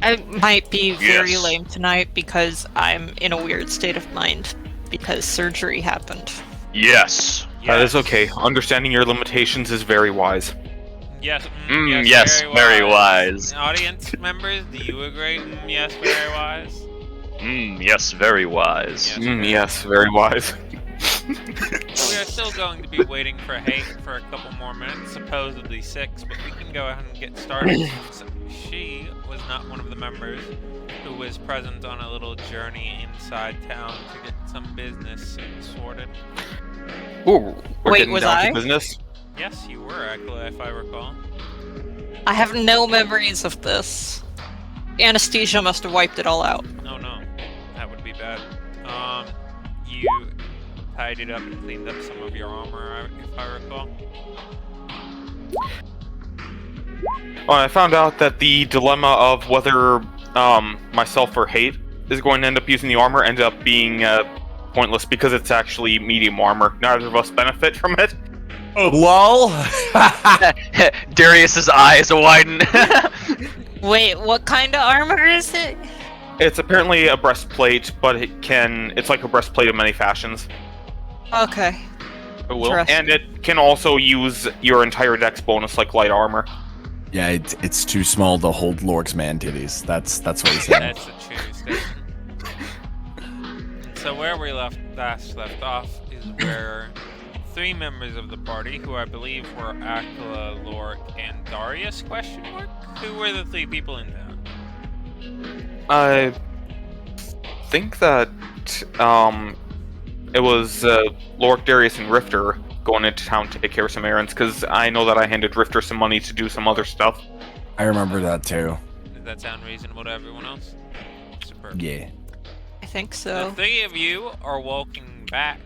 I might be very Yes. lame tonight because I'm in a weird state of mind because surgery happened. Yes. Yes. That is okay. Understanding your limitations is very wise. Yes, Yes, very wise. Audience members, do you agree? Yes, very wise. Yes, very wise. Yes, very Yes, very wise. We are still going to be waiting for Hate for a couple more minutes, supposedly 6, but we can go ahead and get started since she was not one of the members who was present on a little journey inside town to get some business sorted. Ooh, we're Wait, getting was down I? to business. Yes, you were, Akla, if I recall. I have no memories of this. Anesthesia must have wiped it all out. Oh no, that would be bad. You tidied up and cleaned up some of your armor, if I recall. Oh, I found out that the dilemma of whether myself or Hate is going to end up using the armor ended up being pointless because it's actually medium armor. Neither of us benefit from it. Lol. Darius's eyes widen. Wait, what kind of armor is it? It's apparently a breastplate, but it's like a breastplate of many fashions. Okay. It will. Interesting. And it can also use your entire dex bonus like light armor. Yeah, it's too small to hold Lork's man titties. That's what he's saying. That's the true statement. So where we last left off is where 3 members of the party, who I believe were Akla, Lork, and Darius, question mark? Who were the 3 people in town? I think that it was Lork, Darius, and Rifter going into town to take care of some errands, because I know that I handed Rifter some money to do some other stuff. I remember that too. Does that sound reasonable to everyone else? Superb. Yeah. I think The so. 3 of you are walking back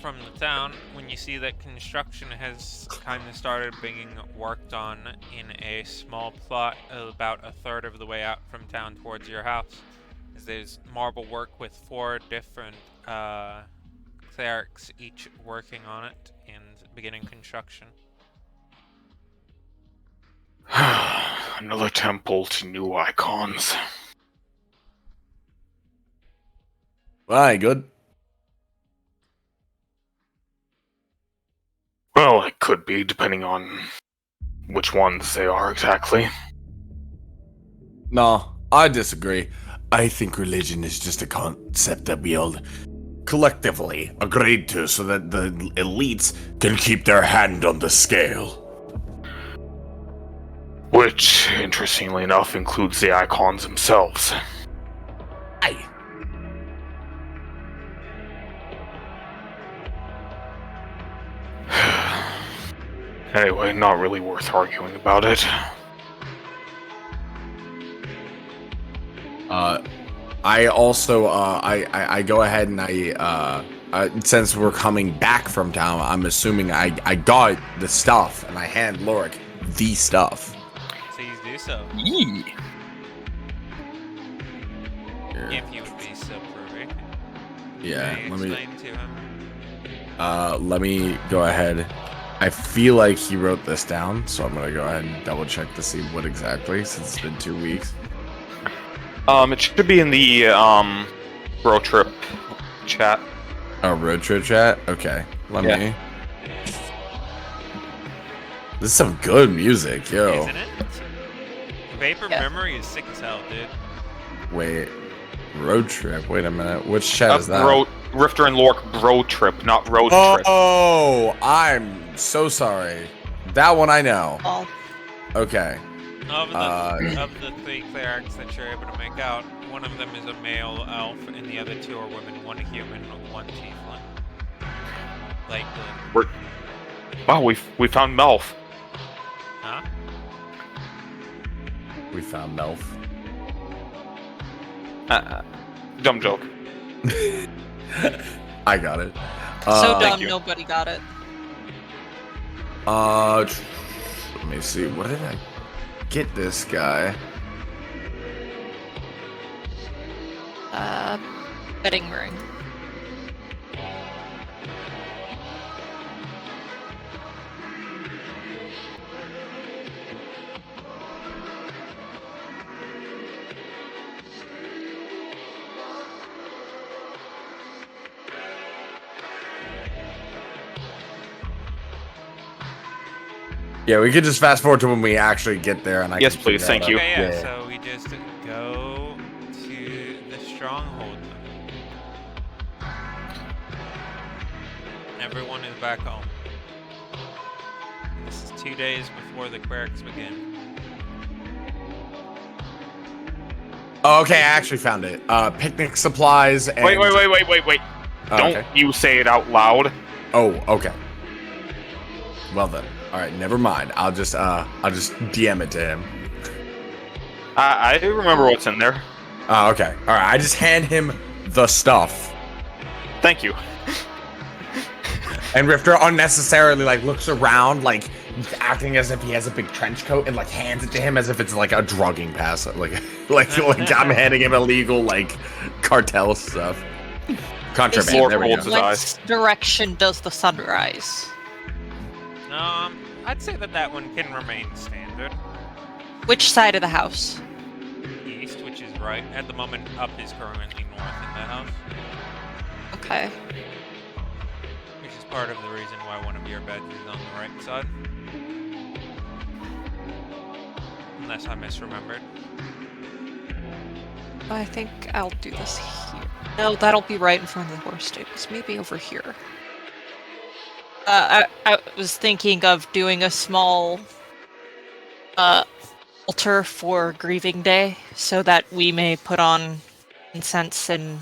from the town when you see that construction has kind of started being worked on in a small plot about a third of the way out from town towards your house. As there's marble work with 4 different clerics each working on it and beginning construction. Another temple to new icons. Aye, good. Well, it could be, depending on which ones they are exactly. No, I disagree. I think religion is just a concept that we all collectively agreed to so that the elites can keep their hand on the scale. Which, interestingly enough, includes the icons themselves. Aye. Anyway, not really worth arguing about it. I also, I go ahead and since we're coming back from town, I'm assuming I got the stuff and I hand Lorik the stuff. Please do so. Yee. If you would be so privy. Yeah, May I let me, explain to him? let me go ahead. I feel like he wrote this down, so I'm gonna go ahead and double check to see what exactly, since it's been 2 weeks. It should be in the, road trip chat. Oh, road trip chat? Okay, let me. This is some good music, yo. Isn't it? Vapor Yeah. Memory is sick as hell, dude. Wait, road trip? Wait a minute. Which chat is that? Rifter and Lork road trip, not road trip. Oh, I'm so sorry. That one I know. Well, Okay. Of the 3 clerics that you're able to make out, one of them is a male elf, and the other 2 are women. 1 human, 1 tiefling. Like the... Wow, we found Melf. Huh? We found Melf. Dumb joke. I got it. so dumb, you. nobody got it. Let me see. What did I get this guy? Betting ring. Yeah, we could just fast forward to when we actually get there, and I Yes, can please, figure thank out- you. Okay, yeah, Yeah. so we just go to the stronghold. Everyone is back home. This is 2 days before the Queraks begin. Oh, okay, I actually found it. Picnic supplies and... Wait. Oh, Don't okay. you say it out loud. Oh, okay. Well then. Alright, never mind. I'll just DM it to him. I remember what's in there. Oh, okay. Alright, I just hand him the stuff. Thank you. And Rifter unnecessarily, like, looks around, like, acting as if he has a big trench coat and, like, hands it to him as if it's, like, a drugging pass. Like I'm handing him illegal, like, cartel stuff. Contraband, Lord there we holds go. his What direction does the sun rise? I'd say that one can remain standard. Which side of the house? East, which is right. At the moment, up is currently north in the house. Okay. Which is part of the reason why one of your beds is on the right side. Unless I misremembered. I think I'll do this here. No, that'll be right in front of the horse stables. Maybe over here. I was thinking of doing a small altar for Grieving Day, so that we may put on incense and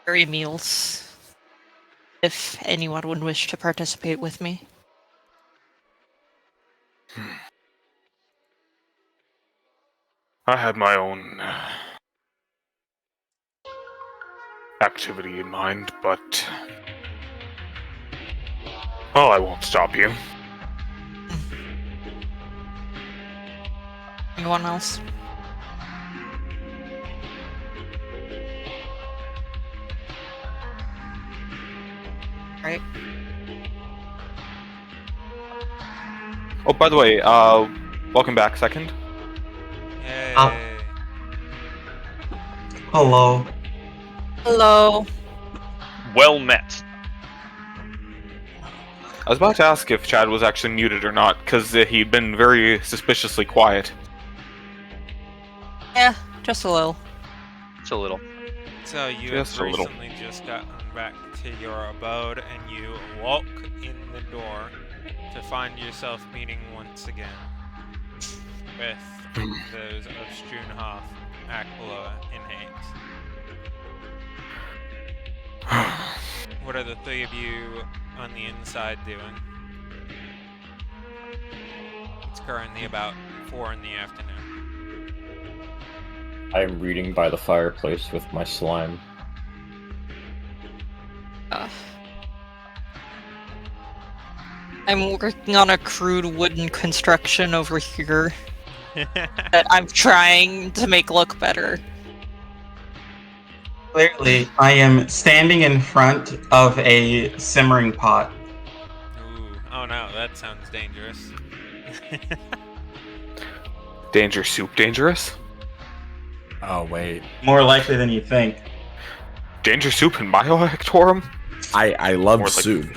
berry meals, if anyone would wish to participate with me. I had my own activity in mind, but... Oh, I won't stop you. Anyone else? Right. Oh, by the way, welcome back, second. Yay! Hello. Hello. Well met. I was about to ask if Chad was actually muted or not, because he'd been very suspiciously quiet. Yeah, just a little. It's a little. So you Just have a little. recently just gotten back to your abode, and you walk in the door to find yourself meeting once again with those of Struenhof, Aquila, and Hayes. What are the three of you on the inside doing? It's currently about 4 in the afternoon. I am reading by the fireplace with my slime. I'm working on a crude wooden construction over here that I'm trying to make look better. Clearly, I am standing in front of a simmering pot. Ooh, oh no, that sounds dangerous. Danger soup dangerous? Oh, wait. More likely than you think. Danger soup in Hectorum? I love More like- soup.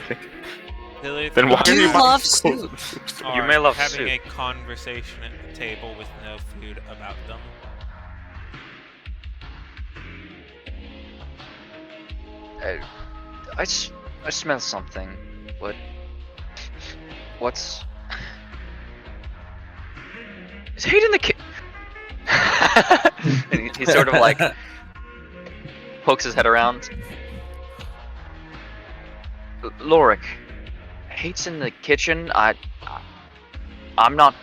Lilith, Then why Do are you you buying love soup? soup? You are may love having soup. a conversation at the table with no food about them. I smell something. What's... Is Hayden the kid? And he sort of like pokes his head around. Lorik, Hate's in the kitchen. I'm not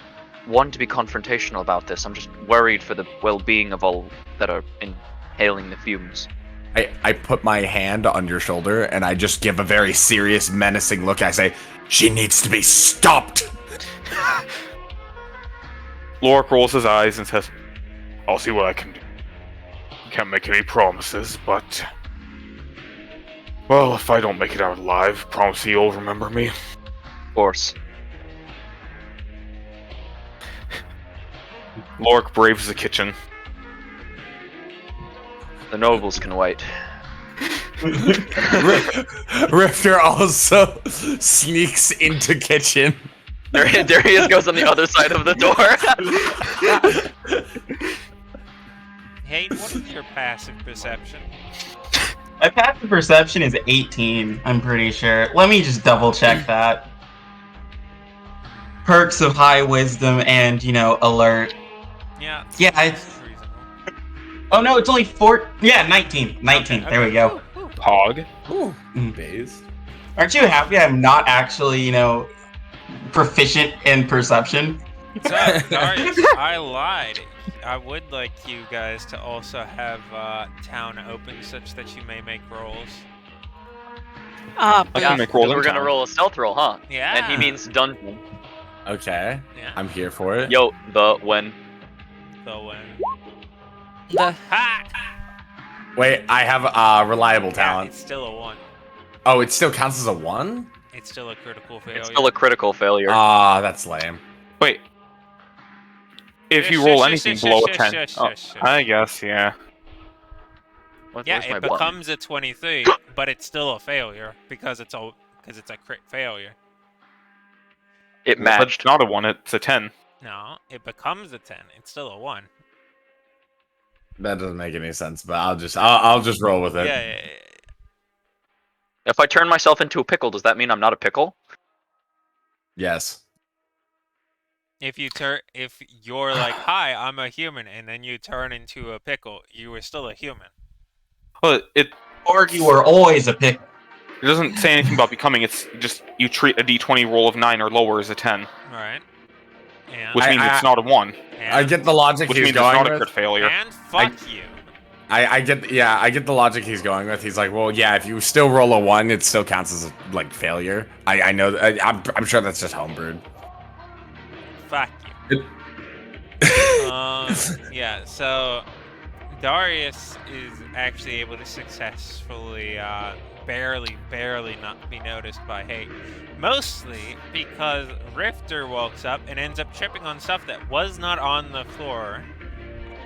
one to be confrontational about this. I'm just worried for the well-being of all that are inhaling the fumes. I put my hand on your shoulder and I just give a very serious, menacing look. I say, she needs to be stopped. Lorik rolls his eyes and says, I'll see what I can do. Can't make any promises, but... Well, if I don't make it out alive, promise you'll remember me. Of course. Lorik braves the kitchen. The nobles can wait. Rifter also sneaks into kitchen. There he is, goes on the other side of the door. Hey, what is your passive perception? My passive perception is 18, I'm pretty sure. Let me just double check that. Perks of high wisdom and, alert. Yeah. Yeah, it's reasonable. Oh no, it's only 19. 19, Okay, there we go. Hog. Ooh, Mm. based. Aren't you happy I'm not actually, proficient in perception? So, Darius, I lied. I would like you guys to also have town open such that you may make rolls. I can make rolls. We're gonna roll a stealth roll, huh? Yeah. And he means dungeon. Okay, Yeah. I'm here for it. Yo, when. So when. The Ha! Wait, I have a reliable Yeah, talent. it's still a 1. Oh, it still counts as a 1? It's still a critical failure. It's still a critical failure. Ah, that's lame. Wait. If you Shush, roll shush, anything shush, below a shush, 10. shush, Oh, shush, shush. I guess, yeah. Yeah, Where's my it button? becomes a 23, but it's still a failure because it's a crit failure. It But matched. it's not a 1, it's a 10. No, it becomes a 10. It's still a 1. That doesn't make any sense, but I'll just roll with it. Yeah. If I turn myself into a pickle, does that mean I'm not a pickle? Yes. If you're like, hi, I'm a human, and then you turn into a pickle, you are still a human. Well, it Or you were always a pick. doesn't say anything about becoming, it's just you treat a d20 roll of 9 or lower as a 10. Alright. And, Which means it's not a 1. I get the logic Which he's means it's going not a with. crit failure. and fuck you. I get the logic he's going with. He's like, well, yeah, if you still roll a 1, it still counts as a failure. I know. I'm sure that's just homebrewed. Fuck you. Yeah, so Darius is actually able to successfully barely not be noticed by Hate. Mostly because Rifter walks up and ends up tripping on stuff that was not on the floor,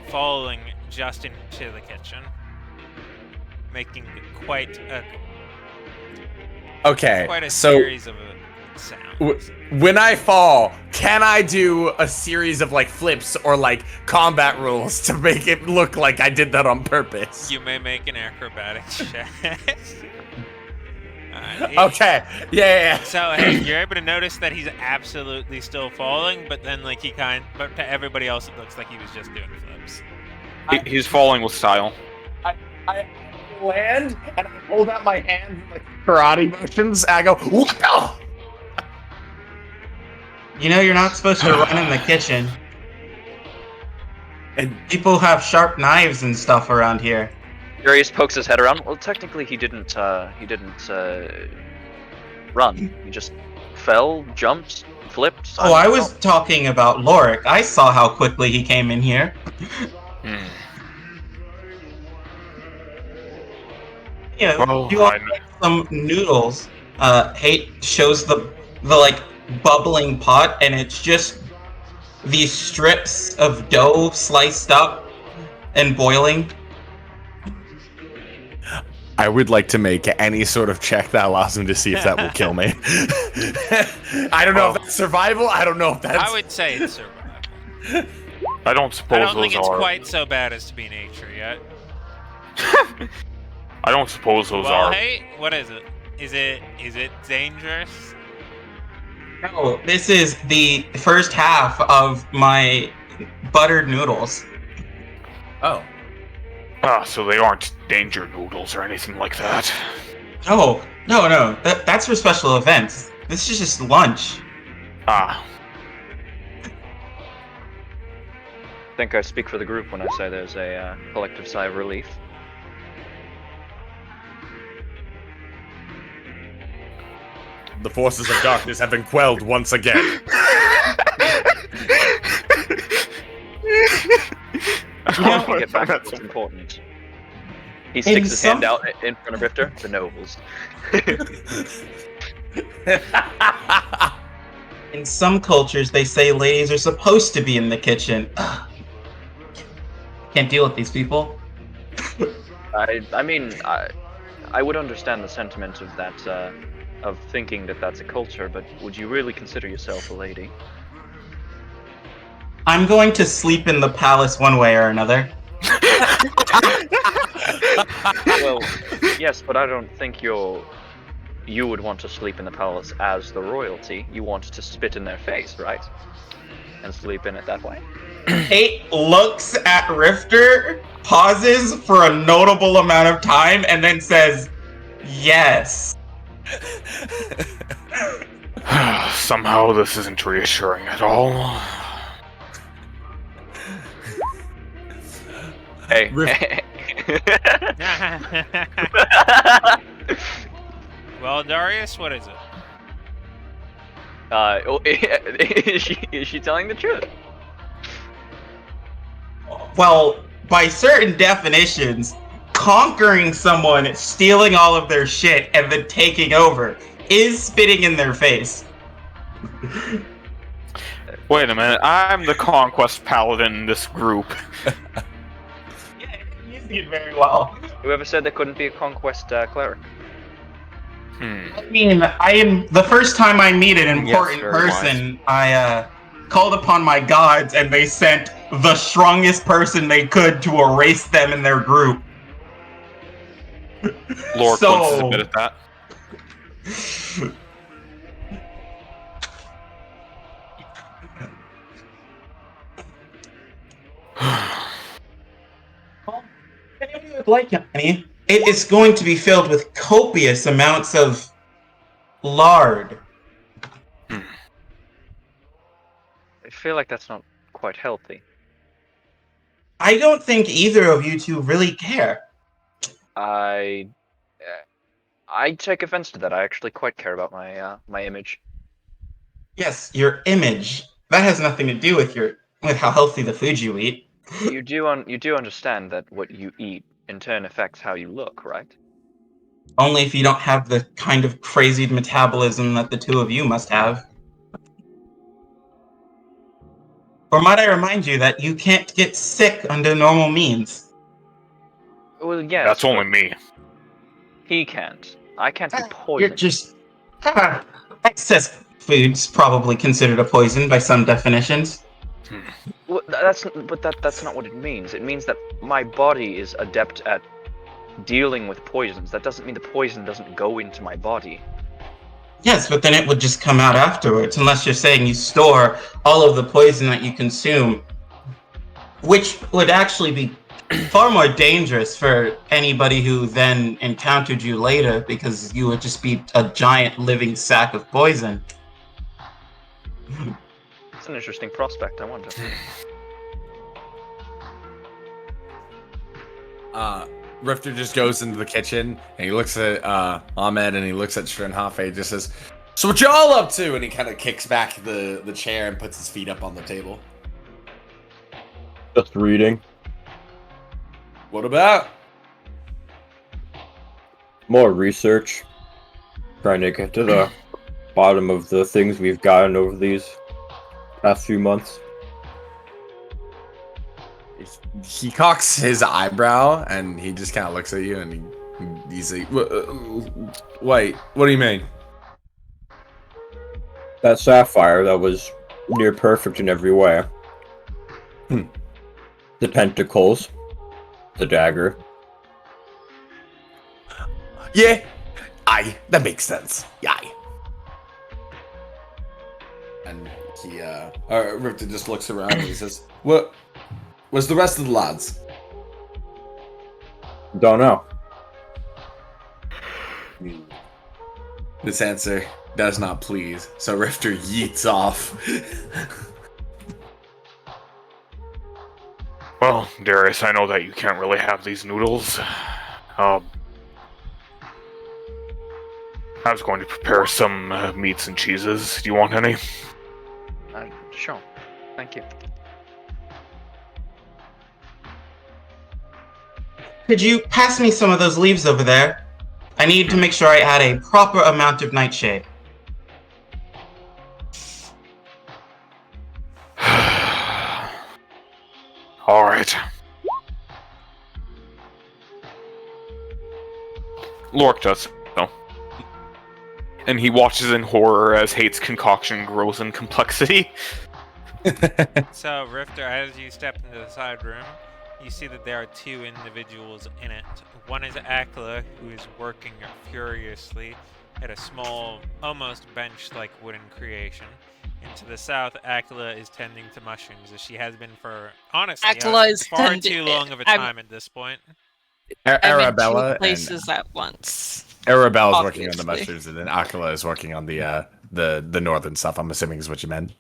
falling just into the kitchen, making quite a Okay, so series of sounds. when I fall, can I do a series of flips or combat rules to make it look like I did that on purpose? You may make an acrobatics check. Alright, Okay, yeah. So hey, you're able to notice that he's absolutely still falling, but then but to everybody else it looks like he was just doing flips. He's falling with style. I land and I hold out my hands in karate motions. And I go, "Whoa!" You're not supposed to run in the kitchen. And People have sharp knives and stuff around here. Darius pokes his head around. Well, technically, he didn't run. He just fell, jumped, flipped. Oh, I was talking about Lorik. I saw how quickly he came in here. Yeah, Oh, you all I know. make some noodles. Hate shows the bubbling pot, and it's just these strips of dough sliced up and boiling. I would like to make any sort of check that allows him to see if that will kill me. I don't know if that's survival. I don't know if that's. I would say it's survival. I don't suppose I don't think those it's are. quite so bad as to be nature yet. I don't suppose those Well, are. hey, what is it? Is it dangerous? No, this is the first half of my buttered noodles. Oh. Ah, so they aren't danger noodles or anything like that. No. That's for special events. This is just lunch. Ah, I think I speak for the group when I say there's a collective sigh of relief. The forces of darkness have been quelled once again. To get back to what's important. He sticks his hand out in front of Rifter. The nobles. In some cultures, they say ladies are supposed to be in the kitchen. Can't deal with these people. I mean, I would understand the sentiment of that of thinking that that's a culture, but would you really consider yourself a lady? I'm going to sleep in the palace one way or another. Well, yes, but I don't think you would want to sleep in the palace as the royalty. You want to spit in their face, right? And sleep in it that way? Kate looks at Rifter, pauses for a notable amount of time, and then says, yes. Somehow this isn't reassuring at all. Hey. Well, Darius, what is it? Is she telling the truth? Well, by certain definitions, conquering someone, stealing all of their shit, and then taking over is spitting in their face. Wait a minute, I'm the conquest paladin in this group. Yeah, you're using it very well. Whoever said there couldn't be a conquest cleric? I mean, the first time I meet an important very person, I called upon my gods, and they sent the strongest person they could to erase them in their group. Lord So- Quince is a bit at that. Well, if anybody would like any, it is going to be filled with copious amounts of lard. I feel like that's not quite healthy. I don't think either of you two really care. I take offense to that. I actually quite care about my image. Yes, your image. That has nothing to do with how healthy the food you eat. You do understand that what you eat in turn affects how you look, right? Only if you don't have the kind of crazy metabolism that the two of you must have. Or might I remind you that you can't get sick under normal means? Well, yes. That's only but me. He can't. I can't be You're poisoned. just... excess food's probably considered a poison by some definitions. Well, that's not what it means. It means that my body is adept at dealing with poisons. That doesn't mean the poison doesn't go into my body. Yes, but then it would just come out afterwards, unless you're saying you store all of the poison that you consume, which would actually be far more dangerous for anybody who then encountered you later, because you would just be a giant living sack of poison. It's an interesting prospect, I wonder. Rifter just goes into the kitchen and he looks at Ahmed and he looks at Shrinhafe and just says, "So what y'all up to?" And he kind of kicks back the chair and puts his feet up on the table. Just reading. What about? More research. Trying to get to the bottom of the things we've gotten over these past few months. He cocks his eyebrow and he just kind of looks at you and he's like, "Wait, what do you mean?" That sapphire that was near perfect in every way. The tentacles. The dagger. Yeah, that makes sense. Yeah. And he, Rifter just looks around and he says, "Where's the rest of the lads?" Don't know. This answer does not please, so Rifter yeets off. Well, Darius, I know that you can't really have these noodles. I was going to prepare some meats and cheeses. Do you want any? Sure. Thank you. Could you pass me some of those leaves over there? I need to make sure I add a proper amount of nightshade. All right. Lork does. No. And he watches in horror as Hate's concoction grows in complexity. So, Rifter, as you step into the side room, you see that there are two individuals in it. One is Akla, who is working furiously at a small, almost bench-like wooden creation. And to the south, Akla is tending to mushrooms, as she has been for, honestly, Akla is far too long of a time at this point. I'm in Arabella two and places at once. Arabella's working on the obviously. mushrooms, and then Akala is working on the northern stuff. I'm assuming is what you meant.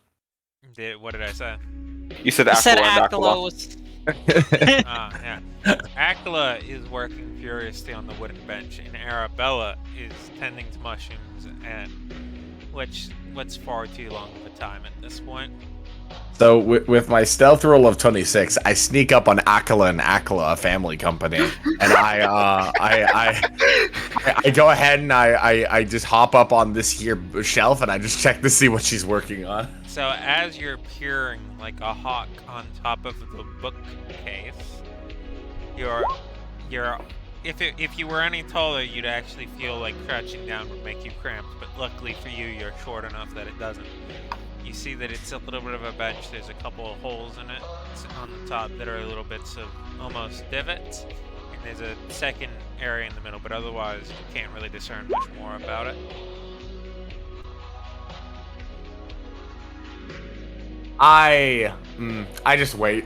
What did I say? You said I said Aquila and Akala Aquila. was. Yeah. Akla is working furiously on the wooden bench, and Arabella is tending to mushrooms, and what's far too long of a time at this point. So with my stealth roll of 26, I sneak up on Akala and Akala, a family company, and I go ahead and I just hop up on this here shelf and I just check to see what she's working on. So as you're peering like a hawk on top of the bookcase, if you were any taller, you'd actually feel like crouching down would make you cramped. But luckily for you, you're short enough that it doesn't. You see that it's a little bit of a bench. There's a couple of holes in it on the top that are little bits of almost divots. And there's a second area in the middle, but otherwise you can't really discern much more about it. I just wait.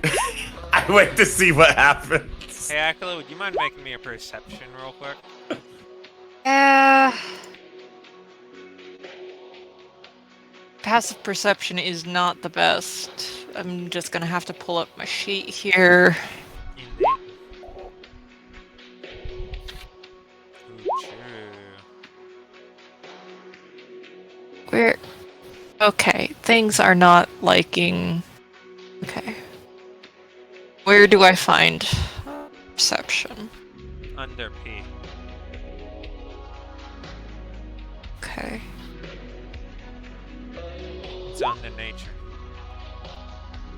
I wait to see what happens. Hey Akala, would you mind making me a perception real quick? Passive perception is not the best. I'm just gonna have to pull up my sheet here. Indeed. Where? Okay, things are not liking. Okay. Where do I find perception? Under P. Okay. It's under nature.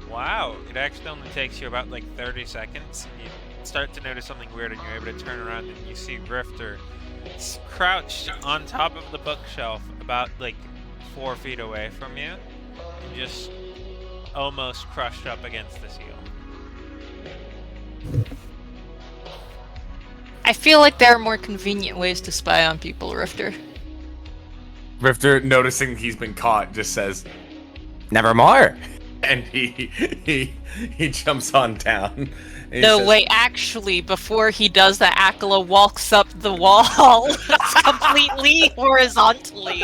Wow, it actually only takes you about like 30 seconds, and you start to notice something weird, and you're able to turn around and you see Rifter crouched on top of the bookshelf about like 4 feet away from you, and just almost crushed up against the seal. I feel like there are more convenient ways to spy on people, Rifter. Rifter, noticing he's been caught, just says, "Nevermore," and he jumps on down. And he No, says, wait, actually, before he does that, Akala walks up the wall completely horizontally.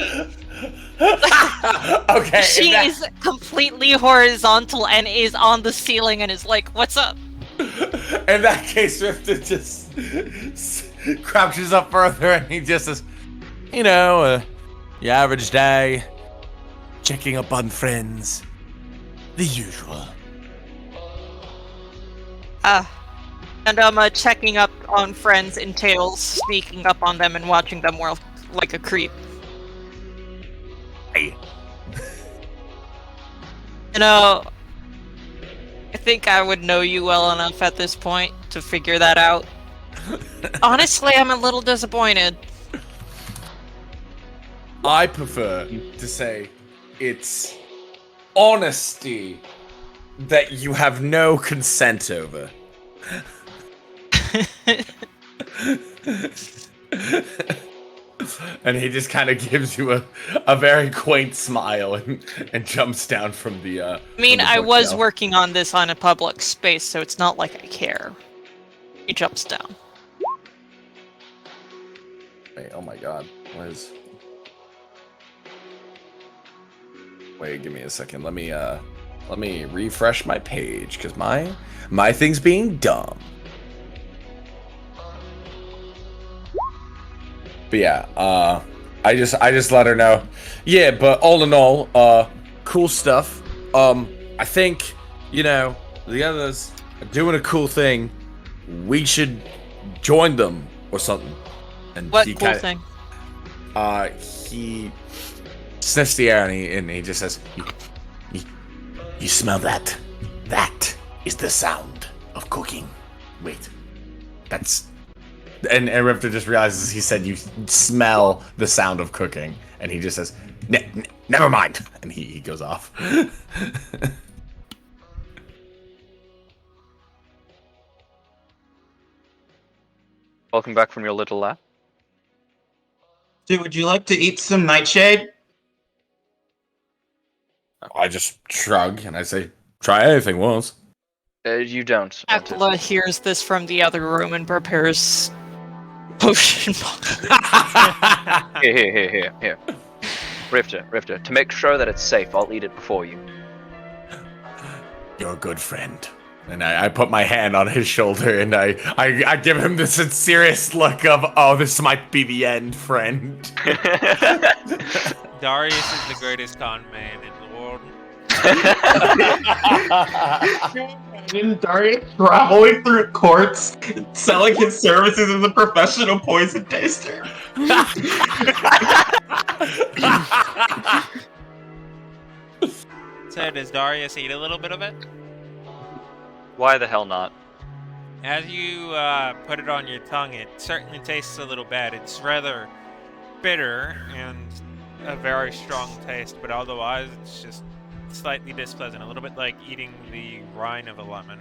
Okay. She is completely horizontal and is on the ceiling and is like, "What's up?" In that case, Rifter just crouches up further and he just says, your average day, checking up on friends, the usual. And checking up on friends entails sneaking up on them and watching them work like a creep. Hey. I think I would know you well enough at this point to figure that out. Honestly, I'm a little disappointed. I prefer to say it's honesty that you have no consent over. And he just kind of gives you a very quaint smile and jumps down from the I mean, from the I was bookshelf. working on this on a public space, so it's not like I care. He jumps down. Wait, oh my god. Wait, give me a second. Let me refresh my page, because my thing's being dumb. But yeah, I just let her know. Yeah, but all in all, cool stuff. I think, the others are doing a cool thing. We should join them or something. And What he cool kinda- thing? He sniffs the air and he just says, you smell that? That is the sound of cooking. Wait, that's And Rifter just realizes he said you smell the sound of cooking, and he just says, never mind, and he goes off. Welcome back from your little lap. Dude, would you like to eat some nightshade? I just shrug and I say, try anything once. You don't. want to. Akla hears this from the other room and prepares potion. Here. Rifter, to make sure that it's safe, I'll eat it before you. You're a good friend. And I put my hand on his shoulder and I give him the sincerest look of, oh, this might be the end, friend. Darius is the greatest con man in the world. Imagine Darius traveling through courts, selling his services as a professional poison taster. So does Darius eat a little bit of it? Why the hell not? As you put it on your tongue, it certainly tastes a little bad. It's rather bitter and a very strong taste, but otherwise it's just slightly displeasant. A little bit like eating the rind of a lemon.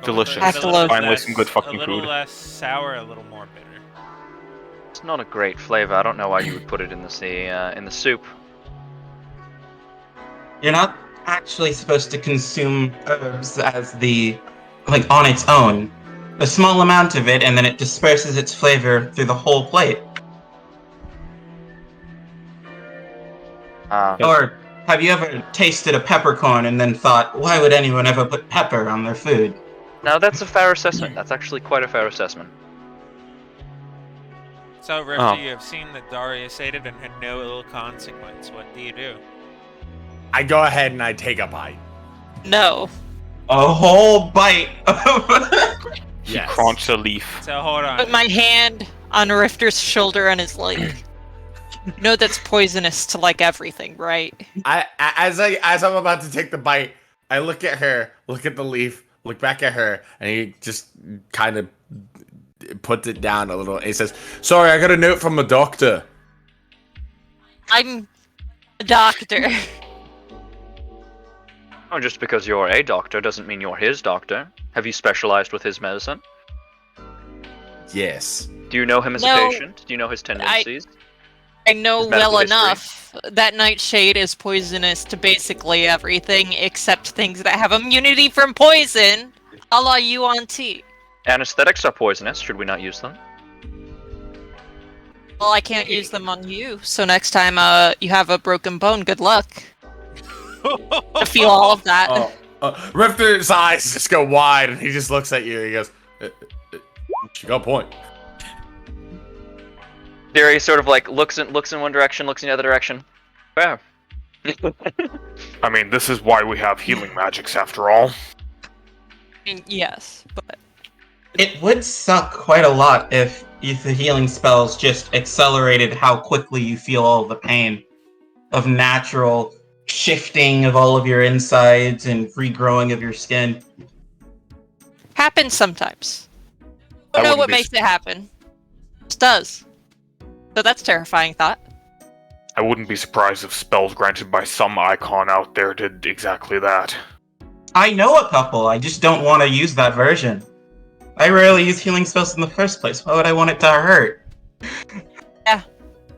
Delicious. But with a little Finally less- some good fucking A little food. less sour, a little more bitter. It's not a great flavor. I don't know why you would put it in the soup. You're not actually supposed to consume herbs as on its own. A small amount of it, and then it disperses its flavor through the whole plate. Or have you ever tasted a peppercorn and then thought, why would anyone ever put pepper on their food? Now that's a fair assessment. That's actually quite a fair assessment. So, Rifter, you have seen that Darius ate it and had no ill consequence. What do you do? I go ahead and I take a bite. No. A whole bite of... He Yes. crunches a leaf. So, hold on. Put my hand on Rifter's shoulder and is like, you know that's poisonous to like everything, right? As I'm about to take the bite, I look at her, look at the leaf, look back at her, and he just kind of puts it down a little. And he says, "Sorry, I got a note from a doctor." I'm a doctor. Oh, just because you're a doctor doesn't mean you're his doctor. Have you specialized with his medicine? Yes. Do you know him as No. a patient? Do you know his tendencies? I know His medical well history? enough that nightshade is poisonous to basically everything except things that have immunity from poison, a la UNT. Anesthetics are poisonous. Should we not use them? Well, I can't use them on you, so next time you have a broken bone, good luck. To feel all of that. Rifter's eyes just go wide, and he just looks at you. And he goes, "You got a point." Derry sort of like looks in one direction, looks in the other direction. Fair. I mean, this is why we have healing magics after all. I mean, yes, but It would suck quite a lot if the healing spells just accelerated how quickly you feel all the pain of natural shifting of all of your insides and regrowing of your skin. happens sometimes. I I don't know wouldn't what be makes it happen. It just does. So that's a terrifying thought. I wouldn't be surprised if spells granted by some icon out there did exactly that. I know a couple, I just don't want to use that version. I rarely use healing spells in the first place. Why would I want it to hurt?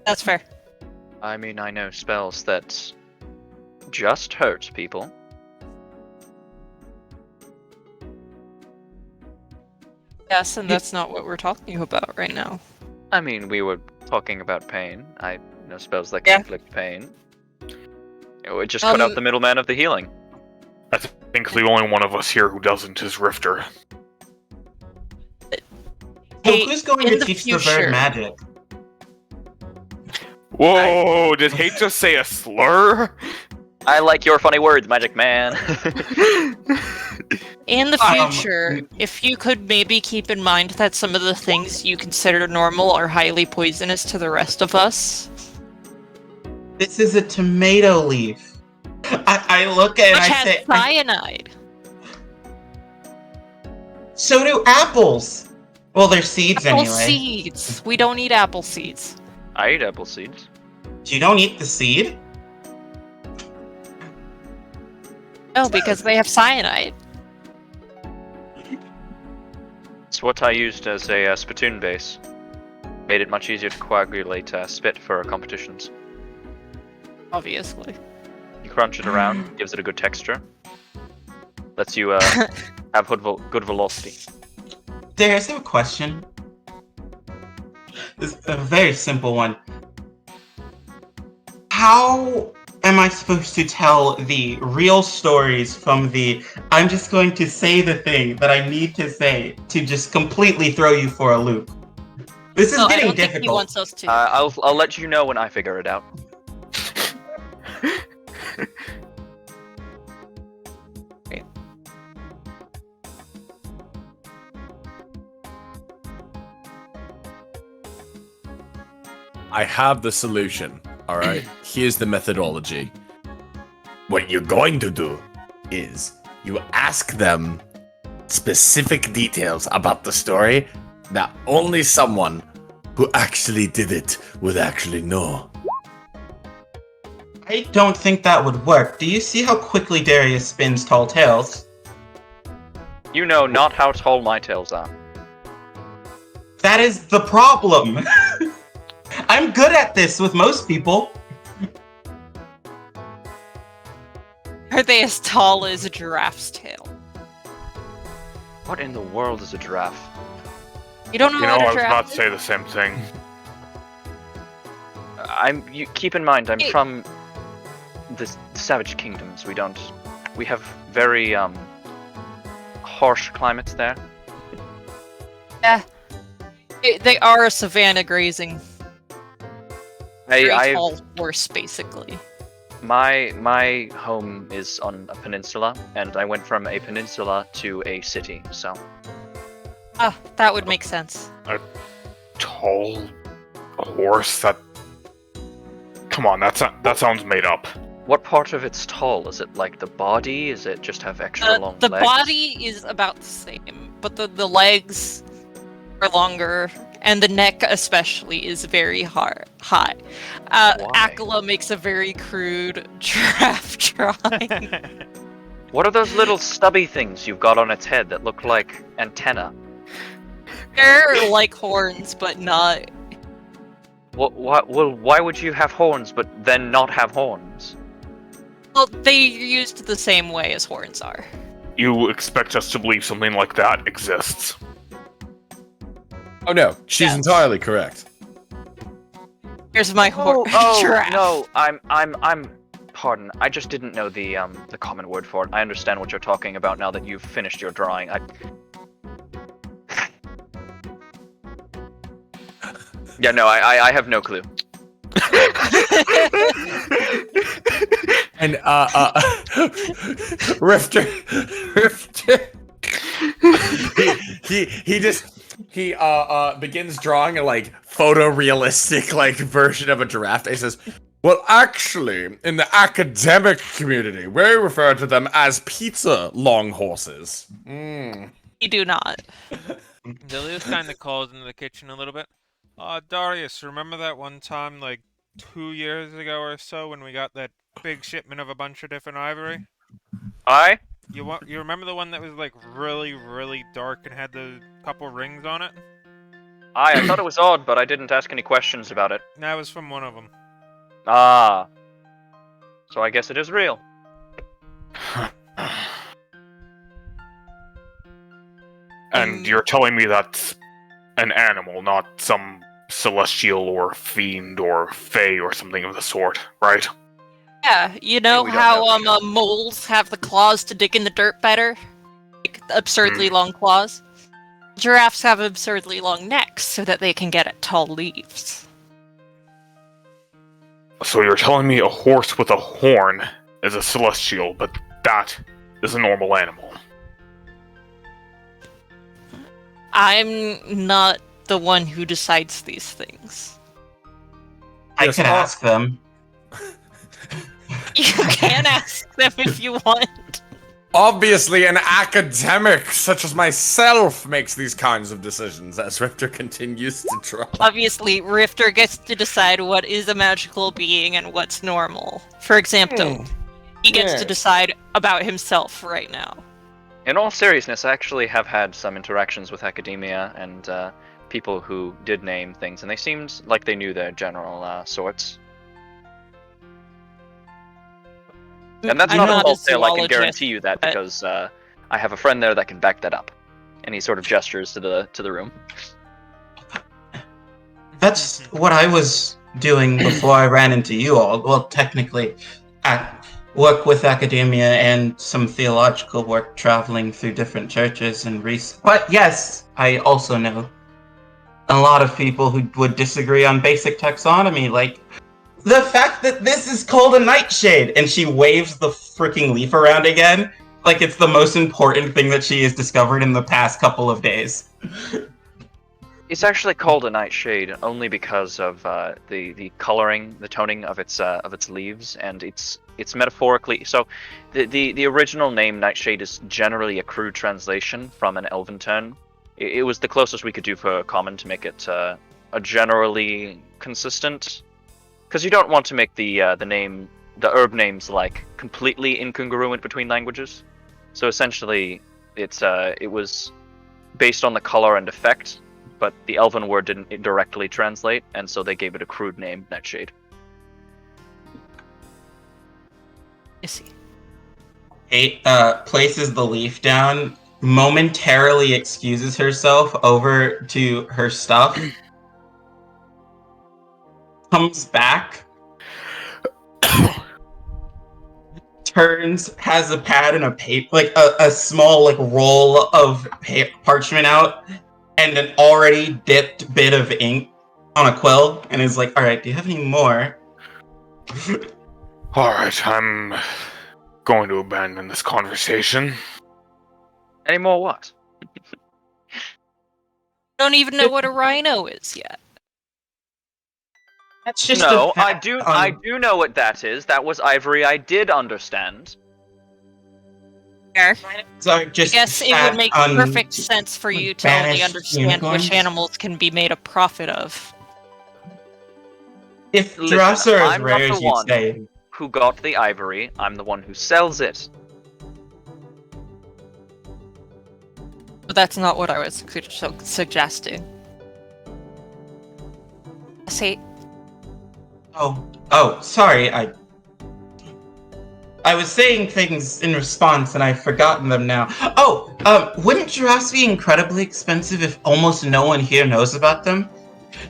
That's fair. I mean, I know spells that just hurt people. Yes, and that's not what we're talking about right now. I mean, we were talking about pain. I know spells that can Yeah. inflict pain. It would just cut out the middleman of the healing. I think the only one of us here who doesn't is Rifter. So Hey, who's going in to the teach the future- bird magic? Whoa, did Hate just say a slur? I like your funny words, Magic Man. In the Um, future, if you could maybe keep in mind that some of the things you consider normal are highly poisonous to the rest of us. This is a tomato leaf. I look at it Which and I has say, cyanide. so do apples. Well, they're seeds Apple anyway. seeds. We don't eat apple seeds. I eat apple seeds. You don't eat the seed? No, because they have cyanide. It's what I used as a spittoon base. Made it much easier to coagulate spit for competitions. Obviously. You crunch it around, gives it a good texture. Lets you have good velocity. Darius, I have a question. It's a very simple one. How am I supposed to tell the real stories from the I'm just going to say the thing that I need to say to just completely throw you for a loop? This is No, I getting don't think he difficult. wants us to. I'll let you know when I figure it out. I have the solution. All right. Here's the methodology. What you're going to do is you ask them specific details about the story that only someone who actually did it would actually know. I don't think that would work. Do you see how quickly Darius spins tall tales? You know not how tall my tails are. That is the problem. I'm good at this with most people. Are they as tall as a giraffe's tail? What in the world is a giraffe? You don't know You know, what I a was giraffe about to is? say the same thing. You keep in mind, I'm Hey. from the Savage Kingdoms. We have very harsh climates there. Yeah. They are a savanna grazing. Very tall horse, basically. My home is on a peninsula, and I went from a peninsula to a city. So Ah, that would make sense. Tall horse? Come on, that sounds made up. what part of it's tall? Is it like the body? Is it just have extra long The legs? body is about the same, but the legs are longer, and the neck especially is very high. Why? Akala makes a very crude giraffe drawing. What are those little stubby things you've got on its head that look like antenna? They're like horns, but not. Why would you have horns but then not have horns? Well, they used the same way as horns are. You expect us to believe something like that exists? Oh no, she's Yes. entirely correct. Here's my giraffe. No, I'm. Pardon, I just didn't know the common word for it. I understand what you're talking about now that you've finished your drawing. Yeah, no, I have no clue. And Rifter he begins drawing a like photorealistic like version of a giraffe. He says, well, actually, in the academic community, we refer to them as pizza long horses. Mm. You do not. Delius kind of calls into the kitchen a little bit. Darius, remember that one time, like 2 years ago or so, when we got that big shipment of a bunch of different ivory? You remember the one that was like really, really dark and had the couple rings on it? I thought it was odd, but I didn't ask any questions about it. That was from one of them. Ah. So I guess it is real. And you're telling me that's an animal, not some celestial or fiend or fae or something of the sort, right? Yeah, you know We don't how know. moles have the claws to dig in the dirt better? Like absurdly long claws? Giraffes have absurdly long necks so that they can get at tall leaves. So you're telling me a horse with a horn is a celestial, but that is a normal animal. I'm not the one who decides these things. I Yes, could ask them. You can ask them if you want. Obviously, an academic such as myself makes these kinds of decisions, as Rifter continues to draw. Obviously, Rifter gets to decide what is a magical being and what's normal. For example, he gets to decide about himself right now. In all seriousness, I actually have had some interactions with academia and people who did name things, and they seemed like they knew their general sorts. And that's I'm not a not a wholesale, I can zoologist, guarantee you that, but- because I have a friend there that can back that up. And he sort of gestures to the room. That's what I was doing before I ran into you all. Well, technically, I work with academia and some theological work traveling through different churches and But yes, I also know a lot of people who would disagree on basic taxonomy, like the fact that this is called a nightshade, and she waves the freaking leaf around again, like it's the most important thing that she has discovered in the past couple of days. It's actually called a nightshade only because of the coloring, the toning of its leaves, and it's metaphorically. So, the original name nightshade is generally a crude translation from an elven term. It was the closest we could do for common to make it a generally consistent. Because you don't want to make the herb names like completely incongruent between languages. So essentially, it was based on the color and effect, but the elven word didn't directly translate, and so they gave it a crude name, Nightshade. I see. Kate places the leaf down, momentarily excuses herself over to her stuff, comes back, turns, has a pad and a paper, like a small like roll of parchment out, and an already dipped bit of ink on a quill, and is like, "All right, do you have any more?" All right, I'm going to abandon this conversation. Any more what? Don't even know what a rhino is yet. That's just No, a I fact do. on- I do know what that is. That was ivory. I did understand. Fair. So I just guess it fat would make on perfect sense for you to only banished understand unicorns? which animals can be made a profit of. If Listen, giraffes are as I'm not rare the as you one. say, Who got the ivory? I'm the one who sells it. But that's not what I was suggesting. See, oh, sorry, I was saying things in response and I've forgotten them now. Wouldn't giraffes be incredibly expensive if almost no one here knows about them?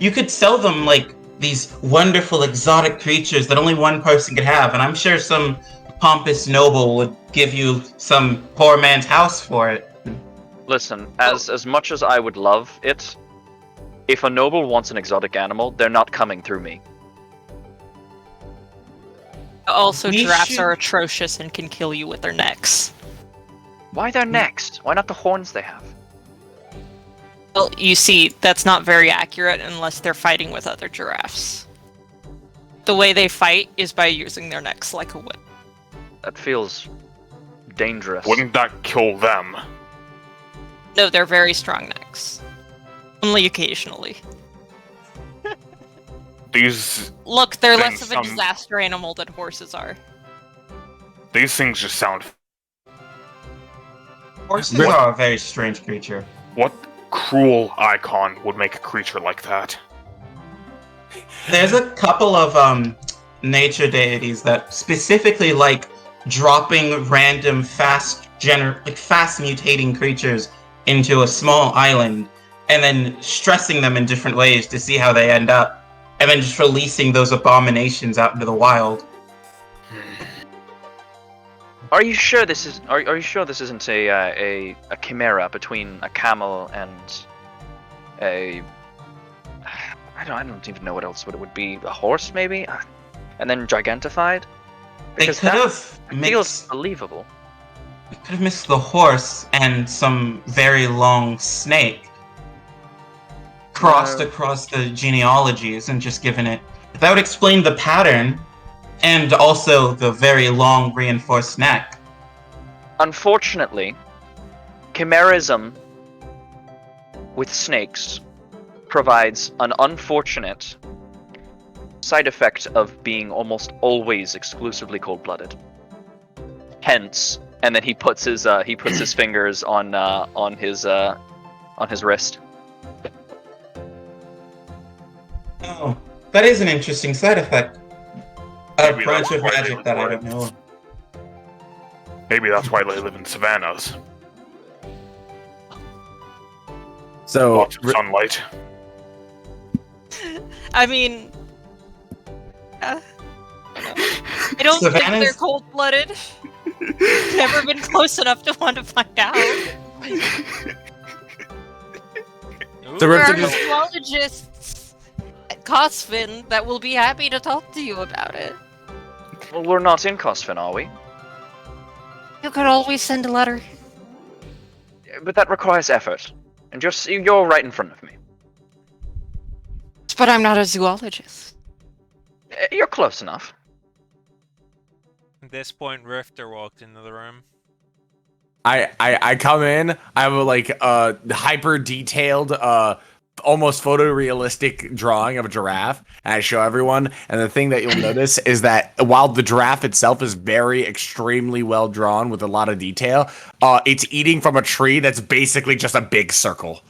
You could sell them like these wonderful exotic creatures that only one person could have, and I'm sure some pompous noble would give you some poor man's house for it. Listen, as much as I would love it, if a noble wants an exotic animal, they're not coming through me. also We giraffes should- are atrocious and can kill you with their necks. Why their necks? Why not the horns they have? Well, you see, that's not very accurate unless they're fighting with other giraffes. The way they fight is by using their necks like a whip. That feels dangerous. Wouldn't that kill them? No, they're very strong necks. Only occasionally. These Look, they're less Things of a some- disaster animal than horses are. things just sound. Horses are a very strange creature. What cruel icon would make a creature like that? There's a couple of nature deities that specifically like dropping random fast mutating creatures into a small island and then stressing them in different ways to see how they end up, and then just releasing those abominations out into the wild. Are you sure this is? Are you sure this isn't a chimera between a camel and a? I don't even know what it would be. A horse, maybe, and then gigantified. They Because could that have feels mixed. believable. They could have mixed the horse and some very long snake. Crossed No. across the genealogies and just given it. That would explain the pattern and also the very long reinforced neck. Unfortunately, chimerism with snakes provides an unfortunate side effect of being almost always exclusively cold-blooded. Hence, and then he puts his fingers on his wrist. Oh, that is an interesting side effect. A Maybe branch that's of why they magic look that I like- don't know. Maybe that's why they live in savannas. So Lots of sunlight. I mean, I don't think they're Savannah's- cold-blooded. Never been close enough to want to find out. Ooh, The There Riptide are is- zoologists at Cosfin that will be happy to talk to you about it. Well, we're not in Cosfin, are we? You could always send a letter. But that requires effort. And you're right in front of me. But I'm not a zoologist. You're close enough. At this point, Rifter walked into the room. I come in. I have a hyper detailed, almost photorealistic drawing of a giraffe, and I show everyone. And the thing that you'll notice is that while the giraffe itself is very extremely well drawn with a lot of detail, it's eating from a tree that's basically just a big circle.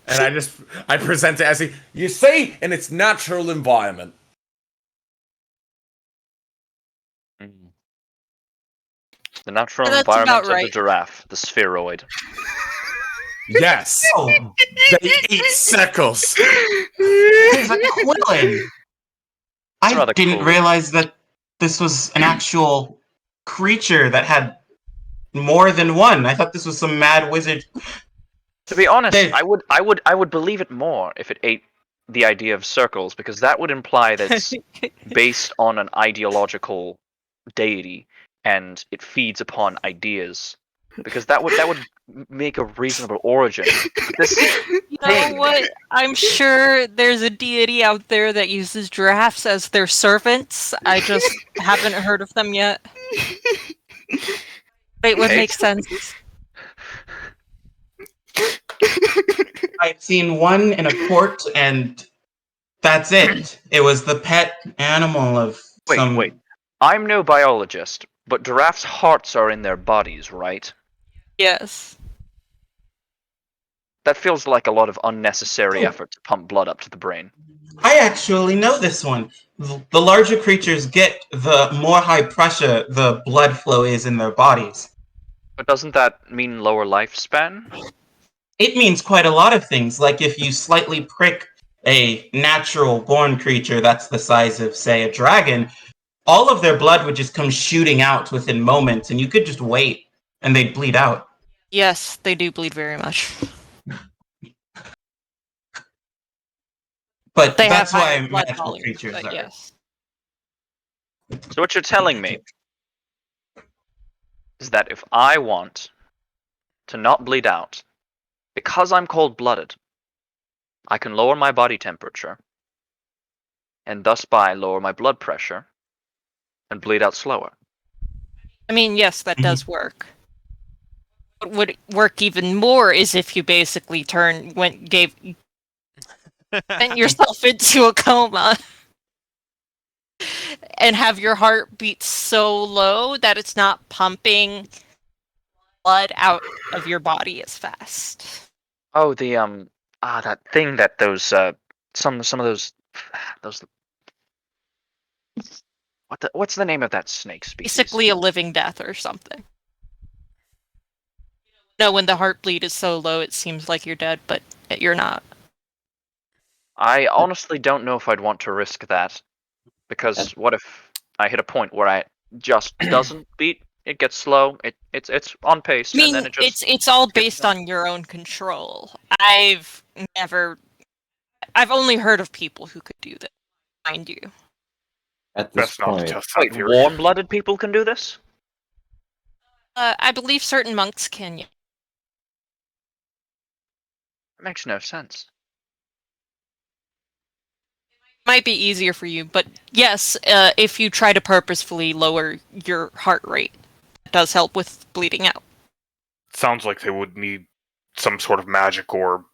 And I present it as you see in its natural environment. The natural That's environment about of the right. giraffe, the spheroid. Yes, Oh, they eat circles. there's a quillin! I rather didn't cool. realize that this was an actual creature that had more than one. I thought this was some mad wizard. To be honest, Dave. I would believe it more if it ate the idea of circles, because that would imply that it's based on an ideological deity and it feeds upon ideas. Because that would make a reasonable origin. But this You know thing, what? I'm sure there's a deity out there that uses giraffes as their servants. I just haven't heard of them yet. It would make sense. I've seen one in a court, and that's it. It was the pet animal of some. wait. I'm no biologist, but giraffes' hearts are in their bodies, right? Yes. That feels like a lot of unnecessary effort to pump blood up to the brain. I actually know this one. The larger creatures get, the more high pressure the blood flow is in their bodies. But doesn't that mean lower lifespan? It means quite a lot of things, like if you slightly prick a natural born creature that's the size of, say, a dragon, all of their blood would just come shooting out within moments, and you could just wait, and they'd bleed out. Yes, they do bleed very much. But They that's have why higher blood magical volume, creatures but are. yes. So what you're telling me is that if I want to not bleed out, because I'm cold-blooded, I can lower my body temperature, and thus by lower my blood pressure, and bleed out slower. I mean, yes, that does work. What would work even more is if you basically sent yourself into a coma and have your heart beat so low that it's not pumping blood out of your body as fast. Oh, that thing that those some of those what's the name of that snake species? Basically a living death or something. No, when the heartbeat is so low it seems like you're dead, but you're not. I honestly don't know if I'd want to risk that, because what if I hit a point where I just doesn't beat? It gets slow. It's on pace, I mean, and then it just it's all based on your own control. I've only heard of people who could do that, mind you. At this Best not to point, test that wait. theory. Warm-blooded people can do this? I believe certain monks can. Yeah. It makes no sense. might be easier for you, but yes, if you try to purposefully lower your heart rate, it does help with bleeding out. Sounds like they would need some sort of magic or,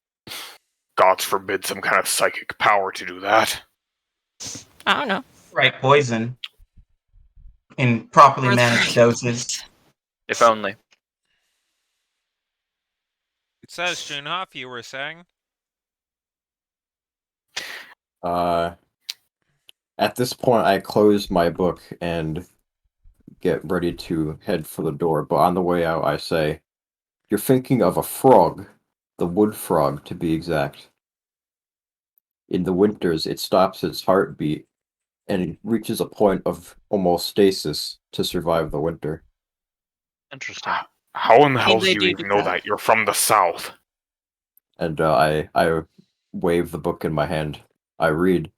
gods forbid, some kind of psychic power to do that. I don't know. Right, poison. In properly Or the managed right doses. place. If only. It says, Schunhoff, you were saying? At this point, I close my book and get ready to head for the door, but on the way out, I say, "You're thinking of a frog, the wood frog, to be exact. In the winters, it stops its heartbeat and it reaches a point of almost stasis to survive the winter." Interesting. How in the I hell mean, do they you do even do know that. that? You're from the south. And I wave the book in my hand. I read.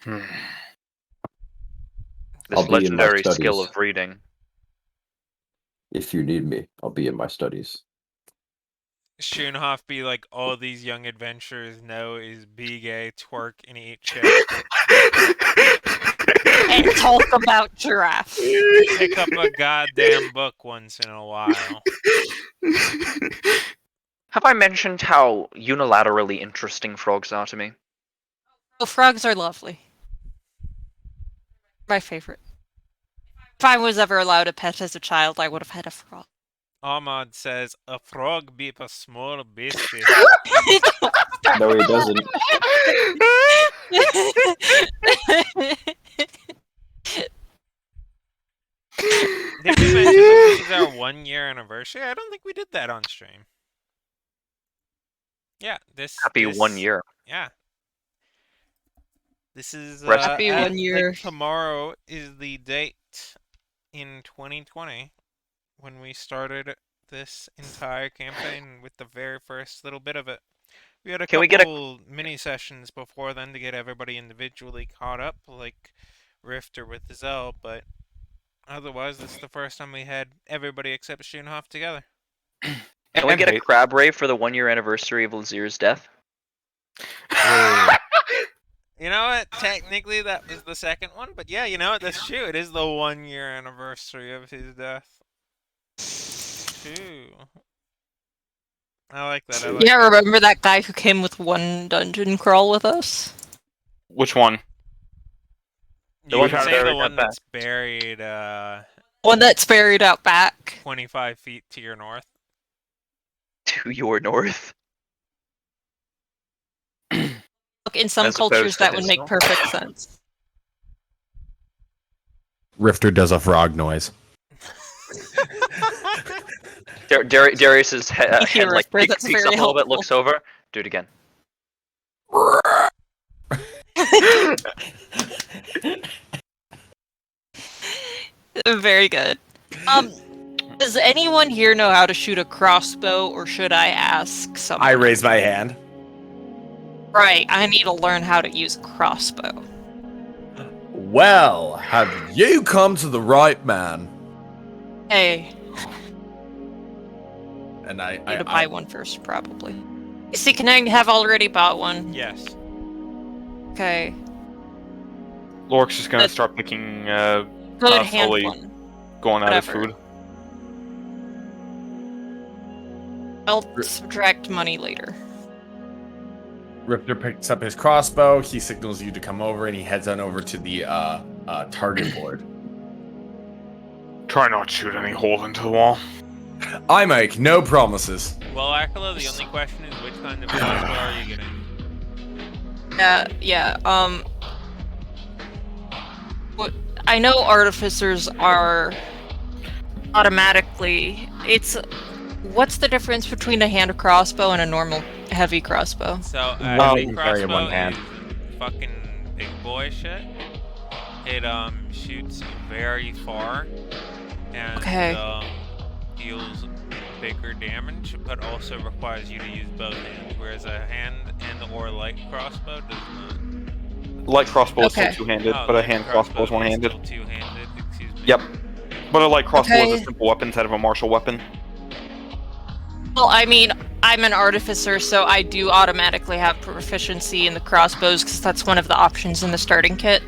Hmm. This I'll be in my legendary skill studies. of reading. If you need me, I'll be in my studies. Schunhoff be like, all these young adventurers know is be gay, twerk, and eat chips. And talk about giraffes. Pick up a goddamn book once in a while. Have I mentioned how unilaterally interesting frogs are to me? Oh, frogs are lovely. My favorite. If I was ever allowed a pet as a child, I would have had a frog. Ahmad says, a frog be a small beastie. No, he doesn't. Did we mention that this is our 1-year anniversary? I don't think we did that on stream. Yeah, Happy 1 year. Yeah. This is Happy I 1 think year. tomorrow is the date in 2020 when we started this entire campaign with the very first little bit of it. We had a Can we get a- couple mini sessions before then to get everybody individually caught up, like Rifter with Zell, but otherwise this is the first time we had everybody except Schunhoff together. Can we get a crab ray for the 1 year anniversary of Lazir's death? You know what? Technically, that was the second one, but yeah, you know what? That's true. It is the 1-year anniversary of his death. True. I like that. I like Yeah, that. remember that guy who came with one dungeon crawl with us? Which one? You one can that's say buried the out one back. that's buried One that's buried out back. 25 feet to your north. To your north. Look, in some As opposed cultures to that would his make north. perfect sense. Rifter does a frog noise. Darius's Thank you, head like Rifter, that's peeks very up a little bit, helpful. looks over. Do it again. Very good. Does anyone here know how to shoot a crossbow, or should I ask someone? I raise my hand. Right, I need to learn how to use a crossbow. Well, have you come to the right man? Hey, And I I need to buy one first, probably. See, can I have already bought one? Yes. Okay. Lorik's just gonna But- start picking, Good hand slowly one. going out of Whatever. food. I'll subtract money later. Rifter picks up his crossbow, he signals you to come over, and he heads on over to the target board. Try not to shoot any hole into the wall. I make no promises. Well, Akala, the only question is which kind of crossbow are you getting? Yeah, what I know artificers are automatically what's the difference between a hand crossbow and a normal heavy crossbow? So, One a you can carry in crossbow one hand. is fucking big boy shit. It shoots very far and Okay. deals bigger damage, but also requires you to use both hands, whereas a hand and or light crossbow does not. Light crossbow is Okay. still two-handed, Oh, but a light hand crossbow is one-handed. still two-handed, excuse me. Yep. But a light crossbow is Okay. a simple weapon instead of a martial weapon. Well, I mean, I'm an artificer, so I do automatically have proficiency in the crossbows because that's one of the options in the starting kit.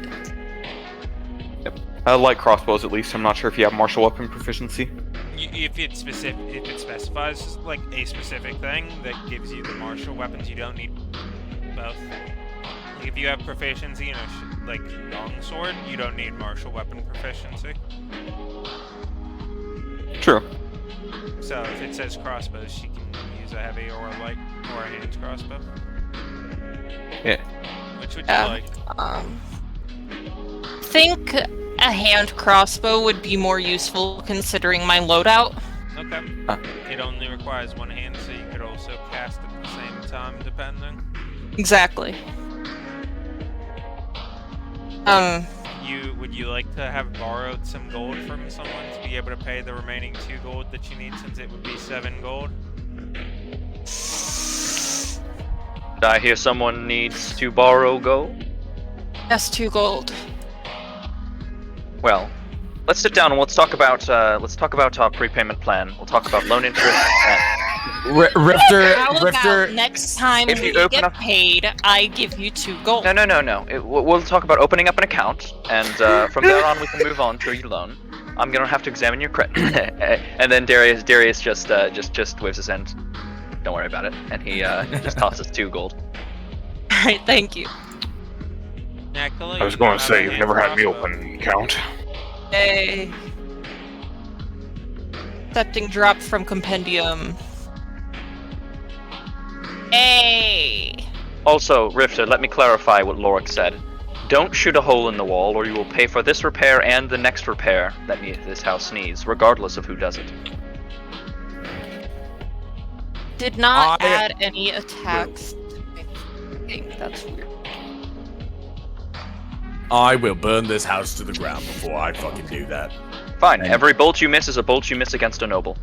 Light crossbows, at least. I'm not sure if you have martial weapon proficiency. If it specifies like a specific thing that gives you the martial weapons, you don't need both. Like if you have proficiency in a like long sword, you don't need martial weapon proficiency. True. So if it says crossbows, she can use a heavy or a light or a hand crossbow. Yeah. Which would you like? I think a hand crossbow would be more useful considering my loadout. Okay. It only requires one hand, so you could also cast at the same time, depending. Exactly. Would you like to have borrowed some gold from someone to be able to pay the remaining 2 gold that you need, since it would be 7 gold? Did I hear someone needs to borrow gold? That's 2 gold. Well, let's sit down and let's talk about our prepayment plan. We'll talk about loan interest. How Rifter. about next time If you we open get paid, I give you 2 gold. No. We'll talk about opening up an account, and from there on we can move on to your loan. I'm gonna have to examine your credit. And then Darius just waves his hand. Don't worry about it. And he just tosses 2 gold. Alright, thank you. Nacala, I was you going don't to have say, a you've hand never had me crossbow? open an account. Hey. Accepting drop from compendium. Hey. Also, Rifter, let me clarify what Lorik said. Don't shoot a hole in the wall, or you will pay for this repair and the next repair that this house needs, regardless of who does it. Did not add any attacks. I think that's weird. I will burn this house to the ground before I fucking do that. Fine, every bolt you miss is a bolt you miss against a noble.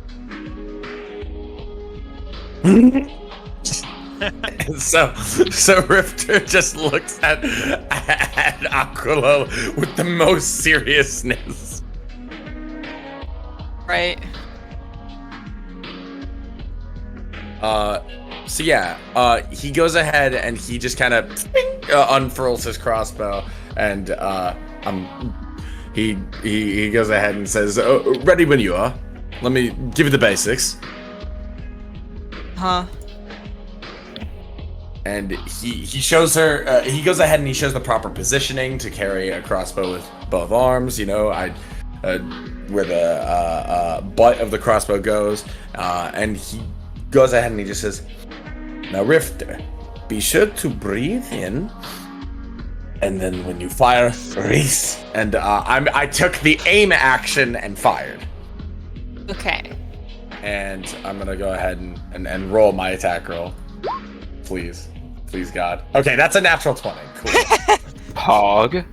so Rifter just looks at Aquilo with the most seriousness. Right. So yeah, he goes ahead and he just kind of unfurls his crossbow, and he goes ahead and says, "Ready when you are. Let me give you the basics." Huh. And he shows her. He goes ahead and he shows the proper positioning to carry a crossbow with both arms. You know, where the butt of the crossbow goes, and he goes ahead and he just says, "Now, Rifter, be sure to breathe in, and then when you fire, release." And I took the aim action and fired. Okay. And I'm gonna go ahead and roll my attack roll. Please, God. Okay, that's a natural 20. Cool. Pog.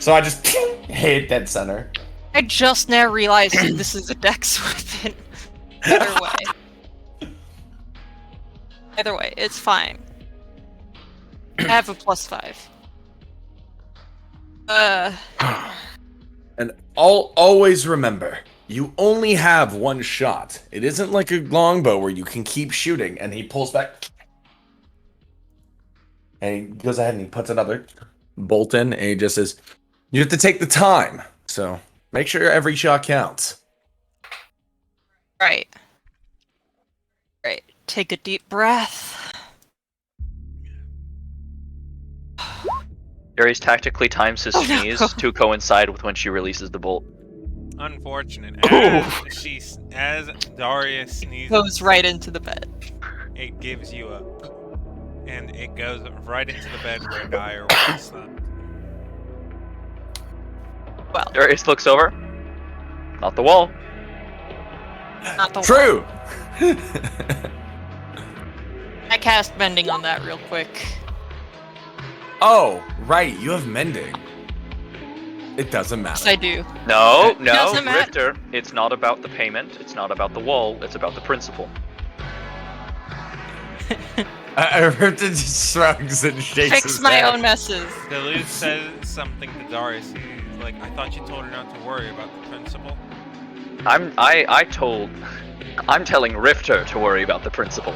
So I just hit dead center. I just now realized this is a dex weapon. Either way, it's fine. I have a +5. And always remember, you only have one shot. It isn't like a longbow where you can keep shooting. And he pulls back. And he goes ahead and he puts another bolt in. And he just says, you have to take the time. So make sure every shot counts. Right. Take a deep breath. Darius tactically times his sneeze to coincide with when she releases the bolt. Unfortunate. Ooh. As Darius sneezes, Goes right into the bed. it gives you a, and it goes right into the bed where Dyer once slept. Well, Darius looks over. Not the wall. not the True. I cast mending on that real quick. Oh, right. You have mending. It doesn't Yes, matter. I do. No, Doesn't matter. Rifter. It's not about the payment. It's not about the wall. It's about the principle. Rifter just shrugs and shakes Fix his my head. own messes. Duluth says something to Darius. He's like, I thought you told her not to worry about the principle. I'm telling Rifter to worry about the principle.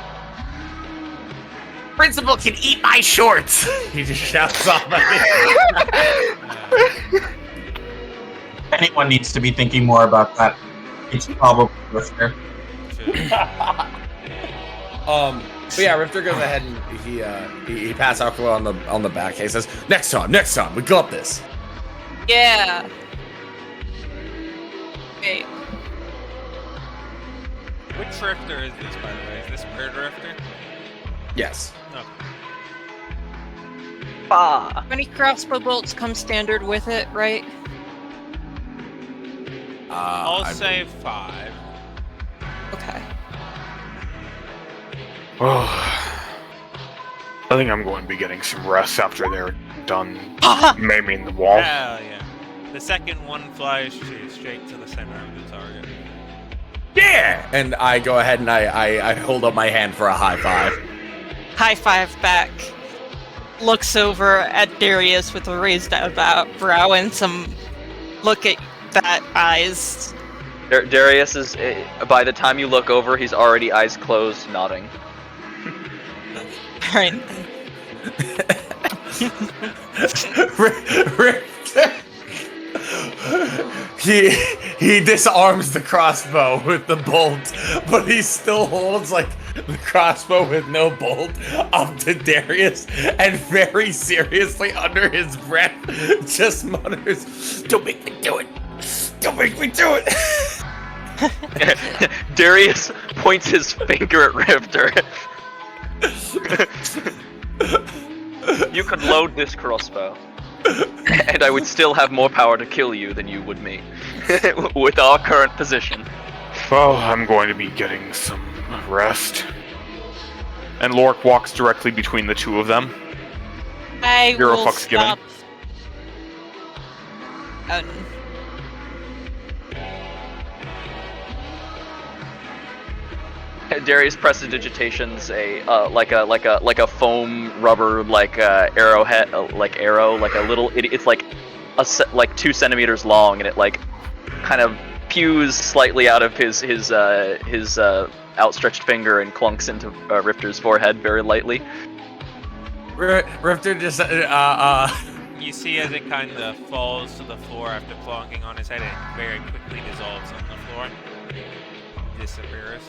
Principal can eat my shorts! He just shouts off at me. If anyone needs to be thinking more about that, it's probably Rifter. But yeah, Rifter goes ahead and he pats Aqua on the back. He says, next time, we got this. Yeah. Okay. Which Rifter is this, by the way? Is this Bird Rifter? Yes. No. Bah. 20 crossbow bolts come standard with it, right? I'll I say 5. Okay. Oh, I think I'm going to be getting some rest after they're done maiming the wall. Hell yeah. The second one flies straight to the center of the target. Yeah! And I go ahead and I hold up my hand for a high five. High five back. Looks over at Darius with a raised brow and some look at that eyes. Darius is, by the time you look over, he's already eyes closed, nodding. Right. He disarms the crossbow with the bolt, but he still holds like the crossbow with no bolt up to Darius, and very seriously under his breath just mutters, "Don't make me do it! Don't make me do it!" Darius points his finger at Rifter. You could load this crossbow, and I would still have more power to kill you than you would me, with our current position. Well, I'm going to be getting some rest. And Lork walks directly between the two of them. I Zero will fucks given. stop. And Darius prestidigitation's like a foam rubber arrowhead arrow, like a little. It's like 2 centimeters long, and it like kind of pews slightly out of his outstretched finger and clunks into Rifter's forehead very lightly. Rifter just You see as it kind of falls to the floor after plonking on his head, it very quickly dissolves on the floor. Disappears.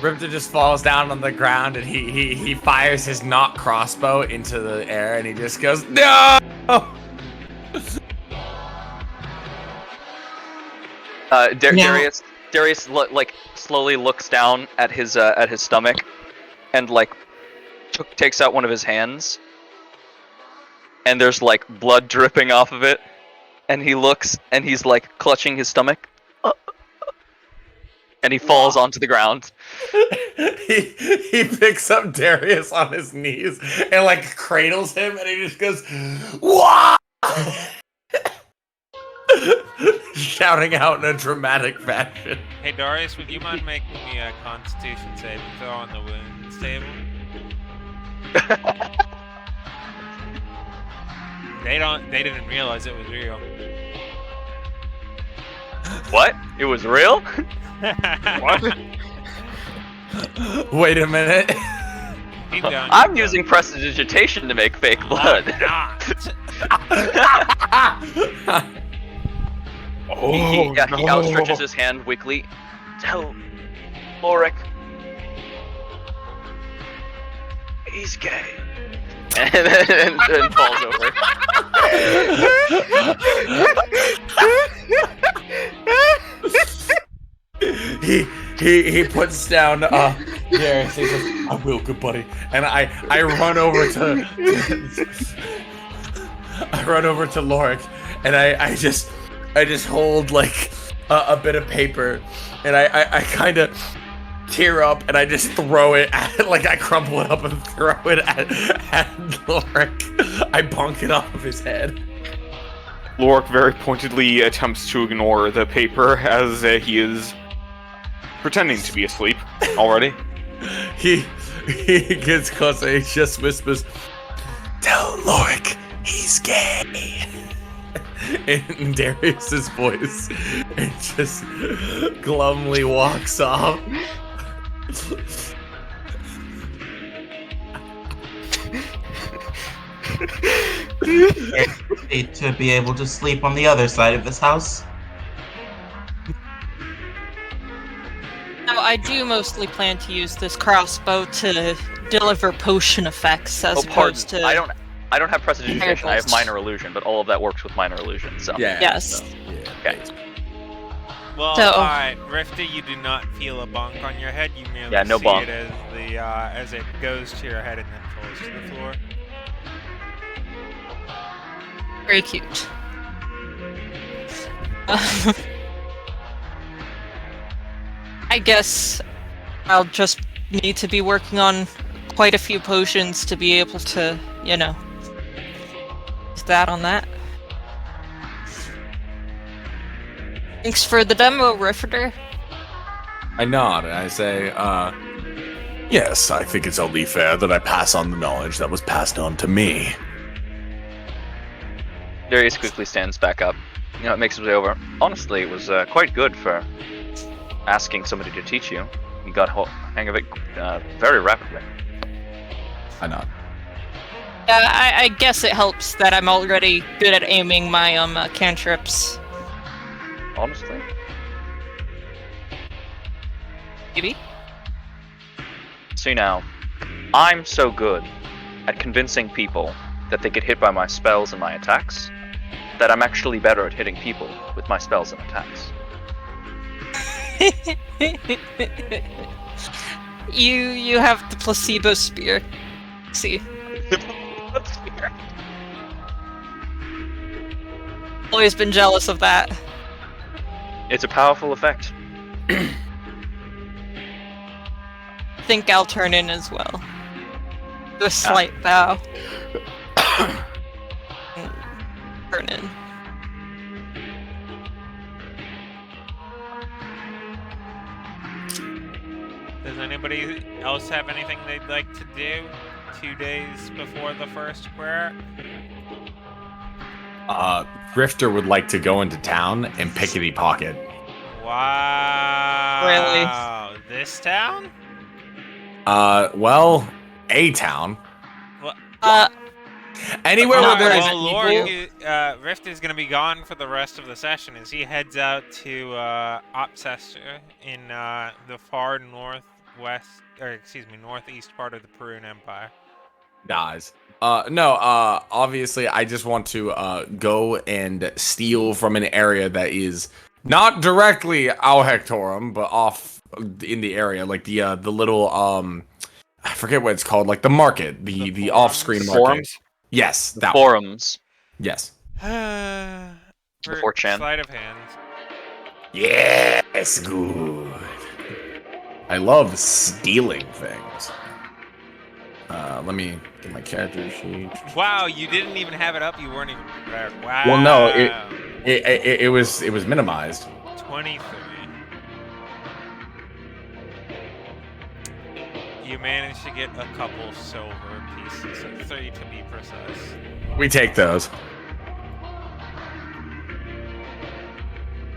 Rifter just falls down on the ground, and he fires his knock crossbow into the air, and he just goes, "No!" Darius slowly looks down at his stomach, and takes out one of his hands, and there's blood dripping off of it, and he looks and he's clutching his stomach, and he falls onto the ground. he picks up Darius on his knees and cradles him, and he just goes, "Wah!" shouting out in a dramatic fashion. Hey Darius, would you mind making me a Constitution saving throw on the wounds table? They didn't realize it was real. What? It was real? What? Wait a minute. Keep going. I'm using prestidigitation to make fake blood. He outstretches his hand weakly. Tell Lorik he's gay. and falls over. He puts down Darius. He says, "I will, good buddy." And I run over to Lorik, and I just hold a bit of paper, and I kind of tear up, and I just throw it at I crumple it up and throw it at Lorik. I bonk it off of his head. Lorik very pointedly attempts to ignore the paper as he is pretending to be asleep already. He gets closer. He just whispers, "Tell Lorik he's gay." In Darius's voice, and just glumly walks off. To be able to sleep on the other side of this house. Now, I do mostly plan to use this crossbow to deliver potion effects as opposed to. I don't have prestidigitation. I have Miracles. minor illusion, but all of that works with minor illusion. So Yeah. Yes. so, yeah. Okay. Well, So- alright, Rifter, you do not feel a bonk on your head. You merely Yeah, no see bonk. it as the as it goes to your head and then falls to the floor. Very cute. I guess I'll just need to be working on quite a few potions to be able to, use that on that. Thanks for the demo, Rifter. I nod and I say, yes, I think it's only fair that I pass on the knowledge that was passed on to me. Darius quickly stands back up. It makes his way over. Honestly, it was quite good for asking somebody to teach you. You got hang of it very rapidly. I nod. I guess it helps that I'm already good at aiming my cantrips. Honestly. Maybe. See now, I'm so good at convincing people that they get hit by my spells and my attacks that I'm actually better at hitting people with my spells and attacks. You have the placebo spear. See. Always been jealous of that. It's a powerful effect. I think I'll turn in as well. Do a slight bow. Turn in. Does anybody else have anything they'd like to do 2 days before the first Querak? Rifter would like to go into town and pickety pocket. Wow. Really? This town? Well, a town. Anywhere Not where there is really. Loric, Rift is going to be gone for the rest of the session as he heads out to Opcester in the far northeast part of the Peruvian Empire. dies. No, obviously I just want to go and steal from an area that is not directly our Hectorum, but off in the area, like the little I forget what it's called, like the market, the off-screen market. Forums? Yes, that one. Forums. Yes. For 4chan. sleight of hand. Yes, good. I love stealing things. Let me get my character sheet. Wow, you didn't even have it up. You weren't even prepared. Wow. Well, no, it was minimized. 23. You managed to get a couple silver pieces, 3 to be precise. We take those.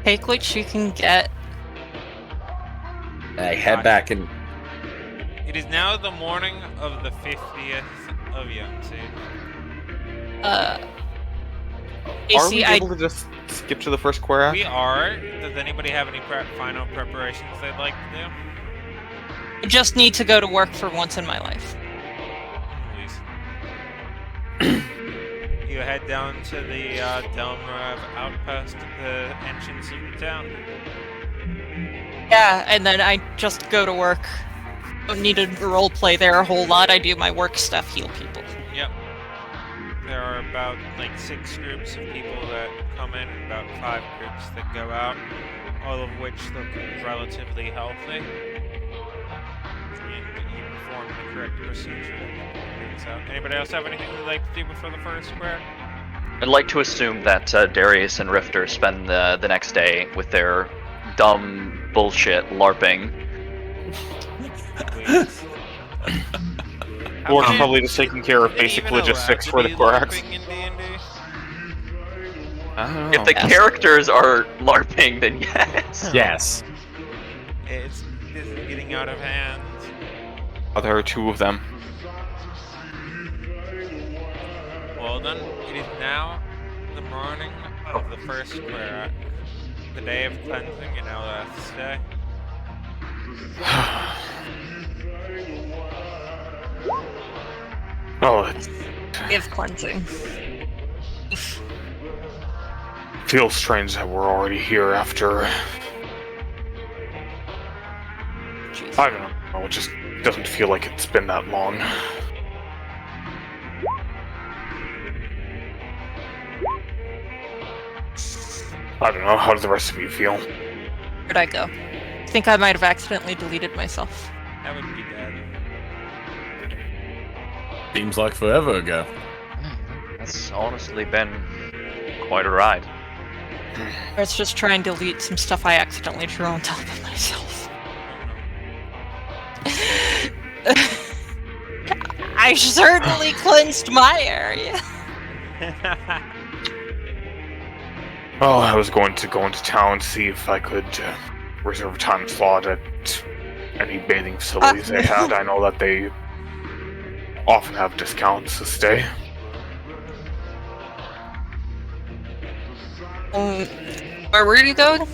Take what you can get. I head back and It is now the morning of the 50th of Yangtze. Are AC, we I able to just skip to the first Querak? We are. Does anybody have any final preparations they'd like to just need to go to work for once in my life. do? Please. You head down to the Delmar outpost at the entrance of the town. Yeah, and then I just go to work. Don't need to roleplay there a whole lot. I do my work stuff, heal people. Yep. There are about 6 groups of people that come in, and about 5 groups that go out, all of which look relatively healthy. And you perform the correct procedure and things out. Anybody else have anything they'd like to do before the first square? I'd like to assume that Darius and Rifter spend the next day with their dumb bullshit LARPing. Please. Or probably just taking care of basic logistics for the Queraks. I don't know. If the characters are LARPing, then yes. yes. This is getting out of hand. Oh, there are 2 of them. then, it is now the morning of the first Querak, the day of cleansing in Elrath's day. Oh, it Day of cleansing. feels strange that we're already here after. Jeez. I don't know. It just doesn't feel like it's been that long. I don't know. How does the rest of you feel? Where'd I go? I think I might have accidentally deleted myself. That would be bad. Seems like forever ago. That's honestly been quite a ride. Let's just try and delete some stuff I accidentally drew on top of myself. I certainly cleansed my area. Well, I was going to go into town to see if I could reserve a time slot at any bathing facilities they had. I know that they often have discounts to stay. Where were you going?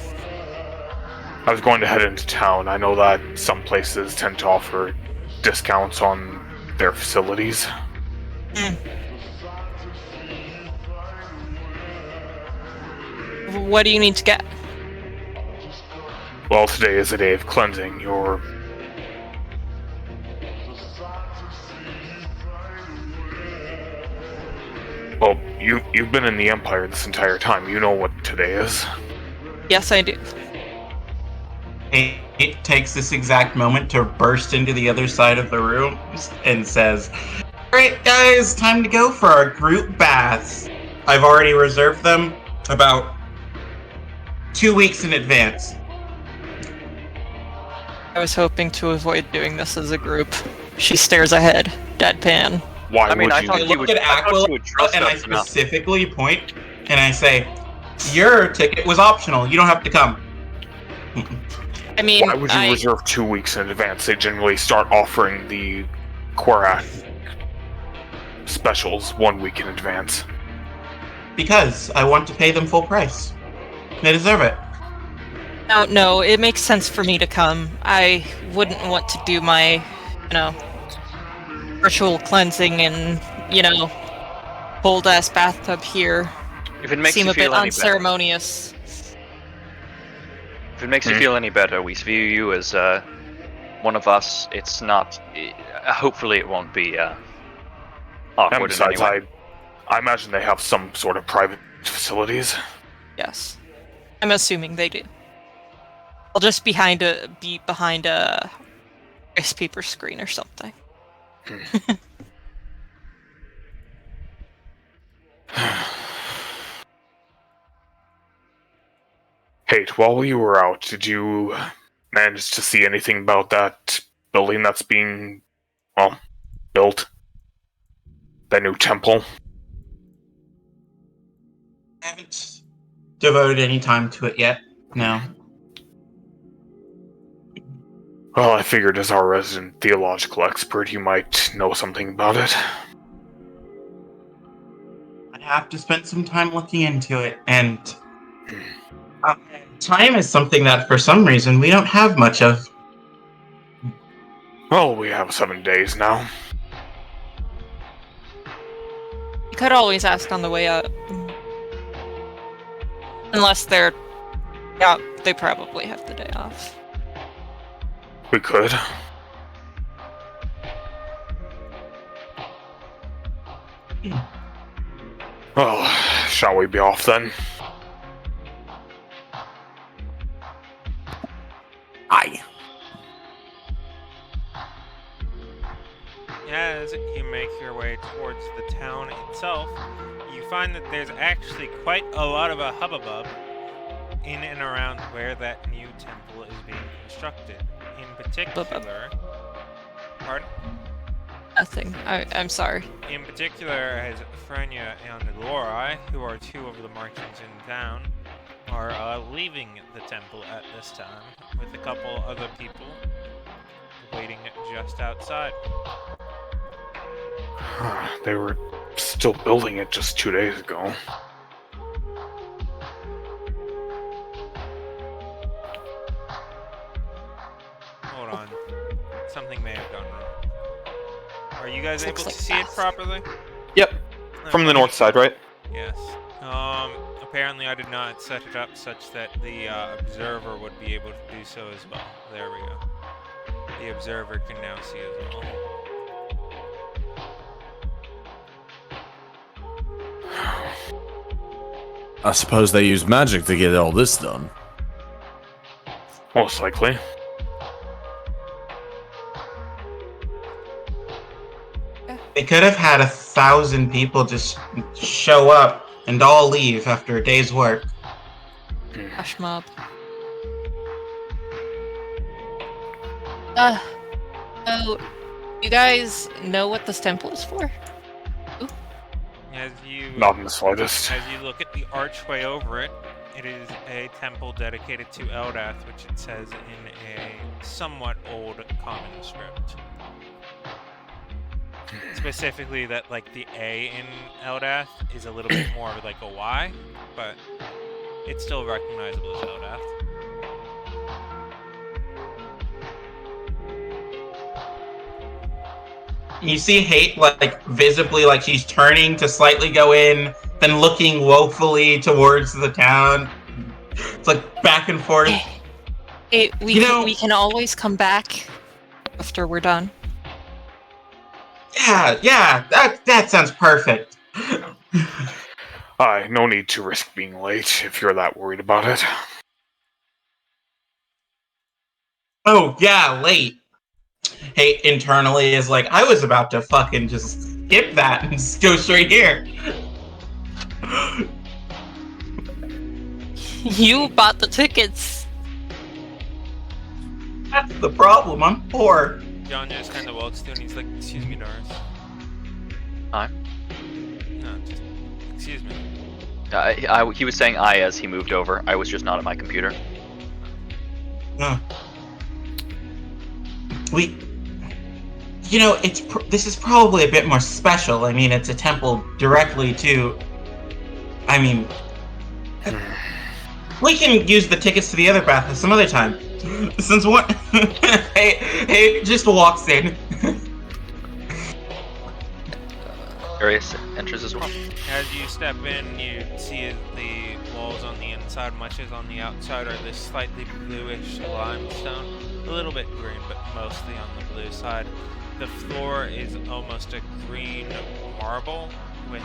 I was going to head into town. I know that some places tend to offer discounts on their facilities. What do you need to get? Well, today is a day of cleansing. Well, you've been in the Empire this entire time. You know what today is. Yes, I do. It takes this exact moment to burst into the other side of the room and says, "Alright guys, time to go for our group baths. I've already reserved them about 2 weeks in advance." I was hoping to avoid doing this as a group. She stares ahead, deadpan. Why I mean, would I you? thought I you look would- at I thought Aquila you would trust and I us enough. specifically point and I say, "Your ticket was optional. You don't have to come." I mean, Why would you reserve 2 weeks in advance? They generally start offering the Querak specials 1 week in advance. Because I want to pay them full price. They deserve it. No, it makes sense for me to come. I wouldn't want to do my, ritual cleansing in, cold ass bathtub here. If it makes Seem you a bit feel any better, unceremonious. if it makes you feel any better, we view you as one of us. It's not. Hopefully, it won't be And awkward in any besides, way. I imagine they have some sort of private facilities. Yes. I'm assuming they do. I'll just be behind a rice paper screen or something. Hey, while you were out, did you manage to see anything about that building that's being, built? That new temple? I haven't devoted any time to it yet. No. Well, I figured as our resident theological expert, you might know something about it. I'd have to spend some time looking into it, and time is something that, for some reason, we don't have much of. Well, we have 7 days now. You could always ask on the way up. Unless they're... Yeah, they probably have the day off. We could. Well, shall we be off then? Aye. As you make your way towards the town itself, you find that there's actually quite a lot of a hubbub in and around where that new temple is being constructed. In particular... Pardon? Nothing. I'm sorry. In particular, as Frenya and Lorai, who are two of the merchants in town, are leaving the temple at this time, with a couple other people waiting just outside. They were still building it just 2 days ago. Hold on. Something may have gone wrong. Are you guys able Looks to like see it that. properly? Yep, from the north side, right? Yes. Apparently I did not set it up such that the observer would be able to do so as well. There we go. The observer can now see as well. I suppose they use magic to get all this done. Most likely. They could have had 1,000 people just show up and all leave after a day's work. Flash mob. So, you guys know what this temple is for? As you Not in the slightest. As you look at the archway over it, it is a temple dedicated to Eldath, which it says in a somewhat old common script. Specifically that like the A in Eldath is a little bit more of like a Y, but it's still recognizable as Eldath. You see Hate like visibly like she's turning to slightly go in, then looking woefully towards the town. It's like back and forth. We can always come back after we're done. Yeah, that sounds perfect. Aye, no need to risk being late if you're that worried about it. Oh yeah, late. Hate internally is like, I was about to fucking just skip that and just go straight here. You bought the tickets. That's the problem. I'm poor. John just kind of walks through and he's like, "Excuse me, Doris." No, just excuse me. He was saying I as he moved over. I was just not at my computer. This is probably a bit more special. I mean, it's a temple directly to. I mean, we can use the tickets to the other bath some other time. Since what? Hey, just walks in. Arius enters as well. As you step in, you see the walls on the inside, much as on the outside, are this slightly bluish limestone. A little bit green, but mostly on the blue side. The floor is almost a green marble, with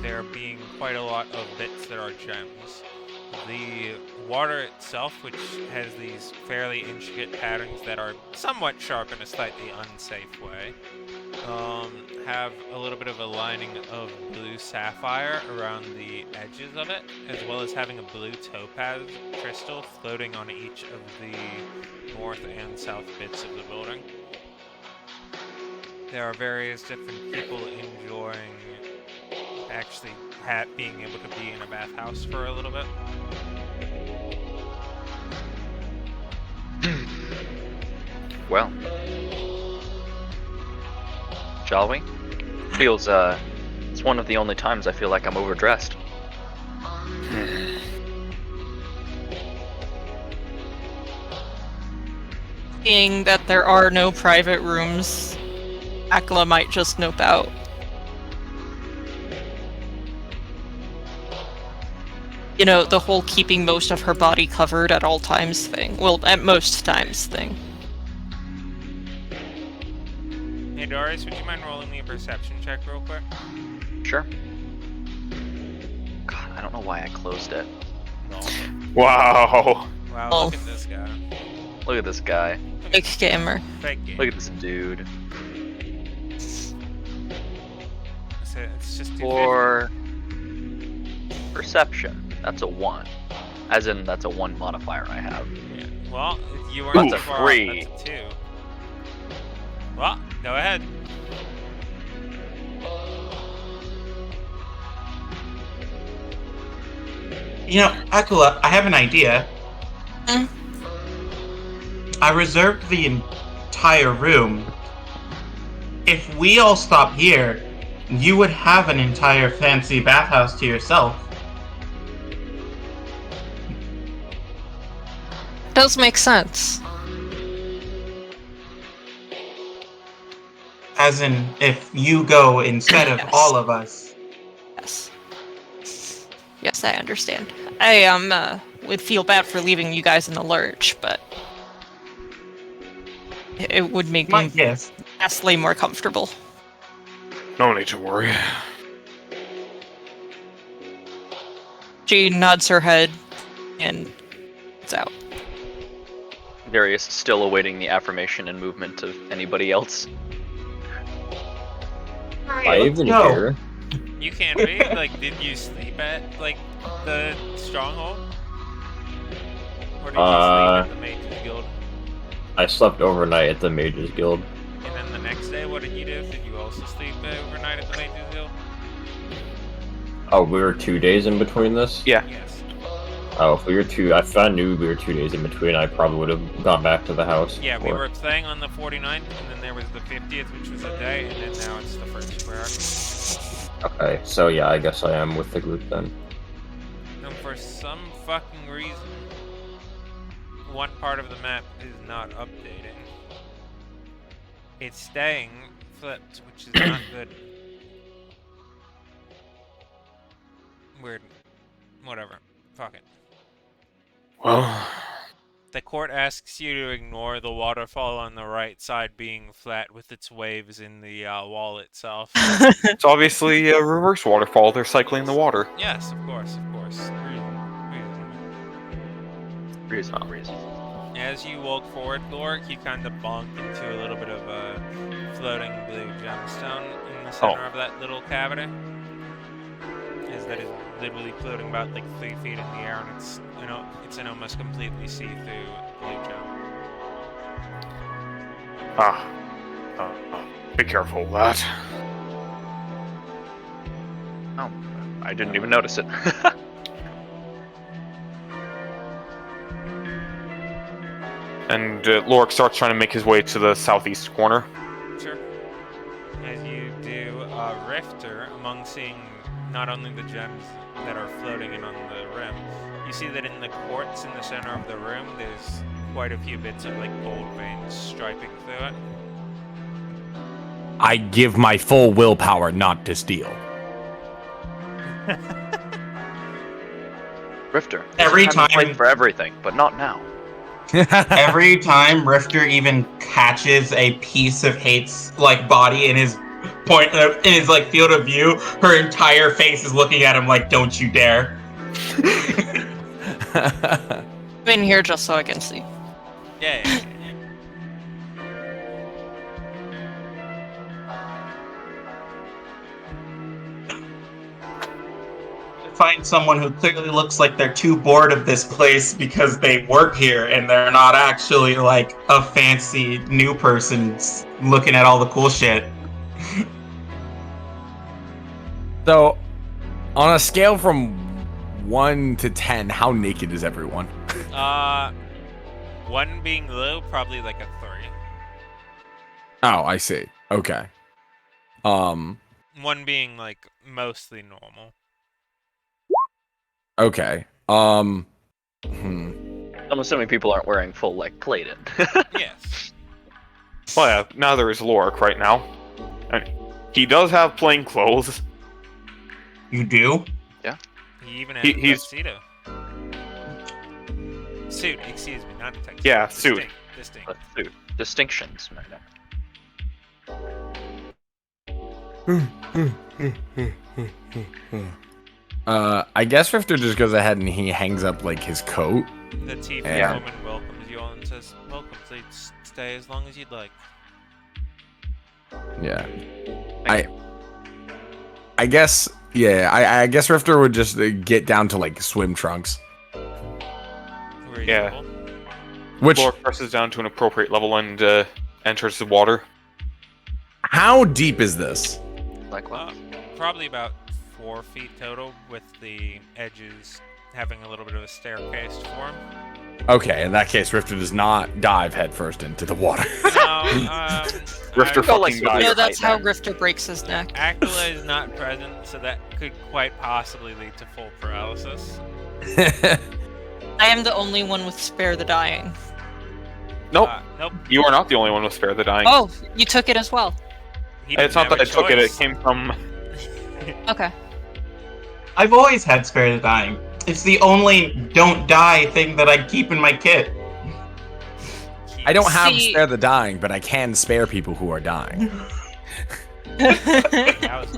there being quite a lot of bits that are gems. The water itself, which has these fairly intricate patterns that are somewhat sharp in a slightly unsafe way, have a little bit of a lining of blue sapphire around the edges of it, as well as having a blue topaz crystal floating on each of the north and south bits of the building. There are various different people enjoying actually being able to be in a bathhouse for a little bit. Well, shall we? Feels, it's one of the only times I feel like I'm overdressed. Seeing that there are no private rooms, Akela might just nope out. You know, the whole keeping most of her body covered at all times thing. Well, at most times thing. Hey Doris, would you mind rolling me a perception check real quick? Sure. God, I don't know why I closed it. No. Wow. Wow, Oh. look at this guy. Look at this guy. Big gamer. Fake game. Look at this dude. It's just too For perception, that's a 1. As in, that's a 1 modifier I have. Yeah. Well, you weren't That's too a far off. 3. That's a 2. Well, go ahead. You know, Akula, I have an idea. Mm. I reserved the entire room. If we all stop here, you would have an entire fancy bathhouse to yourself. Does make sense. As in, if you go instead of Yes. all of us. Yes. Yes, I understand. I would feel bad for leaving you guys in the lurch, but it would make me Yes. vastly more comfortable. No need to worry. She nods her head and it's out. Darius still awaiting the affirmation and movement of anybody else. I even go. here. You can't be. Like, did you sleep at, like, the stronghold? Or did you sleep at the Mages Guild? I slept overnight at the Mages Guild. And then the next day, what did you do? Did you also sleep overnight at the Mages Guild? Oh, we were 2 days in between this? Yeah. Yes. Oh, if we were if I knew we were 2 days in between, I probably would have gone back to the house. Yeah, we Or- were playing on the 49th, and then there was the 50th, which was a day, and then now it's the first Queraks. Okay, so yeah, I guess I am with the group then. And for some fucking reason, one part of the map is not updating. It's staying flipped, which is not good. Weird. Whatever. Fuck it. Well, The court asks you to ignore the waterfall on the right side being flat with its waves in the wall itself. it's obviously a reverse waterfall. They're cycling the water. Yes, of course, of course. Reasonable. Reason. As you walk forward, Lork, you kind of bonk into a little bit of a floating blue gemstone in the center of that little cavity. As that is literally floating about like 3 feet in the air, and it's it's an almost completely see-through blue gem. Be careful of that. Oh, I didn't even notice it. And Lorik starts trying to make his way to the southeast corner. Sure. As you do, Rifter, among seeing not only the gems that are floating in on the rim, you see that in the quartz in the center of the room, there's quite a few bits of like gold veins striping through it. I give my full willpower not to steal. Rifter. Every time to fight time- for everything, but not now. Every time Rifter even catches a piece of Hate's like body in his like field of view, her entire face is looking at him like, "Don't you dare!" I'm in here just so I can see. Yeah. Find someone who clearly looks like they're too bored of this place because they work here and they're not actually like a fancy new person looking at all the cool shit. So, on a scale from 1 to 10, how naked is everyone? 1 being low, probably like a 3. Oh, I see. Okay. 1 being like mostly normal. Okay. I'm assuming people aren't wearing full like plated. Yes. Well, yeah, neither is Lorik right now. And he does have plain clothes. You do? He even has He's- a tuxedo. Suit, excuse me, not a tuxedo. Yeah, suit. Distinct. But dude, distinctions, man. I guess Rifter just goes ahead and he hangs up like his coat. The TV Yeah. woman welcomes you all and says, "Welcome, please stay as long as you'd like." Yeah. I guess I guess Rifter would just get down to like swim trunks. Reasonable. Which Lorik presses down to an appropriate level and enters the water. how deep is this? Like what? Probably about 4 feet total, with the edges having a little bit of a staircase form. Okay, in that case, Rifter does not dive headfirst into the water. No, Rifter Go like fucking died. No, Right that's how then. Rifter breaks his neck. Aquila is not present, so that could quite possibly lead to full paralysis. I am the only one with spare the dying. Nope, Nope. you are not the only one with spare the dying. Oh, you took it as well. He It's didn't not that I have a took it, it choice. came from... Okay. I've always had spare the dying. It's the only don't die thing that I keep in my kit. I don't have See- spare the dying, but I can spare people who are dying.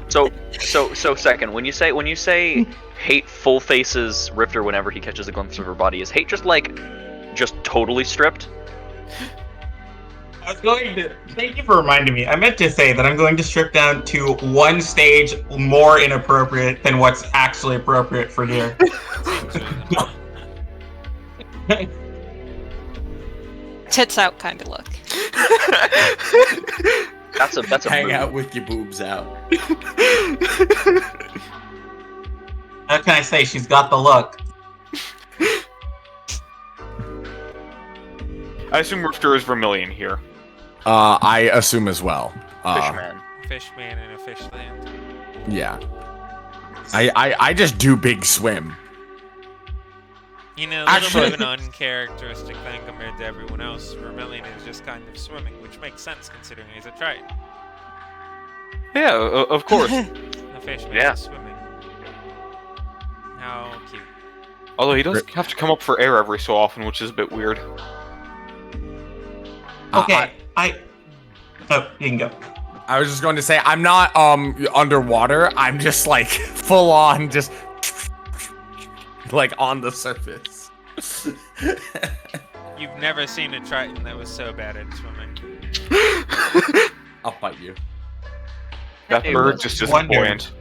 So second, when you say Hate full faces Rifter whenever he catches a glimpse of her body, is Hate just totally stripped? I was going to. Thank you for reminding me. I meant to say that I'm going to strip down to one stage more inappropriate than what's actually appropriate for here. Tits out kind of look. That's a Hang move. out with your boobs out. How can I say? She's got the look. I assume Rifter is Vermilion here. I assume as well. Fishman. Fishman in a fish land. Yeah. I just do big swim. You know, a little Actually- bit of an uncharacteristic thing compared to everyone else. Vermilion is just kind of swimming, which makes sense considering he's a Triton. Yeah, of course. A fishman Yeah. is swimming. How cute. Although he does have to come up for air every so often, which is a bit weird. Okay, Oh, you can go. I was just going to say, I'm not underwater. I'm just like full on, just like on the surface. You've never seen a Triton that was so bad at swimming. I'll fight you. That Hey, bird just isn't wonder- buoyant.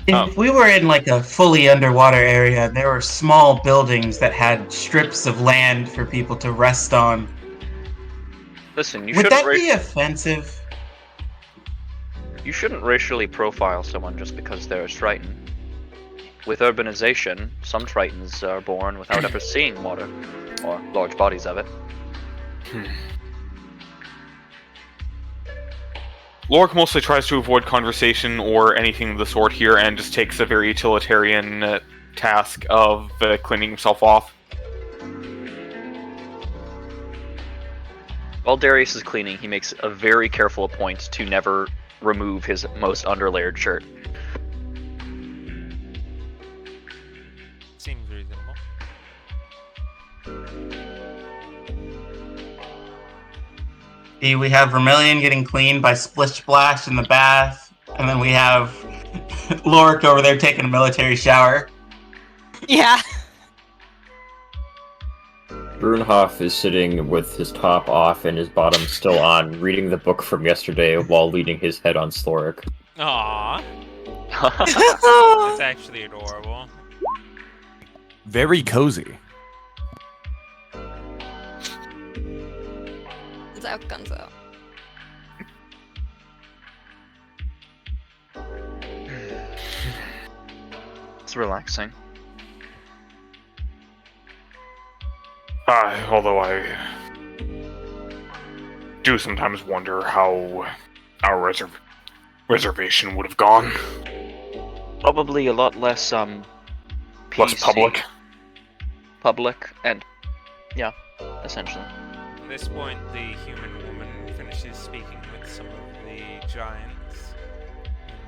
If we were in like a fully underwater area, there were small buildings that had strips of land for people to rest on. Listen, you Would shouldn't that be offensive? you shouldn't racially profile someone just because they're a Triton. With urbanization, some Tritons are born without ever seeing water, or large bodies of it. Lorik mostly tries to avoid conversation or anything of the sort here and just takes a very utilitarian task of cleaning himself off. While Darius is cleaning, he makes a very careful point to never remove his most underlayered shirt. Seems reasonable. See, we have Vermilion getting cleaned by Splish Splash in the bath, and then we have Lorik over there taking a military shower. Yeah. Brunhoff is sitting with his top off and his bottom still on, reading the book from yesterday while leaning his head on Slorik. Aww, that's actually adorable. Very cozy. Guns out, guns out. It's relaxing. Although I do sometimes wonder how our reservation would have gone. Probably a lot less Less PC. public. Public, and yeah, essentially. At this point, the human woman finishes speaking with some of the giants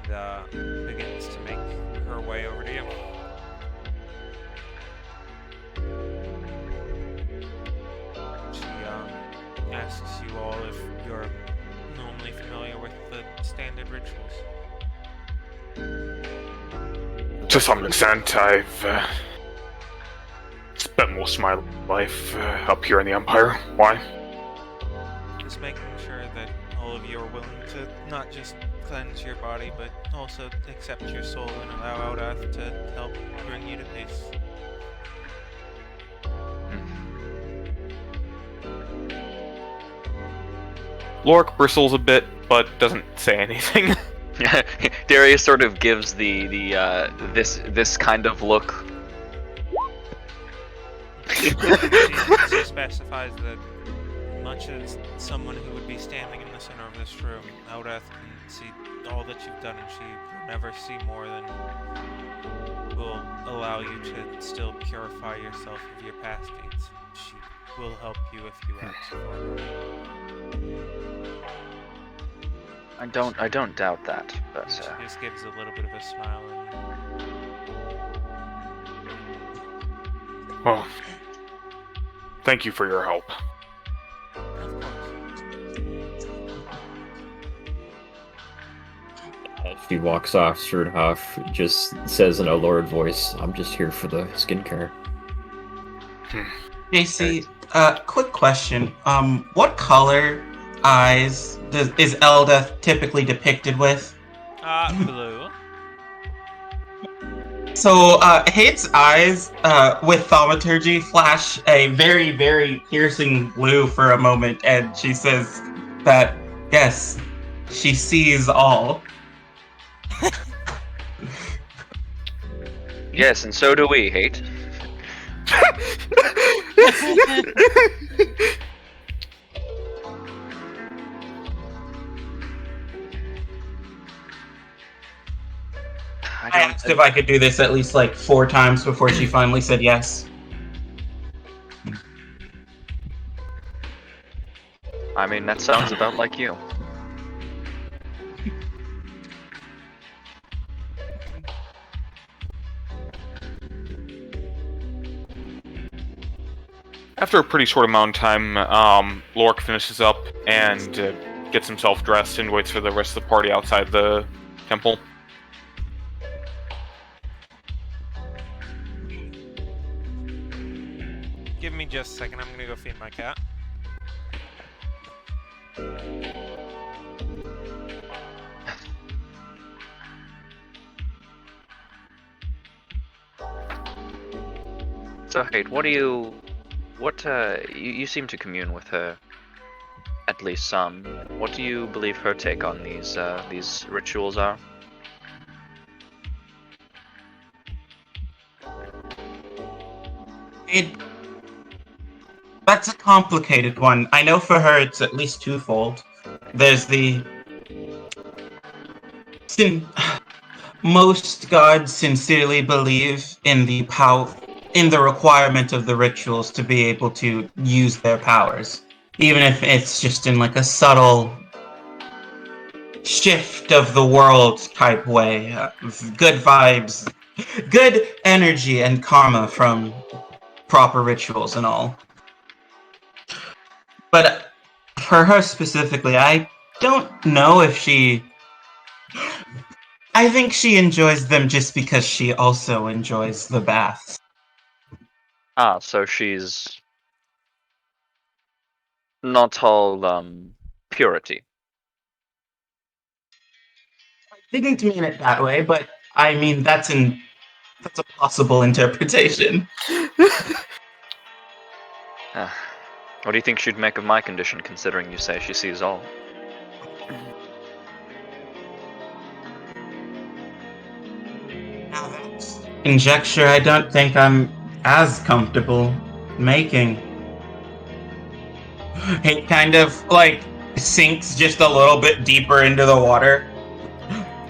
and begins to make her way over to you. She asks you all if you're normally familiar with the standard rituals. To some extent, I've spent most of my life up here in the Empire. Why? Just making sure that all of you are willing to not just cleanse your body, but also accept your soul and allow Oudath to help bring you to peace. Lorik bristles a bit, but doesn't say anything. Darius sort of gives the this kind of look. She specifies that much as someone who would be standing in the center of this room, Eldeth can see all that you've done, and she will never see more than will allow you to still purify yourself of your past deeds. She will help you if you ask for her. I don't doubt that, but She just gives a little bit of a smile. Well, thank you for your help. Of course. She walks off. Surdhoff just says in a lowered voice, "I'm just here for the skincare." JC, quick question. What color eyes is Elda typically depicted with? Blue. So, Hate's eyes, with thaumaturgy, flash a very, very piercing blue for a moment, and she says that, yes, she sees all. yes, and so do we, Hate. I asked if I could do this at least like 4 times before she finally said yes. I mean, that sounds about like you. After a pretty short amount of time, Lork finishes up and gets himself dressed and waits for the rest of the party outside the temple. Give me just a second. I'm gonna go feed my cat. So, Hate, you seem to commune with her, at least some. What do you believe her take on these rituals are? That's a complicated one. I know for her it's at least twofold. There's most gods sincerely believe in the requirement of the rituals to be able to use their powers, even if it's just in like a subtle shift of the world type way. Good vibes, good energy and karma from proper rituals and all. But for her specifically, I don't know if I think she enjoys them just because she also enjoys the baths. Ah, so she's not all, purity. I didn't mean it that way, but I mean that's a possible interpretation. What do you think she'd make of my condition, considering you say she sees all? Now that's conjecture I don't think I'm as comfortable making. It kind of like sinks just a little bit deeper into the water.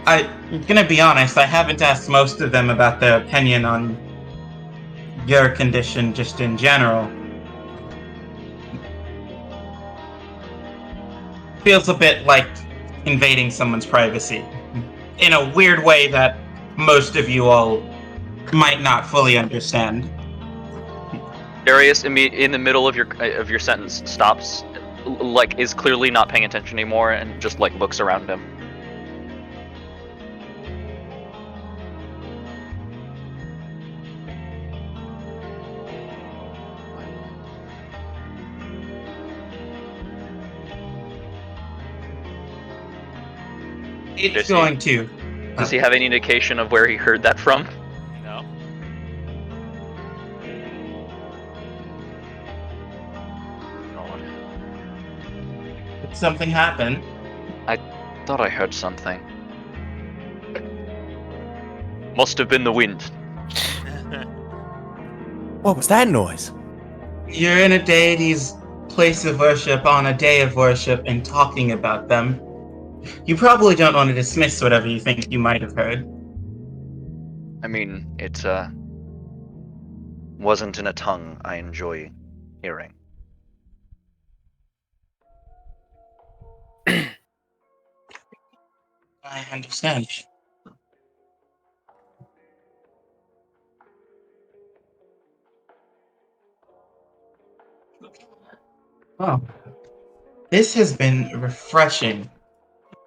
I'm gonna be honest, I haven't asked most of them about their opinion on your condition just in general. Feels a bit like invading someone's privacy in a weird way that most of you all might not fully understand. Darius, in the middle of your sentence, stops, like is clearly not paying attention anymore, and just like looks around him. It's going to. Does he have any indication of where he heard that from? No. Did something happen? I thought I heard something. Must have been the wind. What was that noise? you're in a deity's place of worship on a day of worship and talking about them. You probably don't want to dismiss whatever you think you might have heard. I mean, it wasn't in a tongue I enjoy hearing. I understand. Oh, this has been refreshing.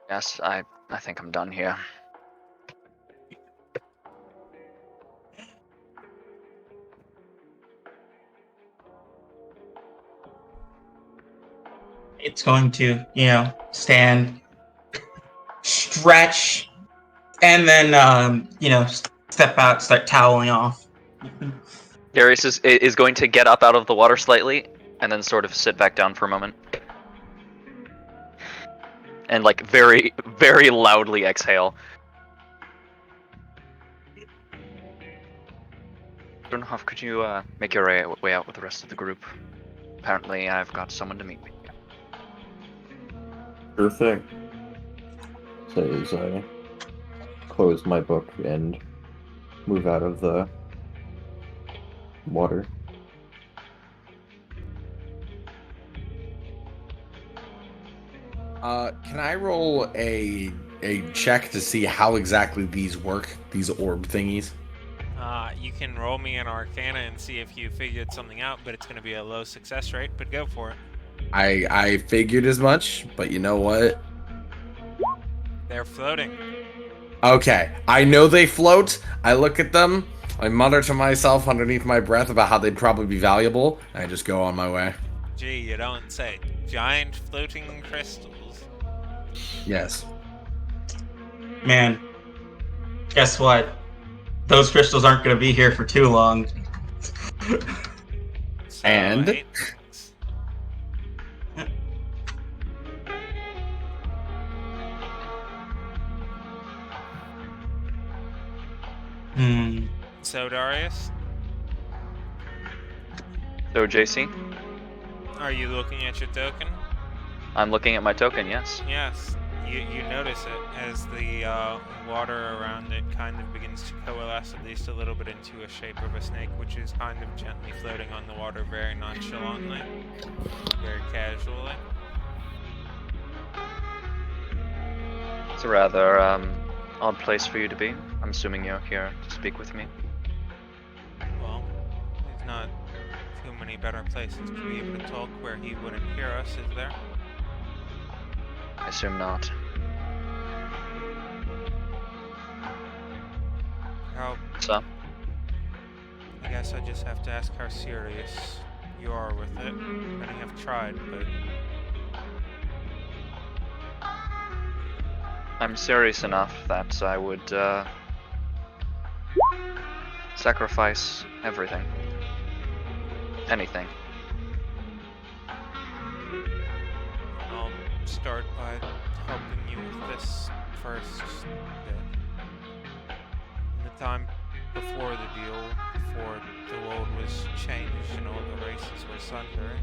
Yes, I think I'm done here. It's going to, stand, stretch, and then, step out, start toweling off. Darius is going to get up out of the water slightly, and then sort of sit back down for a moment. And like very, very loudly exhale. Dunhoff, could you make your way out with the rest of the group? Apparently I've got someone to meet me. Sure thing. So as I close my book and move out of the water. Can I roll a check to see how exactly these work, these orb thingies? You can roll me an Arcana and see if you figured something out, but it's going to be a low success rate, but go for it. I figured as much, but you know what? They're floating. Okay, I know they float. I look at them. I mutter to myself underneath my breath about how they'd probably be valuable. And I just go on my way. Gee, you don't say. Giant floating crystals. Yes. Man, guess what? Those crystals aren't going to be here for too long. So, And? 8 things. So, Darius, So JC, are you looking at your token? I'm looking at my token, yes. Yes. You notice it as the water around it kind of begins to coalesce at least a little bit into a shape of a snake, which is kind of gently floating on the water very nonchalantly, very casually. It's a rather odd place for you to be. I'm assuming you're here to speak with me. Well, there's not too many better places to be able to talk where he wouldn't hear us, is there? I assume not. How, So, I guess I just have to ask how serious you are with it. Many have tried, but I'm serious enough that I would sacrifice everything. Anything. I'll start by helping you with this first bit. In the time before the deal, before the world was changed and all the races were sundered,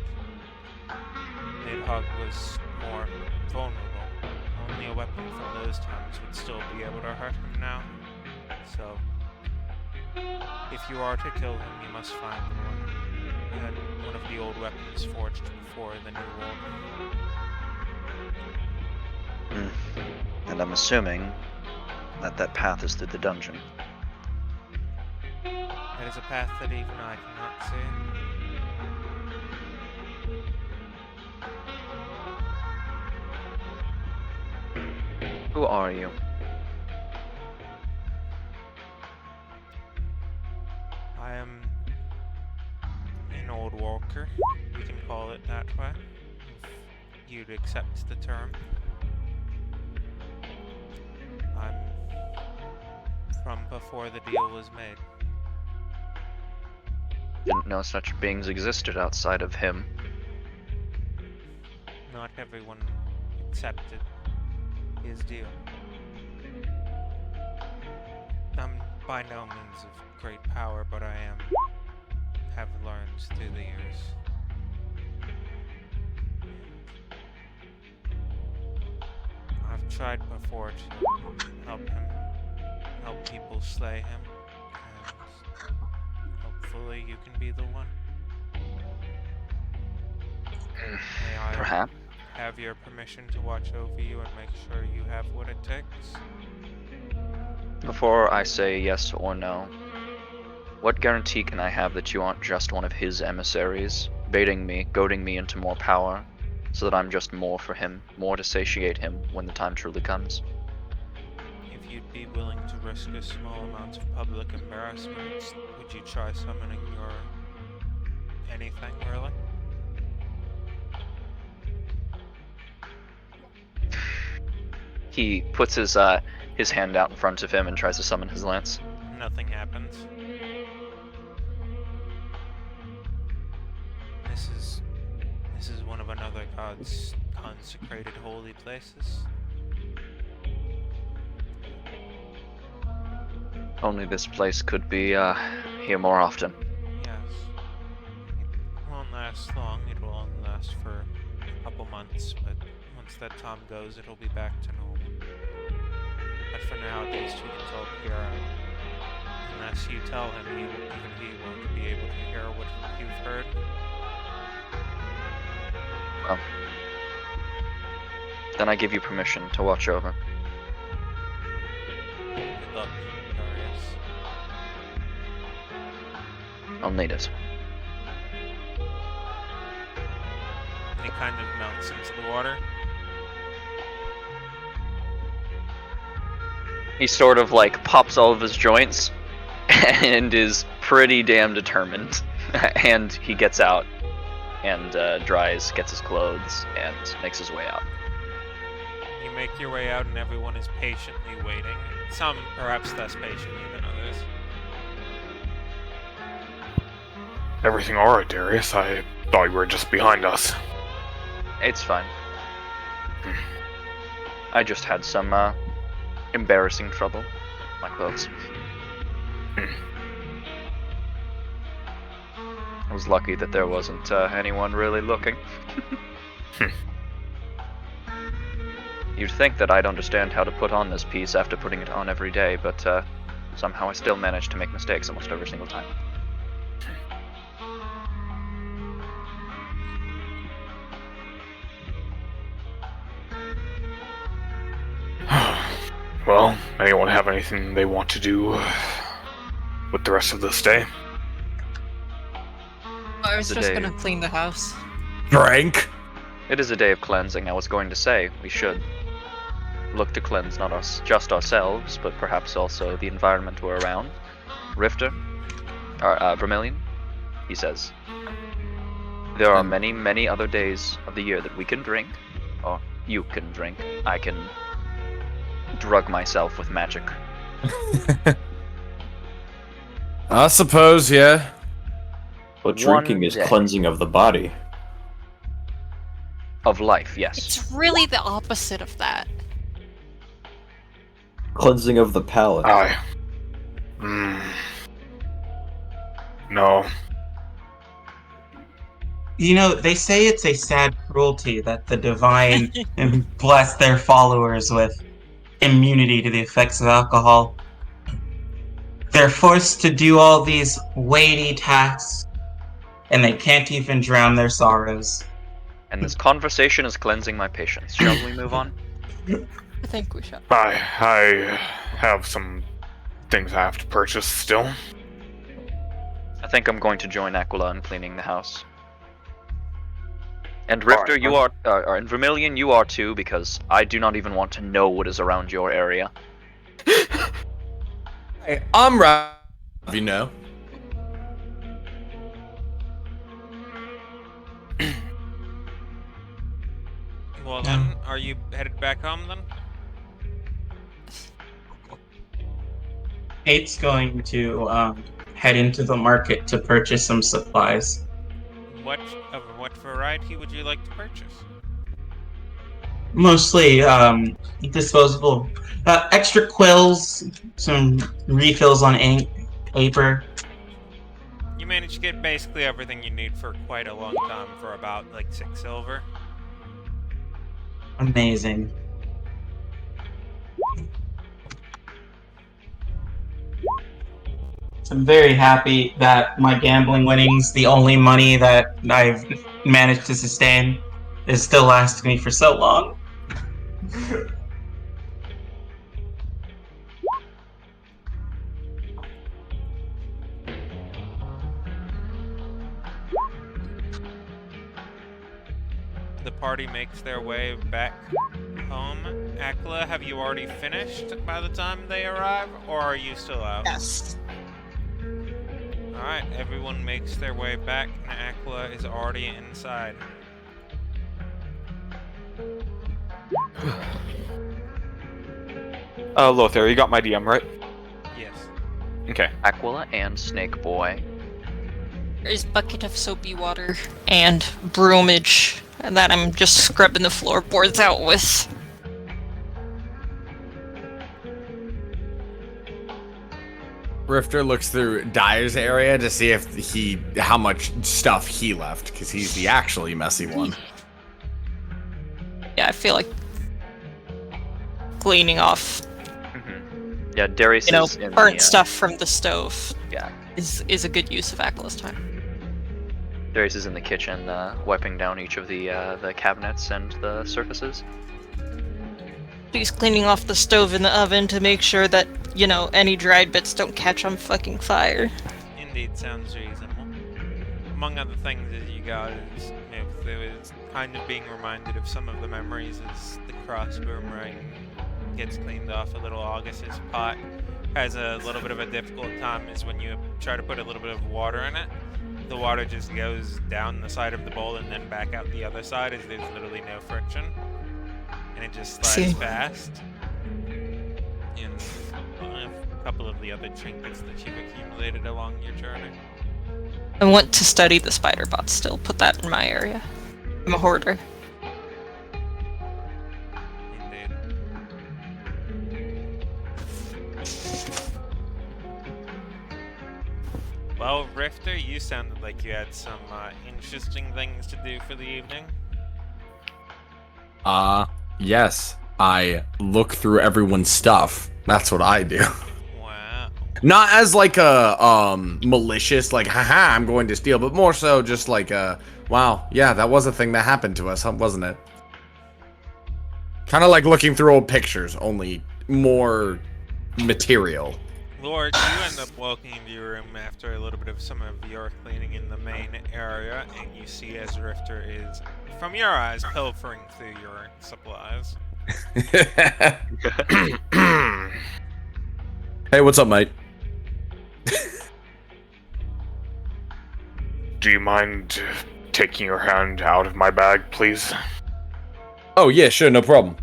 Nidhogg was more vulnerable. Only a weapon from those times would still be able to hurt him now. So, if you are to kill him, you must find one of the old weapons forged before the New World. And I'm assuming that that path is through the dungeon. It is a path that even I cannot see. Who are you? I am an old walker. You can call it that way, if you'd accept the term. I'm from before the deal was made. Didn't know such beings existed outside of him. Not everyone accepted his deal. I'm by no means of great power, but I have learned through the years. tried before to help people slay him, and hopefully you can be the one. May I Perhaps. have your permission to watch over you and make sure you have what it takes? Before I say yes or no, what guarantee can I have that you aren't just one of his emissaries, baiting me, goading me into more power, so that I'm just more for him, more to satiate him when the time truly comes? If you'd be willing to risk a small amount of public embarrassment, would you try summoning your anything, really? He puts his hand out in front of him and tries to summon his lance. Nothing happens. This is one of another god's consecrated holy places. Only this place could be here more often. Yes. It won't last long. It will only last for a couple months, but once that time goes, it'll be back to normal. But for now, these two can talk here. Unless you tell him, even he won't be able to hear what you've heard. Well, then I give you permission to watch over. Good luck, Darius. I'll need it. And he kind of melts into the water. He sort of like pops all of his joints and is pretty damn determined. And he gets out and dries, gets his clothes, and makes his way out. You make your way out and everyone is patiently waiting. Some perhaps less patiently than others. Everything alright, Darius? I thought you were just behind us. It's fine. I just had some embarrassing trouble with my clothes. I was lucky that there wasn't anyone really looking. You'd think that I'd understand how to put on this piece after putting it on every day, but somehow I still manage to make mistakes almost every single time. Well, anyone have anything they want to do with the rest of this day? I was The just day. gonna clean the house. Drink. It is a day of cleansing. I was going to say we should look to cleanse not just ourselves, but perhaps also the environment we're around. Rifter, or Vermilion, he says, there are many, many other days of the year that we can drink, or you can drink. I can drug myself with magic. I suppose, yeah. But drinking is day. cleansing of the body. Of life, yes. It's really the opposite of that. Cleansing of the palate. Aye. No. You know, they say it's a sad cruelty that the divine bless their followers with immunity to the effects of alcohol. They're forced to do all these weighty tasks, and they can't even drown their sorrows. And this conversation is cleansing my patience. Shall we move on? I think we should. I have some things I have to purchase still. I think I'm going to join Aquila in cleaning the house. And Rifter, Alright, you are, and Vermilion, you are too, because I do not even want to know what is around your area. Hey, I'm right. You know. Well then, are you headed back home then? Kate's going to head into the market to purchase some supplies. What variety would you like to purchase? Mostly disposable. Extra quills, some refills on ink, paper. You managed to get basically everything you need for quite a long time for about like 6 silver. Amazing. I'm very happy that my gambling winnings, the only money that I've managed to sustain, is still lasting me for so long. The party makes their way back home. Akla, have you already finished by the time they arrive, or are you still out? Yes. Alright, everyone makes their way back, and Akla is already inside. Lothar, you got my DM, right? Yes. Okay. Aquila and Snake Boy. There's a bucket of soapy water and broomage that I'm just scrubbing the floorboards out with. Rifter looks through Dyer's area to see how much stuff he left, because he's the actually messy one. Yeah, I feel like cleaning off, Yeah, Darius is in burnt the, stuff from the stove. Yeah. Is a good use of Akela's time. Darius is in the kitchen, wiping down each of the cabinets and the surfaces. He's cleaning off the stove and the oven to make sure that, any dried bits don't catch on fucking fire. Indeed, sounds reasonable. Among other things, as you guys there was kind of being reminded of some of the memories as the cross boomerang gets cleaned off a little. August's pot has a little bit of a difficult time is when you try to put a little bit of water in it. The water just goes down the side of the bowl and then back out the other side as there's literally no friction. And it just slides fast. And a couple of the other trinkets that you've accumulated along your journey. I want to study the spider bot still. Put that in my area. I'm a hoarder. Indeed. Well, Rifter, you sounded like you had some interesting things to do for the evening. Yes. I look through everyone's stuff. That's what I do. Wow. Not as like a malicious, like, haha, I'm going to steal, but more so just like wow, yeah, that was a thing that happened to us, wasn't it? Kind of like looking through old pictures, only more material. Lord, you end up walking into your room after a little bit of some of your cleaning in the main area, and you see as Rifter is, from your eyes, pilfering through your supplies. Hey, what's up, mate? Do you mind taking your hand out of my bag, please? Oh, yeah, sure, no problem.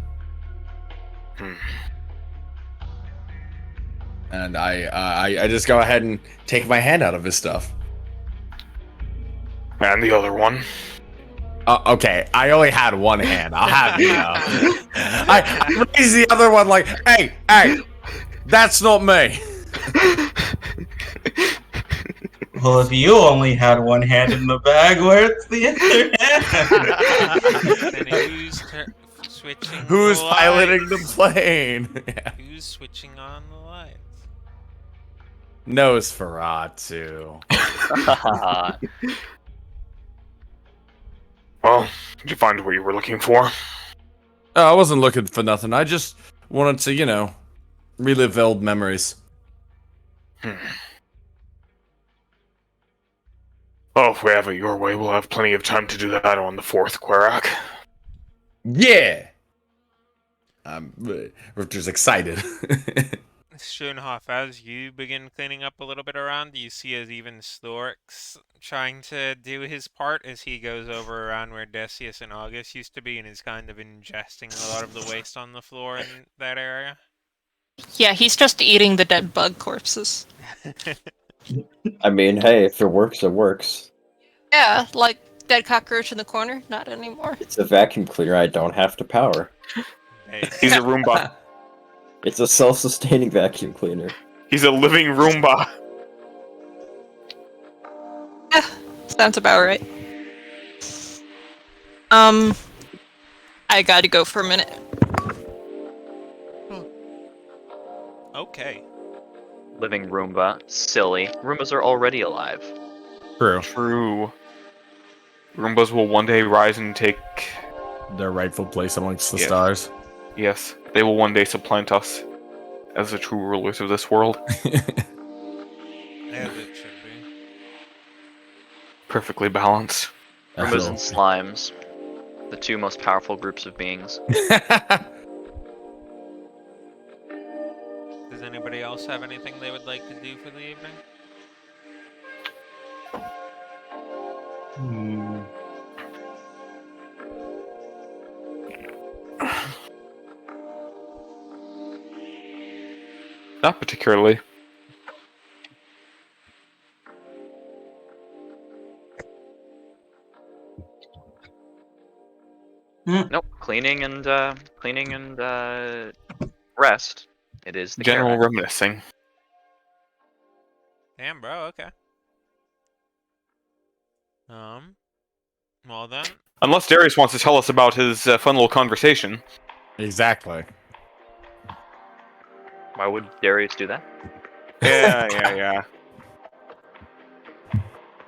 And I just go ahead and take my hand out of his stuff. And the other one? Okay, I only had one hand. I'll have you know. I raise the other one like, hey, that's not me. Well, if you only had one hand in the bag, where's the other hand? Then who's switching Who's the piloting the lights? plane? Who's switching on the lights? Nosferatu. Well, did you find what you were looking for? I wasn't looking for nothing. I just wanted to, relive old memories. Well, if we have it your way, we'll have plenty of time to do that on the 4th Querak. Yeah! Richter's excited. Schoenhoff, as you begin cleaning up a little bit around, you see as even Slorix trying to do his part as he goes over around where Decius and August used to be and is kind of ingesting a lot of the waste on the floor in that area. Yeah, he's just eating the dead bug corpses. I mean, hey, if it works, it works. Yeah, like dead cockroach in the corner? Not anymore. It's a vacuum cleaner I don't have to power. He's a Roomba. It's a self-sustaining vacuum cleaner. He's a living Roomba. Yeah, sounds about right. I gotta go for a minute. Okay. living Roomba. Silly. Roombas are already alive. True. True. Roombas will one day rise and take... Their rightful place amongst the Yes. stars. Yes, they will one day supplant us as the true rulers of this world. As it should be. Perfectly balanced. Roombas and slimes. The two most powerful groups of beings. Does anybody else have anything they would like to do for the evening? Not particularly. Nope. Cleaning and rest. It is the General Queraks. reminiscing. Damn, bro. Okay. Well then. Unless Darius wants to tell us about his fun little conversation. Exactly. Why would Darius do that? Yeah.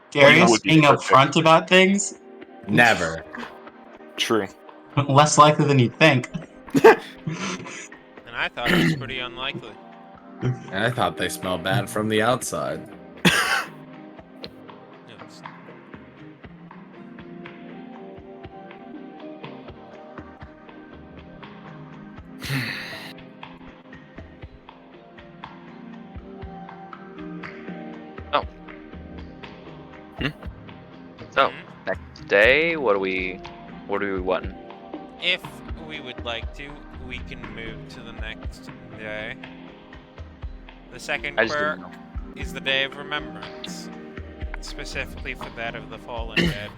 Darius would be being perfect. upfront about things, Never. True. less likely than you'd think. And I thought it was pretty unlikely. I thought they smelled bad from the outside. Oops. So, next day, what do we want? If we would like to, we can move to the next day. The second I just quirk didn't know. is the Day of Remembrance, specifically for that of the fallen dead.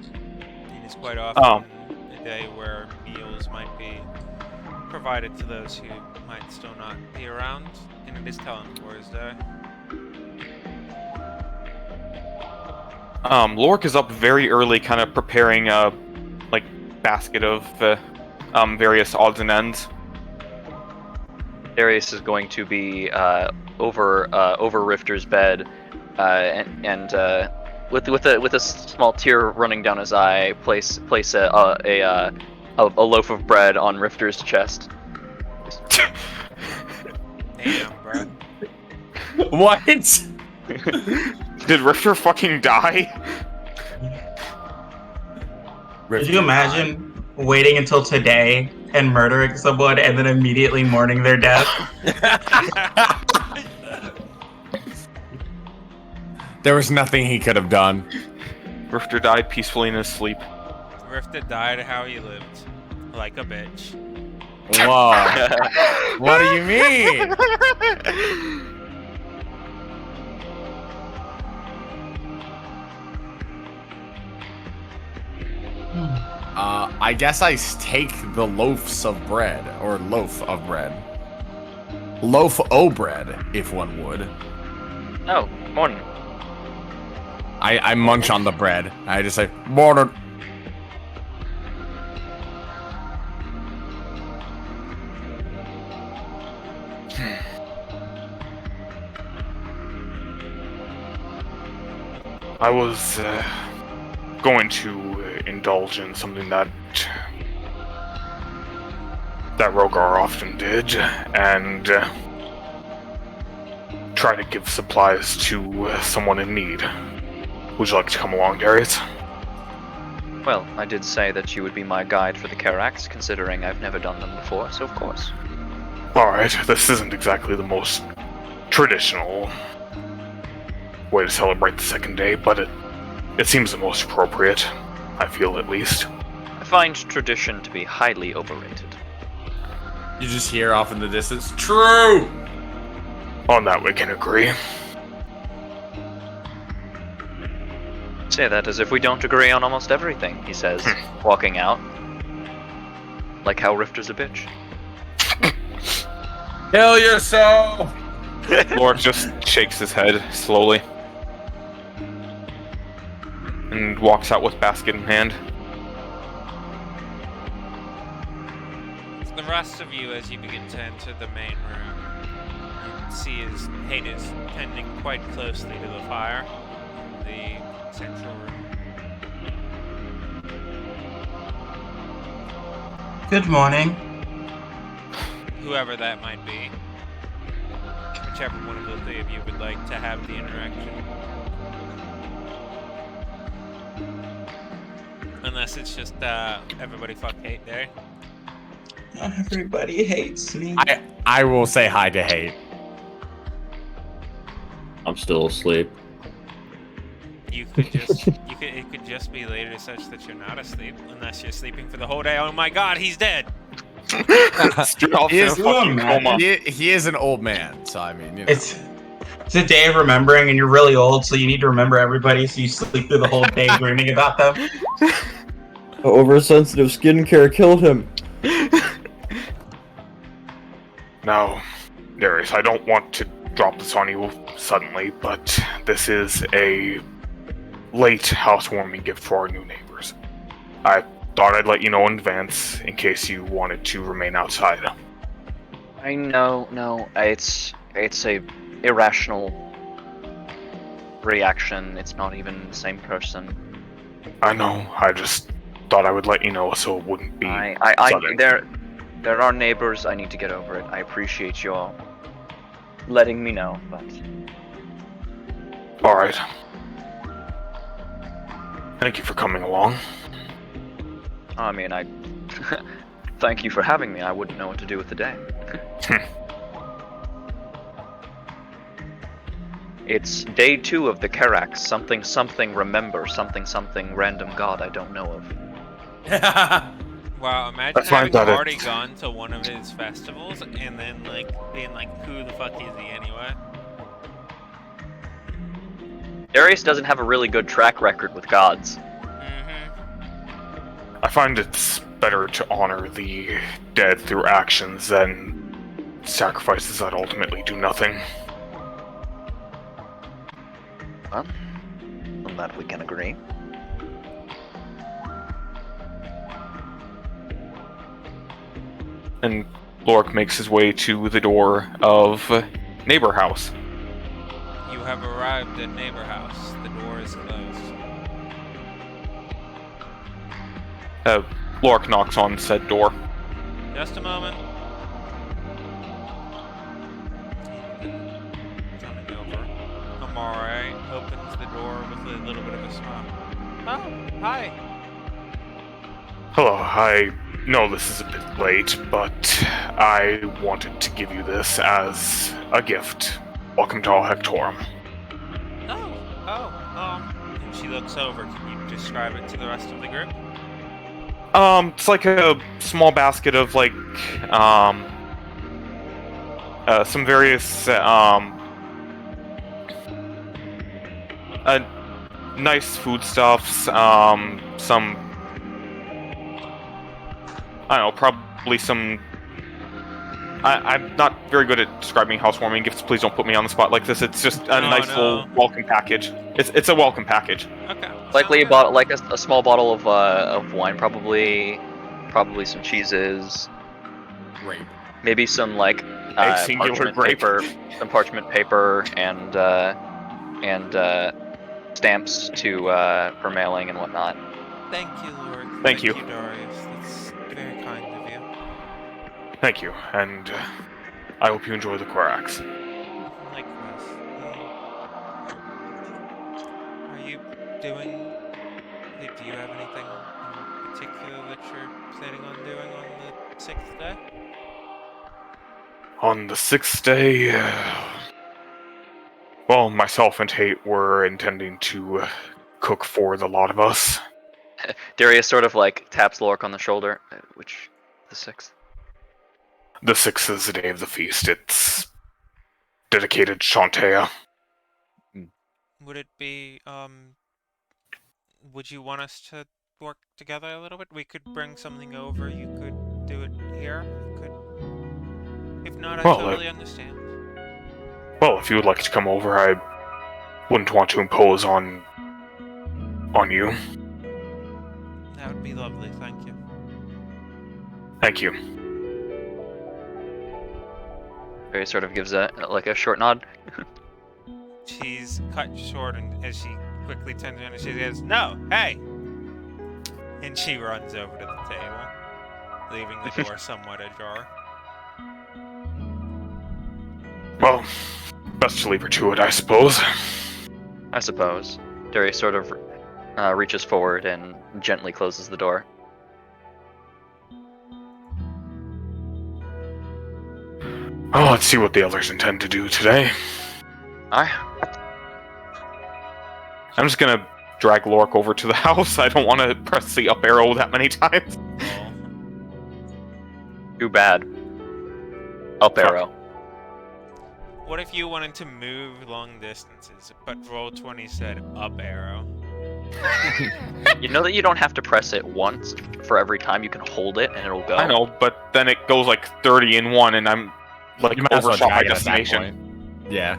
It is quite often a day where meals might be provided to those who might still not be around, and it is Telencor's Day. Lork is up very early, kind of preparing a basket of various odds and ends. Darius is going to be over Rifter's bed, and with a small tear running down his eye, place a loaf of bread on Rifter's chest. Damn, bro. What? Did Rifter fucking die? Could you imagine waiting until today and murdering someone and then immediately mourning their death? There was nothing he could have done. Rifter died peacefully in his sleep. Rifter died how he lived. Like a bitch. Whoa. What do you mean? I guess I take the loaves of bread, or loaf of bread. Loaf o' bread, if one would. Oh, morning. I munch on the bread. I just say, morning. I was going to indulge in something that Rogar often did, and try to give supplies to someone in need. Would you like to come along, Darius? Well, I did say that you would be my guide for the Queraks, considering I've never done them before, so of course. Alright, this isn't exactly the most traditional way to celebrate the second day, but it seems the most appropriate, I feel at least. I find tradition to be highly overrated. You just hear off in the distance, true! On that we can agree. Say that as if we don't agree on almost everything, he says, walking out. Like how Rifter's a bitch. Kill yourself! Lork just shakes his head slowly and walks out with basket in hand. The rest of you, as you begin to enter the main room, You can see his Hate is tending quite closely to the fire in the central room. Good morning. Whoever that might be. Whichever one of the three of you would like to have the interaction. Unless it's just everybody fuck Hate day. Everybody hates me. I will say hi to Hate. I'm still asleep. You could just it could just be later such that you're not asleep, unless you're sleeping for the whole day. Oh my god, he's dead! Strauss He in a is- fucking coma. He is an old man, so I mean, you know. It's a day of remembering, and you're really old, so you need to remember everybody, so you sleep through the whole day dreaming about them. Oversensitive skincare killed him. Now, Darius, I don't want to drop this on you suddenly, but this is a late housewarming gift for our new neighbors. I thought I'd let you know in advance in case you wanted to remain outside. I know, no, it's a irrational reaction. It's not even the same person. I know, I just thought I would let you know so it wouldn't be sudden. There are neighbors. I need to get over it. I appreciate your letting me know, but Alright. Thank you for coming along. I mean, I thank you for having me. I wouldn't know what to do with the day. It's day 2 of the Queraks. Something something remember. Something something random god I don't know of. Wow, imagine I find having that already it- gone to one of his festivals and then being like, who the fuck is he anyway? Darius doesn't have a really good track record with gods. I find it's better to honor the dead through actions than sacrifices that ultimately do nothing. Well, on that we can agree. And Lork makes his way to the door of Neighbor House. You have arrived at Neighbor House. The door is closed. Lork knocks on said door. Just a moment. Coming over. Amare opens the door with a little bit of a smile. Oh, hi. Hello, I know this is a bit late, but I wanted to give you this as a gift. Welcome to all Hectorum. And she looks over. Can you describe it to the rest of the group? It's like a small basket of like, some various, nice foodstuffs, some, I don't know, probably some, I'm not very good at describing housewarming gifts. Please don't put me on the spot like this. It's just a nice little welcome package. It's a welcome package. Okay. Likely a sounds good. bottle, like a small bottle of wine, probably some cheeses, Grape. maybe some like A singular parchment grape. paper, some parchment paper, and stamps to for mailing and whatnot. Thank you, Lord. Thank you. Darius. That's very kind of you. Thank you, and I hope you enjoy the Queraks. Likewise. Are you doing? Do you have anything in particular that you're planning on doing on the 6th day? On the 6th day, well, myself and Hate were intending to cook for the lot of us. Darius sort of like taps Lork on the shoulder. Which, the 6th? The 6th is the day of the feast. It's dedicated to Shantea. Would it be, would you want us to work together a little bit? We could bring something over, you could do it here, you could... If not, I Well, totally understand. Well, if you would like to come over, I wouldn't want to impose on you. That would be lovely, thank you. Thank you. Barry sort of gives a short nod. She's cut short, and as she quickly turns around and she says, "No, hey!" And she runs over to the table, leaving the door somewhat ajar. Well, best to leave her to it, I suppose. I suppose. Darius sort of reaches forward and gently closes the door. Oh, let's see what the others intend to do today. Alright. I'm just gonna drag Lorik over to the house. I don't want to press the up arrow that many times. Well, Too bad. Up Fuck. arrow. what if you wanted to move long distances, but Roll20 said up arrow? You know that you don't have to press it once for every time. You can hold it and it'll go. I know, but then it goes like 30 in one, and I'm like You might as well overshot my drag it at that destination. point. Yeah.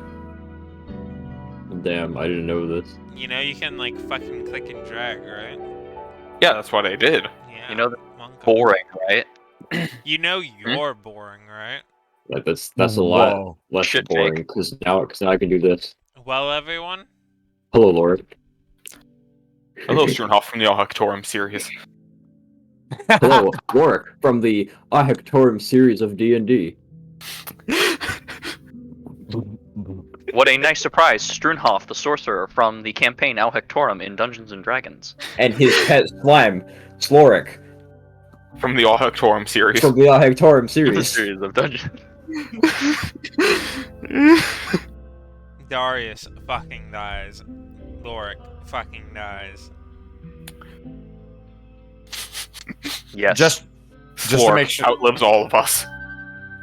Damn, I didn't know this. You know you can like fucking click and drag, right? Yeah, that's what I did. Yeah. You know that's Monka. boring, right? You know you're boring, right? Like, that's a lot Whoa. less Shit, boring Jake. because now I can do this. Well, everyone, Hello, Lord. Hello, Sternhoff from the Hectorum series. Hello, Lorik from the Hectorum series of D&D. What a nice surprise, Strunhoff, the sorcerer from the campaign Al Hectorum in Dungeons and Dragons. And his pet slime, Slorik, From the Hectorum series. from the Hectorum The series. series of Dungeons. Darius fucking dies. Lorik fucking dies. Yes. Just to Lorik make sure, outlives all of us.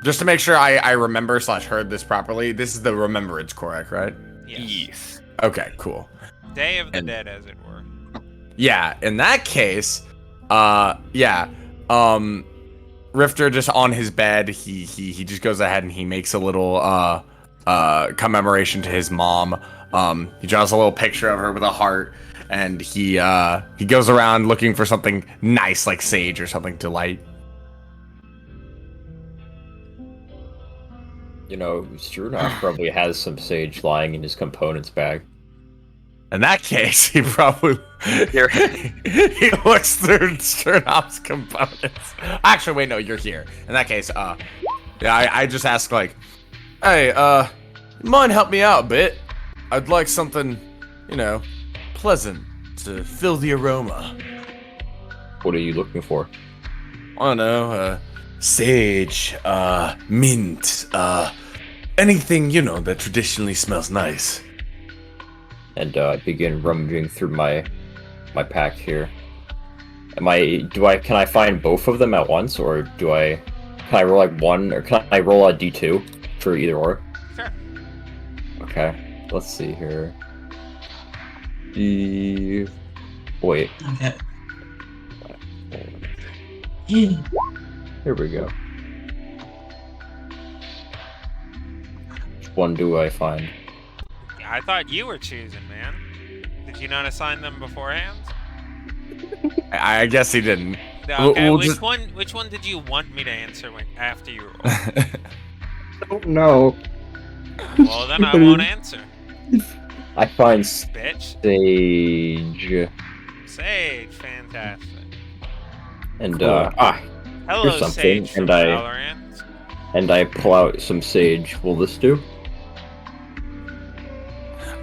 just to make sure I remember / heard this properly. This is the Remembrance Querak, right? Yes. Okay, cool. Day of the And- Dead, as it were. Yeah, in that case, Rifter just on his bed, he just goes ahead and he makes a little commemoration to his mom. He draws a little picture of her with a heart, and he goes around looking for something nice like sage or something to light. You know, Strunov probably has some sage lying in his components bag. In that case, he probably Here. he looks through Sternop's components. Actually, wait, no, you're here. In that case, yeah, I just ask like, hey, you mind help me out a bit? I'd like something, pleasant to fill the aroma. What are you looking for? I don't know, sage, mint, anything, that traditionally smells nice. And I begin rummaging through my pack here. Can I find both of them at once, or can I roll like one, or can I roll a d2 for either or? Sure. Okay, let's see here. Wait, Okay. here we go. Which one do I find? I thought you were choosing, man. Did you not assign them beforehand? I guess he didn't. Okay, we'll which just- one did you want me to answer after you rolled? I don't know. Well, then I won't answer, I find bitch. sage, Sage, fantastic. and Cool. Hello, Here's something, Sage from and I- Valorant. and I pull out some sage. Will this do?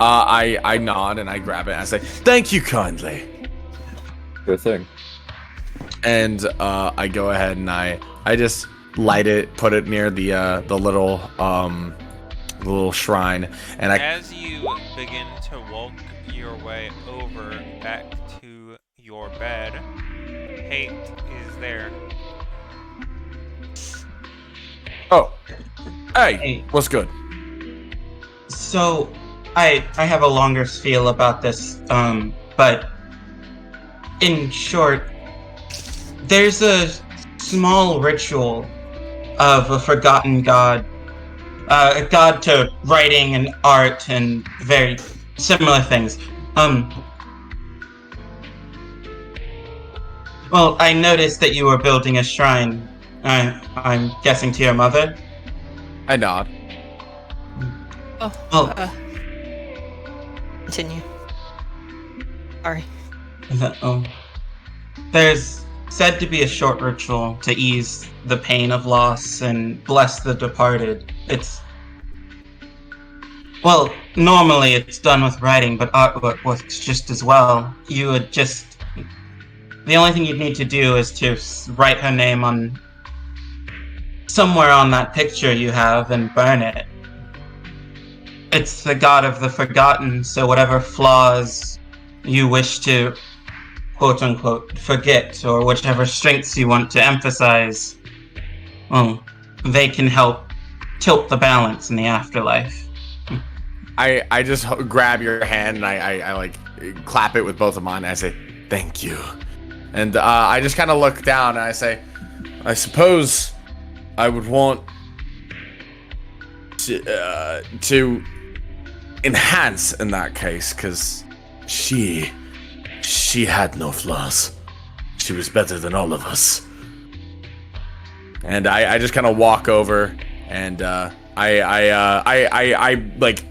I nod and I grab it and I say, thank you kindly. Sure thing. And I go ahead and I just light it, put it near the little shrine, and I As you begin to walk your way over back to your bed, Hate is there. hey, what's good? So, I have a longer spiel about this, but in short, there's a small ritual of a forgotten god, a god to writing and art and very similar things. Well, I noticed that you were building a shrine. I'm guessing to your mother. I nod. Oh, Oh. continue. Sorry. There's said to be a short ritual to ease the pain of loss and bless the departed. Well, normally it's done with writing, but artwork works just as well. The only thing you'd need to do is to write her name on somewhere on that picture you have and burn it. It's the god of the forgotten, so whatever flaws you wish to quote-unquote forget, or whichever strengths you want to emphasize, well, they can help tilt the balance in the afterlife. I just grab your hand and I like clap it with both of mine and I say, thank you. And I just kind of look down and I say, I suppose I would want to enhance in that case, because she had no flaws. She was better than all of us. And I just kind of walk over and I like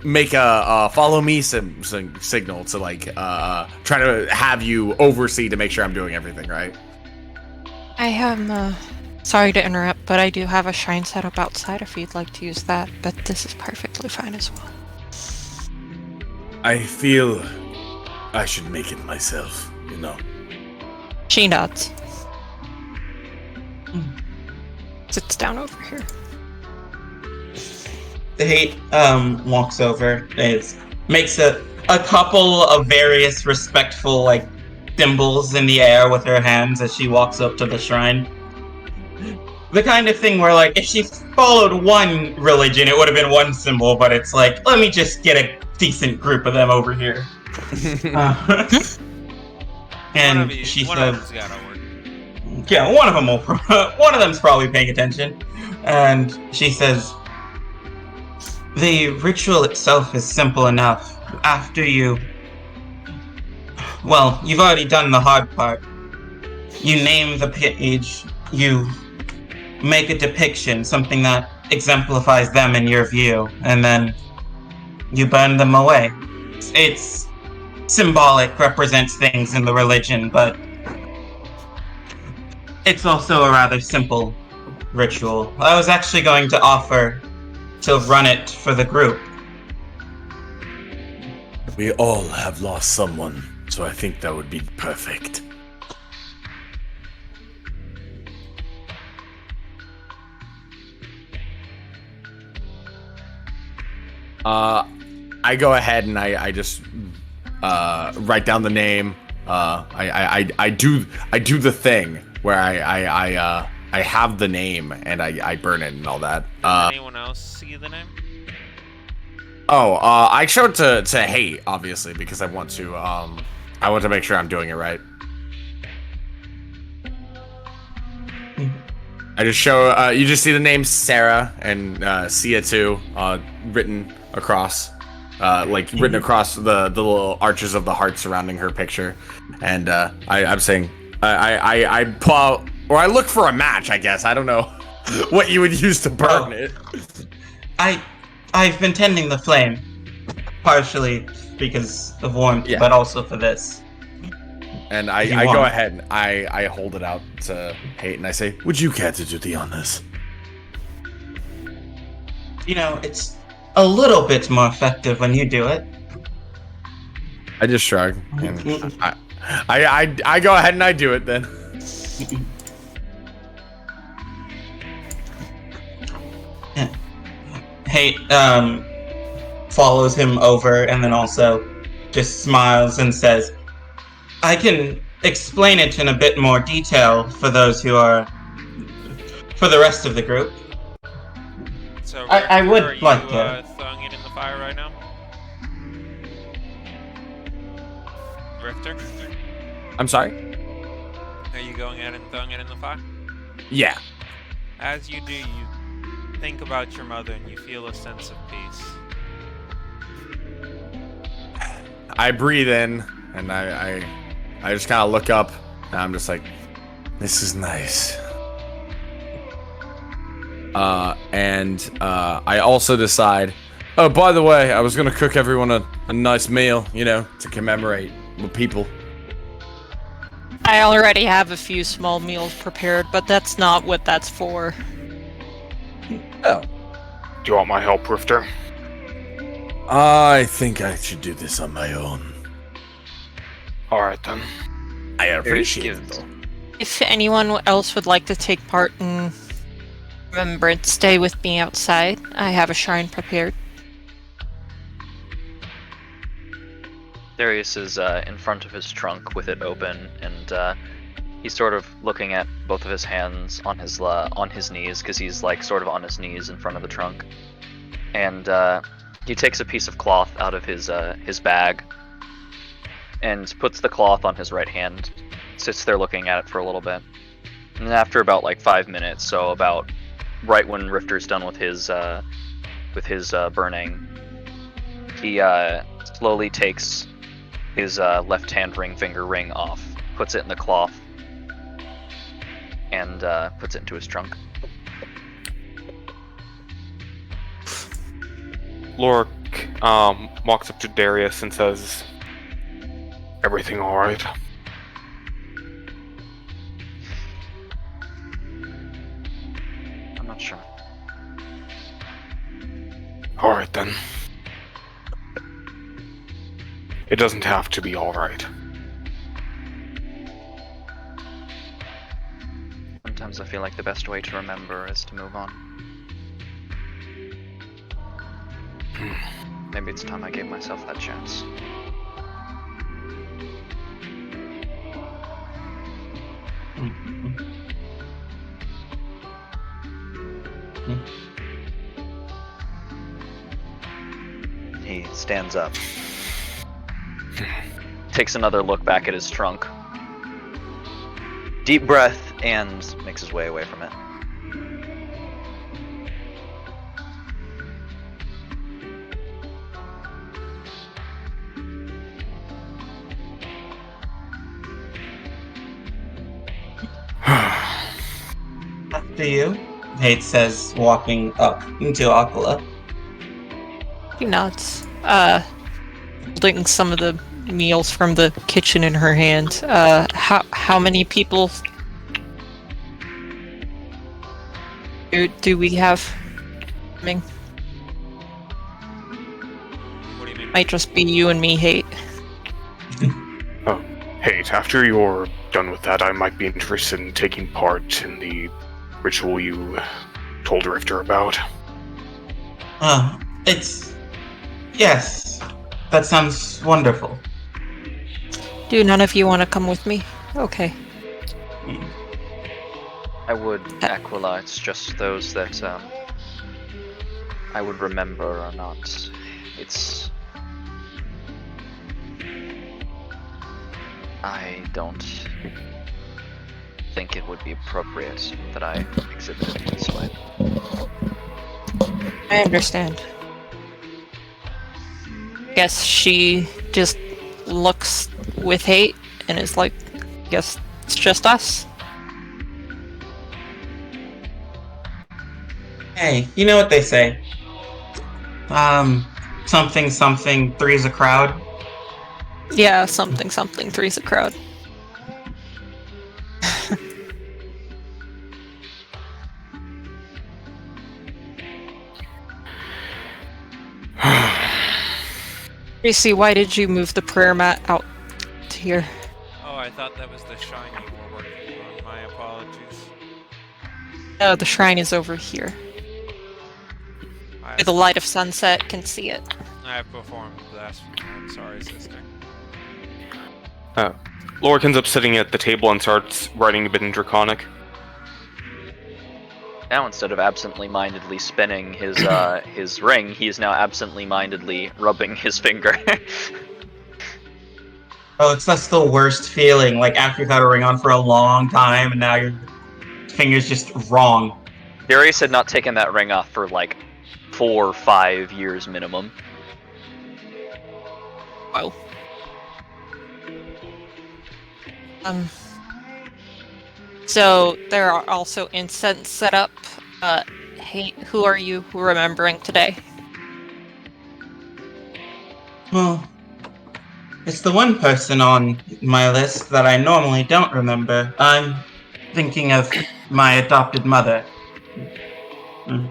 make a follow me signal to like try to have you oversee to make sure I'm doing everything right. I am, sorry to interrupt, but I do have a shrine set up outside if you'd like to use that, but this is perfectly fine as well. I feel I should make it myself, you know. She nods. Sits down over here. The Hate walks over, makes a couple of various respectful like symbols in the air with her hands as she walks up to the shrine. The kind of thing where like if she followed one religion it would have been one symbol, but it's like, let me just get a decent group of them over here. And she one said, of them's gotta work. yeah, one of them's probably paying attention. And she says, the ritual itself is simple enough. After you've already done the hard part. You name the page, you make a depiction, something that exemplifies them in your view, and then you burn them away. It's symbolic, represents things in the religion, but it's also a rather simple ritual. I was actually going to offer to run it for the group. We all have lost someone, so I think that would be perfect. I go ahead and I just write down the name. I do the thing where I have the name and I burn it and all that. Does anyone else see the name? I show it to Hate, obviously, because I want to make sure I'm doing it right. I just show you just see the name Sarah and Sia too, written across, written across the little arches of the heart surrounding her picture, and I'm saying I pull out, or I look for a match, I guess. I don't know what you would use to burn it. I've been tending the flame, partially because of warmth, Yeah. but also for this. And I go ahead and I hold it out to Hate and I say, would you care to do the honors? You know, it's a little bit more effective when you do it. I just shrug. And I go ahead and I do it then. Hate follows him over and then also just smiles and says, I can explain it in a bit more detail for those who are... for the rest of the group. So I would are you, like to. Throwing it in the fire right now? Richter? I'm sorry? Are you going ahead and throwing it in the fire? Yeah. As you do, you think about your mother and you feel a sense of peace. I breathe in and I just kind of look up and I'm just like, this is nice. And I also decide, Oh, by the way, I was gonna cook everyone a nice meal, you know, to commemorate with people. I already have a few small meals prepared, but that's not what that's for. Oh. Do you want my help, Rifter? I think I should do this on my own. Alright then. I appreciate it, gives- though. If anyone else would like to take part in Remembrance Day with me outside, I have a shrine prepared. Darius is in front of his trunk with it open, and he's sort of looking at both of his hands on his knees, because he's like sort of on his knees in front of the trunk. And he takes a piece of cloth out of his bag and puts the cloth on his right hand. Sits there looking at it for a little bit, and after about like 5 minutes, so about right when Rifter's done with his burning, he slowly takes his left hand ring finger ring off, puts it in the cloth, and puts it into his trunk. Lorik walks up to Darius and says, "Everything alright?" I'm not sure. Alright then. It doesn't have to be alright. Sometimes I feel like the best way to remember is to move on. Maybe it's time I gave myself that chance. He stands up. Takes another look back at his trunk. Deep breath and makes his way away from it. After you, Hate says, walking up into Akala. He nods. Holding some of the meals from the kitchen in her hand. How many people do we have coming? What do you mean? Might just be you and me, Hate. Hate, after you're done with that, I might be interested in taking part in the ritual you told Rifter about. Yes. That sounds wonderful. Do none of you want to come with me? Okay. I would, Aquila. It's just those that I would remember or not. It's... I don't think it would be appropriate that I exhibit it this way. I understand. Guess she just looks with hate and is like, guess it's just us. Hey, you know what they say? Something, three's a crowd. Yeah, something, three's a crowd. Tracy, why did you move the prayer mat out to here? Oh, I thought that was the shrine you were working on. My apologies. No, the shrine is over here. I Where the light of sunset can see it. I have performed blasphemy. I'm sorry, sister. Lorik ends up sitting at the table and starts writing a bit in Draconic. Now, instead of absently-mindedly spinning his his ring, he is now absently-mindedly rubbing his finger. Oh, that's the worst feeling. Like after you've had a ring on for a long time, and now your finger's just wrong. Darius had not taken that ring off for like 4 or 5 years minimum. Wow. So there are also incense set up. Hey, who are you remembering today? It's the one person on my list that I normally don't remember. I'm thinking of my adopted mother. She I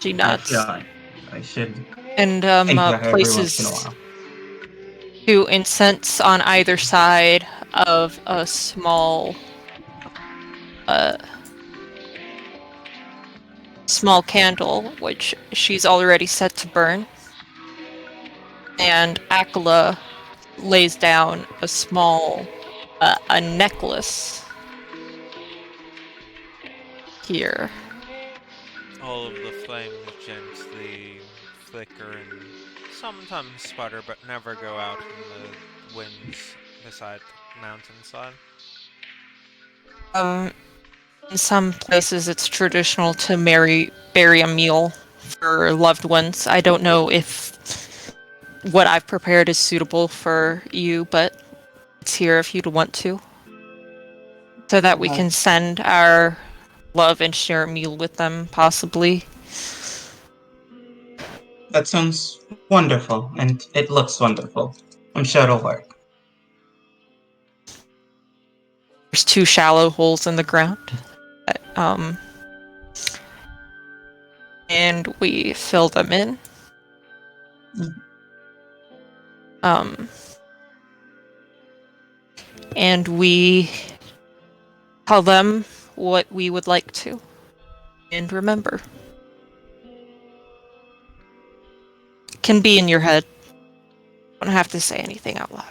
feel nods. like I should And think about her every once in a places while. 2 incense on either side of a small candle, which she's already set to burn. And Akala lays down a small a necklace here. All of the flames gently flicker and sometimes sputter, but never go out in the winds beside the mountainside. In some places, it's traditional to bury a meal for loved ones. I don't know if what I've prepared is suitable for you, but it's here if you'd want to, so that we can send our love and share a meal with them, possibly. That sounds wonderful, and it looks wonderful. I'm sure it'll work. There's 2 shallow holes in the ground. And we fill them in. And we tell them what we would like to. And remember. It can be in your head. You don't have to say anything out loud.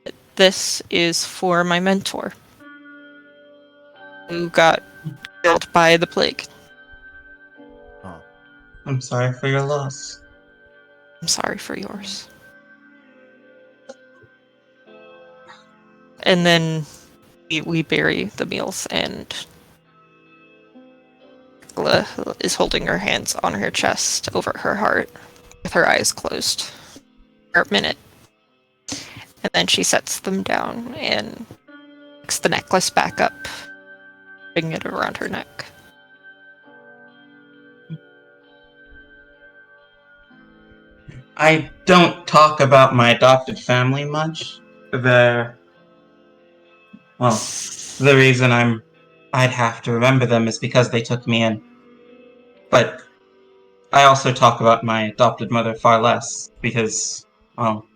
But this is for my mentor, who got killed by the plague. I'm sorry for your loss. I'm sorry for yours. And then we bury the meals, and Nicola is holding her hands on her chest over her heart with her eyes closed for a minute. And then she sets them down and picks the necklace back up, putting it around her neck. I don't talk about my adopted family much. The reason I'd have to remember them is because they took me in. But I also talk about my adopted mother far less because, well,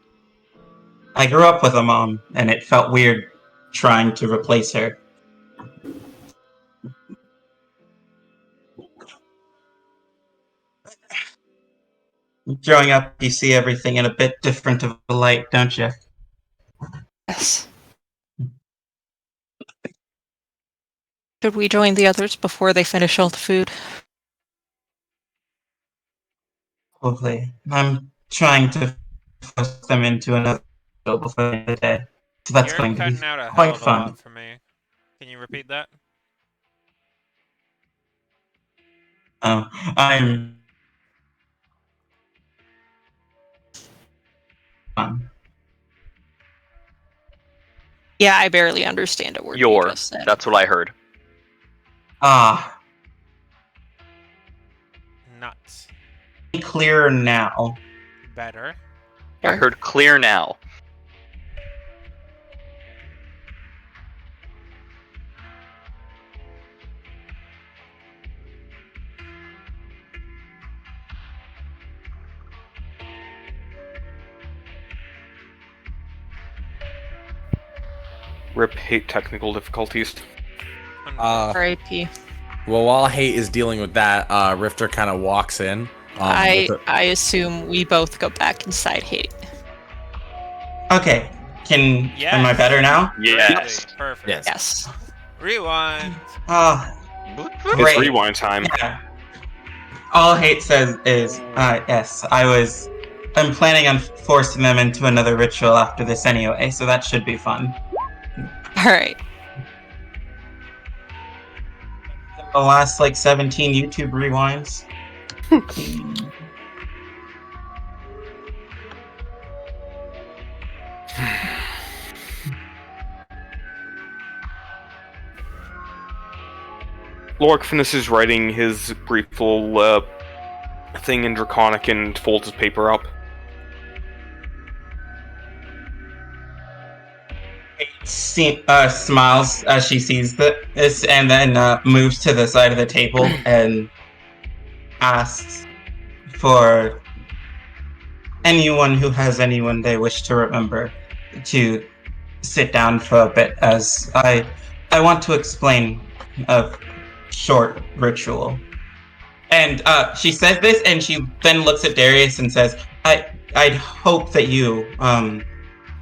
I grew up with a mom, and it felt weird trying to replace her. Growing up, you see everything in a bit different of a light, don't you? Yes. Should we join the others before they finish all the food? Hopefully. I'm trying to force them into another show before the end of the day. So that's You're going to be cutting out a hell quite of a fun. lot for me. Can you repeat that? I'm Yeah, I barely understand a word you just said. That's what I heard. Ah, Nuts. clearer now. Better. I heard clear now. Rip hate technical difficulties. R.I.P. Well, while Hate is dealing with that, Rifter kind of walks in. I assume we both go back inside Hate. Okay, am I Yes. better now? Yes. Perfect. Yes. Yes. Rewind. Ah, It's great. rewind time. Yeah. All Hate says is, yes, I'm planning on forcing them into another ritual after this anyway, so that should be fun. Alright. The last, 17 YouTube rewinds. Lorik finishes writing his brief little thing in Draconic and folds his paper up. Smiles as she sees this, and then moves to the side of the table and asks for anyone who has anyone they wish to remember to sit down for a bit, as I want to explain a short ritual. And she says this, and she then looks at Darius and says, I'd hope that you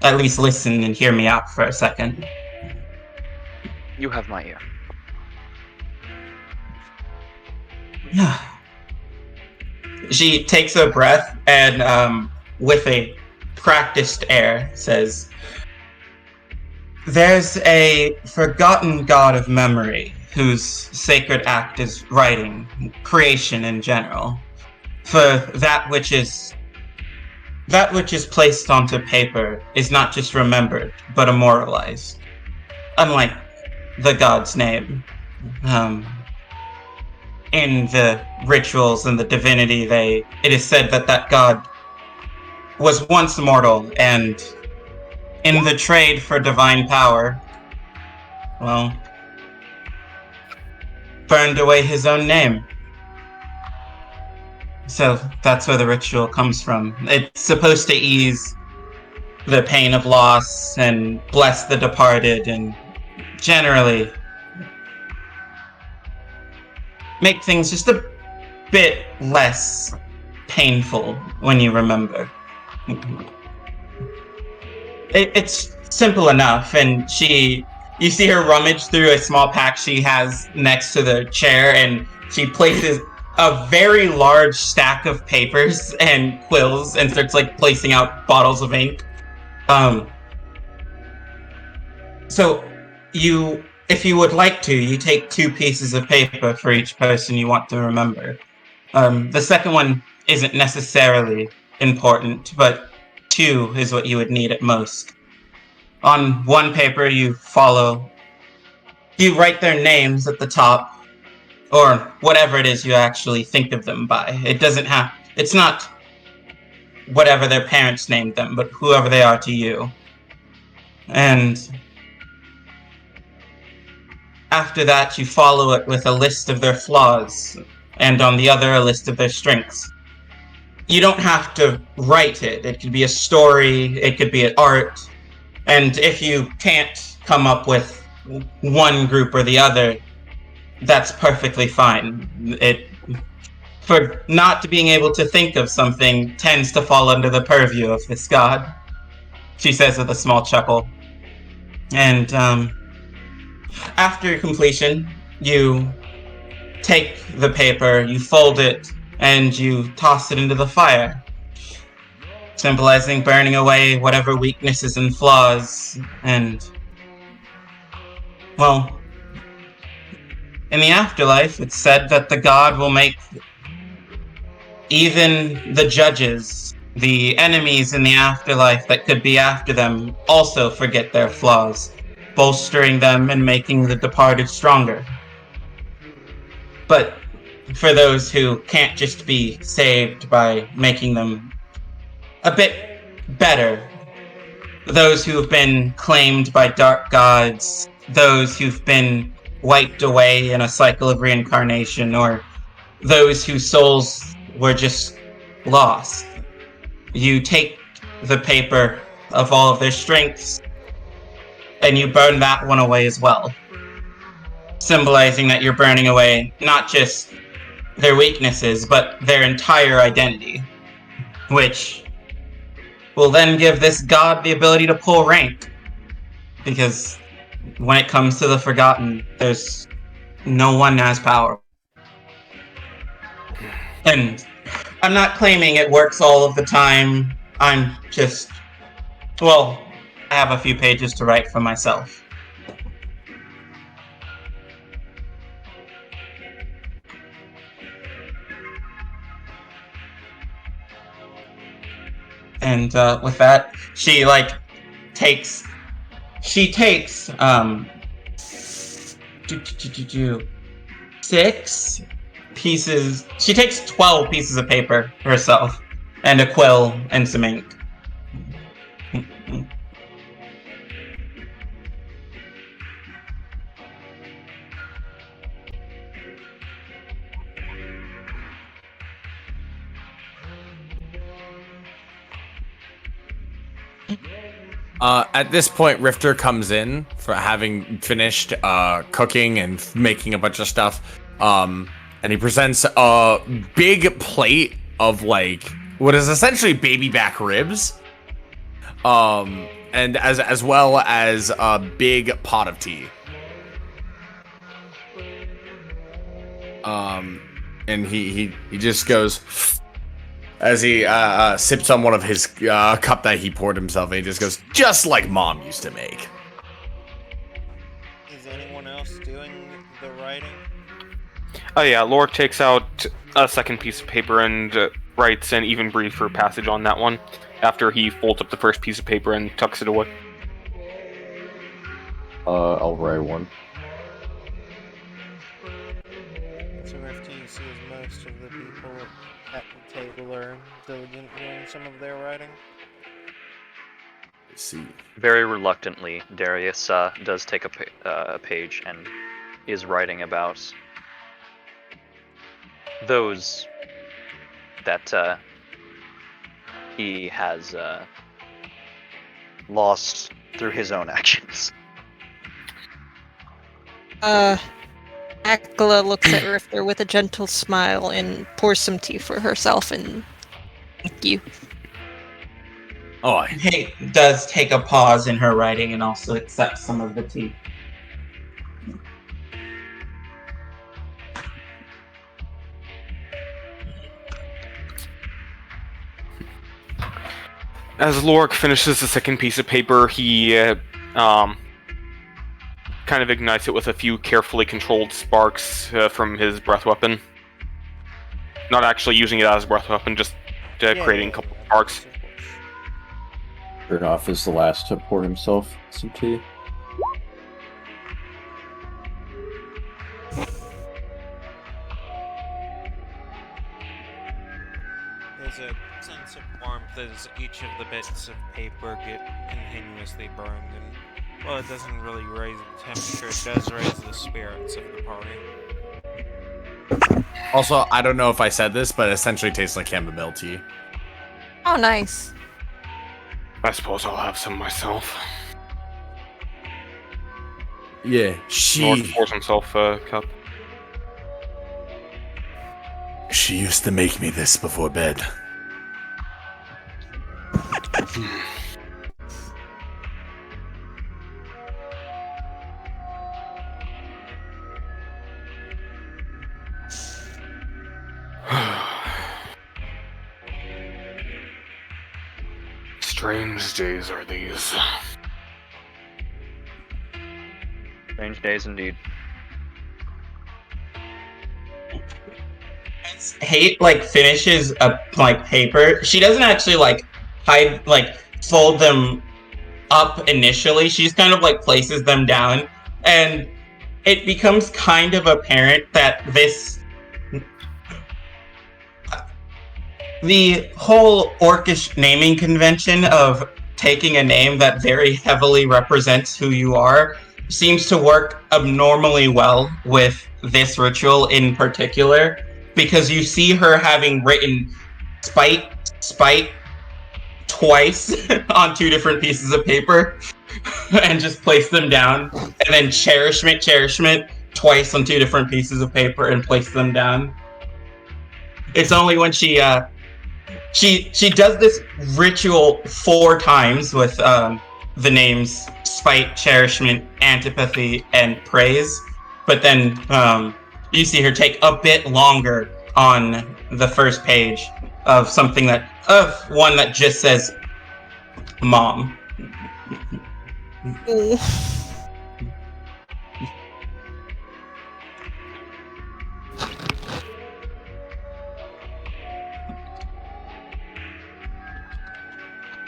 at least listen and hear me out for a second. You have my ear. Yeah. She takes a breath and with a practiced air says, there's a forgotten god of memory whose sacred act is writing, creation in general. For that which is placed onto paper is not just remembered, but immortalized. Unlike the god's name. In the rituals and the divinity, it is said that god was once mortal, and in the trade for divine power, well, burned away his own name. So that's where the ritual comes from. It's supposed to ease the pain of loss and bless the departed and generally make things just a bit less painful when you remember. It's simple enough, and you see her rummage through a small pack she has next to the chair, and she places a very large stack of papers and quills and starts placing out bottles of ink. So if you would like to, you take 2 pieces of paper for each person you want to remember. The second one isn't necessarily important, but 2 is what you would need at most. On one paper, you write their names at the top, or whatever it is you actually think of them by. It's not whatever their parents named them, but whoever they are to you. And after that, you follow it with a list of their flaws, and on the other, a list of their strengths. You don't have to write it. It could be a story, it could be an art, and if you can't come up with one group or the other, that's perfectly fine. For not being able to think of something tends to fall under the purview of this god, she says with a small chuckle. And after completion, you take the paper, you fold it, and you toss it into the fire, symbolizing burning away whatever weaknesses and flaws. And, well, in the afterlife, it's said that the god will make even the judges, the enemies in the afterlife that could be after them, also forget their flaws, bolstering them and making the departed stronger. But for those who can't just be saved by making them a bit better, those who have been claimed by dark gods, those who've been wiped away in a cycle of reincarnation, or those whose souls were just lost, you take the paper of all of their strengths and you burn that one away as well, symbolizing that you're burning away not just their weaknesses, but their entire identity, which will then give this god the ability to pull rank, because when it comes to the Forgotten, there's no one as powerful. And I'm not claiming it works all of the time. I'm just, I have a few pages to write for myself. And with that, she takes 6 pieces. She takes 12 pieces of paper herself, and a quill and some ink. At this point, Rifter comes in for having finished cooking and making a bunch of stuff. And he presents a big plate of like what is essentially baby back ribs. And as well as a big pot of tea. And he just goes as he sips on one of his cup that he poured himself, and he just goes, just like Mom used to make. Is anyone else doing the writing? Oh yeah, Lorik takes out a second piece of paper and writes an even briefer passage on that one after he folds up the first piece of paper and tucks it away. I'll write one. So FT sees most of the people at the table are diligent doing some of their writing. Let's see. Very reluctantly, Darius does take a page and is writing about those that he has lost through his own actions. Akla looks at Rifter with a gentle smile and pours some tea for herself and thank you. Oh, Hey does take a pause in her writing and also accepts some of the tea. As Lorik finishes the second piece of paper, he kind of ignites it with a few carefully controlled sparks from his breath weapon. Not actually using it as a breath weapon, just creating a couple of sparks. Burnoff is the last to pour himself some tea. There's a sense of warmth as each of the bits of paper get continuously burned, and well, it doesn't really raise the temperature, it does raise the spirits of the party. also, I don't know if I said this, but it essentially tastes like chamomile tea. Oh, nice. I suppose I'll have some myself. Yeah, Lorik pours himself a cup. She used to make me this before bed. Strange days are these. Strange days indeed. Hate like finishes a like paper. She doesn't actually like hide like fold them up initially. She just kind of like places them down, and it becomes kind of apparent that the whole orcish naming convention of taking a name that very heavily represents who you are seems to work abnormally well with this ritual in particular, because you see her having written spite twice on two different pieces of paper and just place them down, and then cherishment twice on two different pieces of paper and place them down. It's only when she does this ritual 4 times with the names spite, cherishment, antipathy, and praise. But then you see her take a bit longer on the first page of one that just says Mom. Ooh.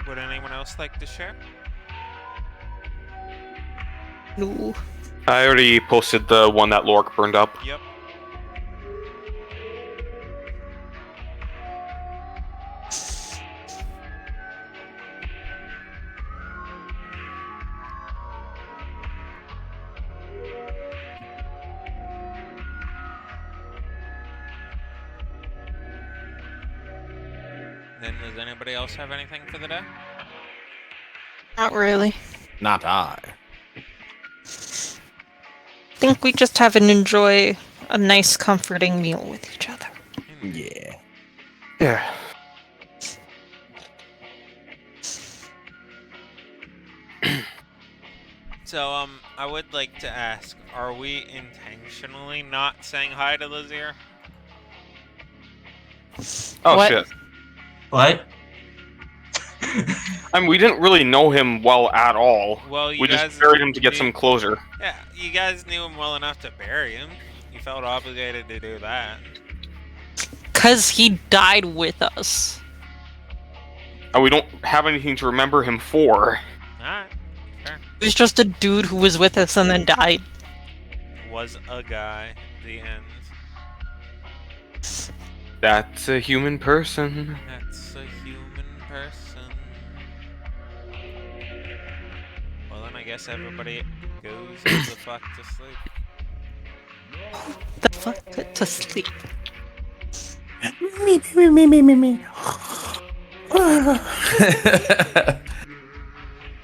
Would anyone else like to share? No. I already posted the one that Lorik burned up. Yep. Then does anybody else have anything for the day? Not really. Not I. I think we just have and enjoy a nice, comforting meal with each other. Yeah. Yeah. So, I would like to ask, are we intentionally not saying hi to Lazier? Oh What? shit. What? I mean, we didn't really know him well at all. Well, you We just guys buried him to get knew- some closure. Yeah, you guys knew him well enough to bury him. You felt obligated to do that. 'Cause he died with us. And we don't have anything to remember him for. Alright, fair. He was just a dude who was with us and then died. Was a guy. The end. That's a human person. That's a human person. Well, then I guess everybody goes the fuck to sleep. The fuck to sleep. Me.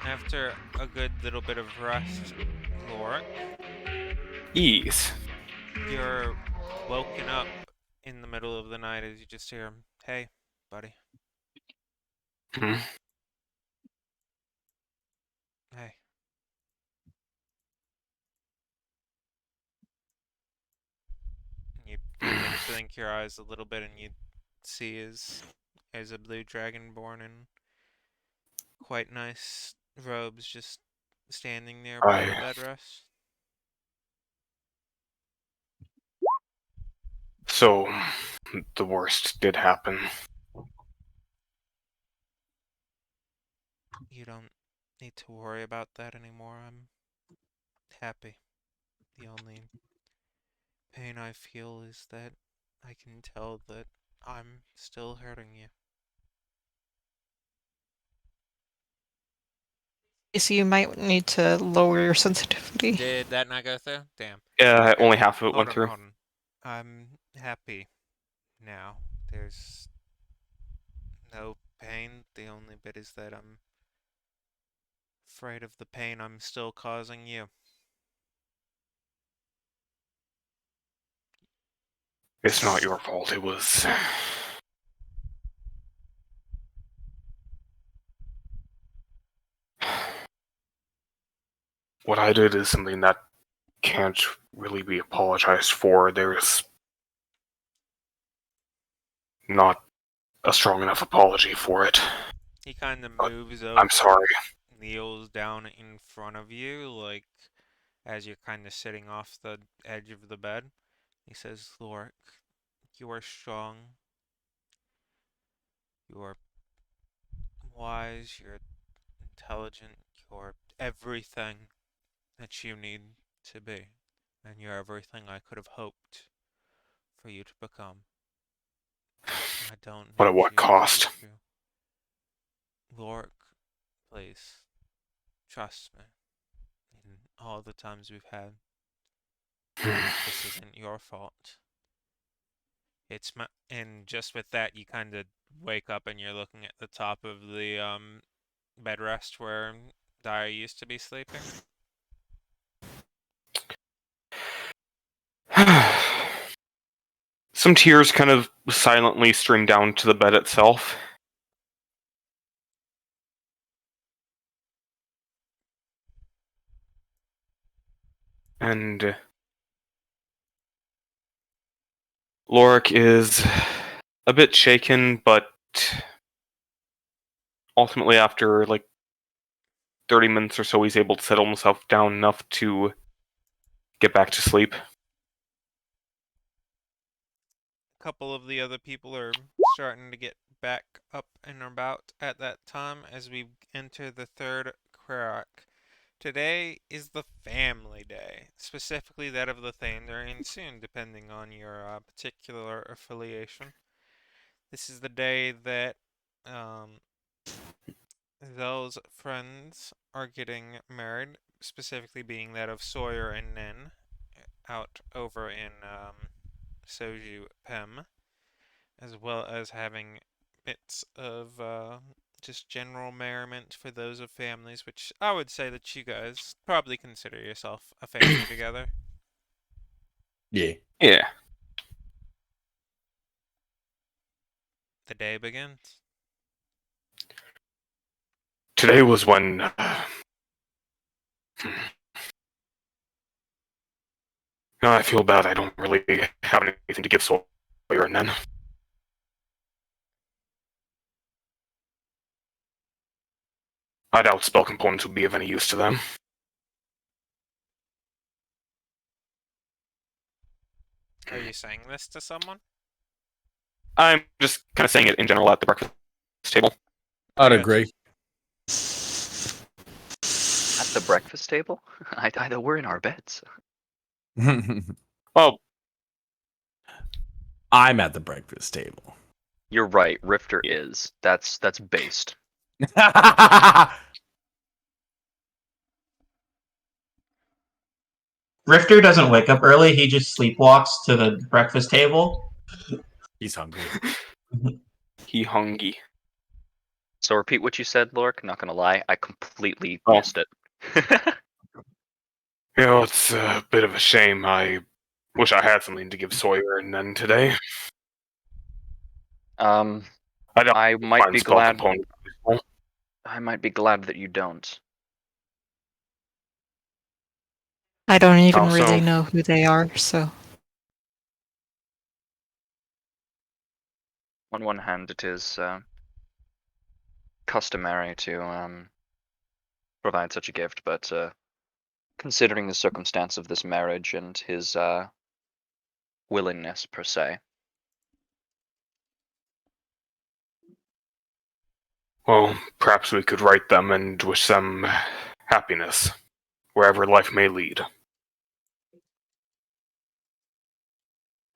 After a good little bit of rest, Lorik, Ease. you're woken up in the middle of the night as you just hear, "Hey, buddy. Hmm. Hey." You begin to blink your eyes a little bit, and you see is a blue dragonborn in quite nice robes, just standing there by the bed rest. So, the worst did happen. You don't need to worry about that anymore. I'm happy. The only pain I feel is that I can tell that I'm still hurting you. So you might need to lower your sensitivity. Did that not go through? Damn. Yeah, Okay. only half of it Hold went on, through. hold on. I'm happy now. There's no pain. The only bit is that I'm afraid of the pain I'm still causing you. It's not your fault, it was... What I did is something that can't really be apologized for. There's not a strong enough apology for it. He kind of But moves over, I'm sorry. kneels down in front of you, like as you're kind of sitting off the edge of the bed. He says, "Lorik, you are strong. You are wise. You're intelligent. You're everything that you need to be. And you're everything I could have hoped for you to become. I don't But need at what you cost? to. Lorik, please, trust me. In all the times we've had, this isn't your fault. It's my, and just with that, you kind of wake up and you're looking at the top of the bed rest where Dyer used to be sleeping. Some tears kind of silently stream down to the bed itself. And Lorik is a bit shaken, but ultimately after like 30 minutes or so, he's able to settle himself down enough to get back to sleep. A couple of the other people are starting to get back up and about at that time as we enter the third Querak. Today is the family day, specifically that of the Thander and soon, depending on your particular affiliation. This is the day that those friends are getting married, specifically being that of Sawyer and Nin, out over in Soju Pem, as well as having bits of just general merriment for those of families, which I would say that you guys probably consider yourself a family together. Yeah. Yeah. The day begins. Today was when. Now I feel bad I don't really have anything to give Sawyer, and then. I doubt spell components would be of any use to them. Are you saying this to someone? I'm just kind of saying it in general at the breakfast table. I'd I got agree. At the breakfast table? I thought we're in our beds. Well, I'm at the breakfast table. You're right. Rifter is. That's based. Rifter doesn't wake up early. He just sleepwalks to the breakfast table. He's hungry. he hungry. So repeat what you said, Lork. Not gonna lie, I completely Oh. missed it. You know, it's a bit of a shame. I wish I had something to give Sawyer and then today. I I don't might find be spell glad. components useful. I might be glad that you don't. I don't even Oh, so- really know who they are, so. On one hand, it is customary to provide such a gift, but considering the circumstance of this marriage and his willingness per se, Well, perhaps we could write them and wish them happiness, wherever life may lead.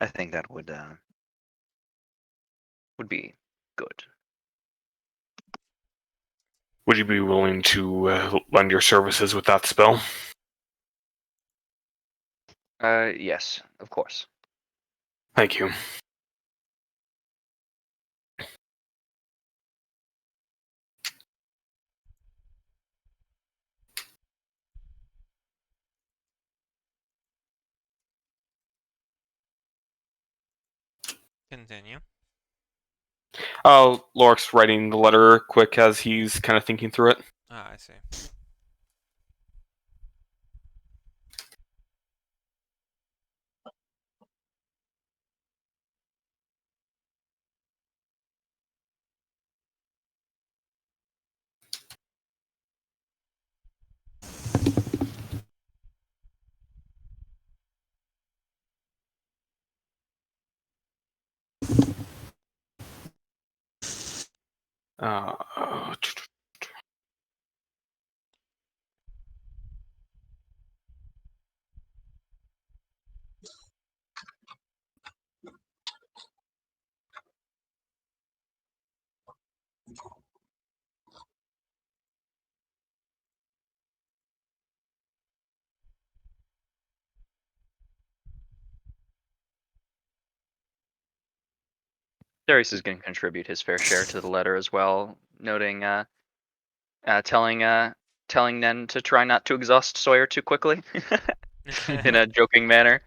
I think that would be good. Would you be willing to lend your services with that spell? Yes, of course. Thank you. Continue. Lork's writing the letter quick as he's kind of thinking through it. Ah, I see. Uh, Darius is going to contribute his fair share to the letter as well, noting, telling Nen to try not to exhaust Sawyer too quickly, in a joking manner.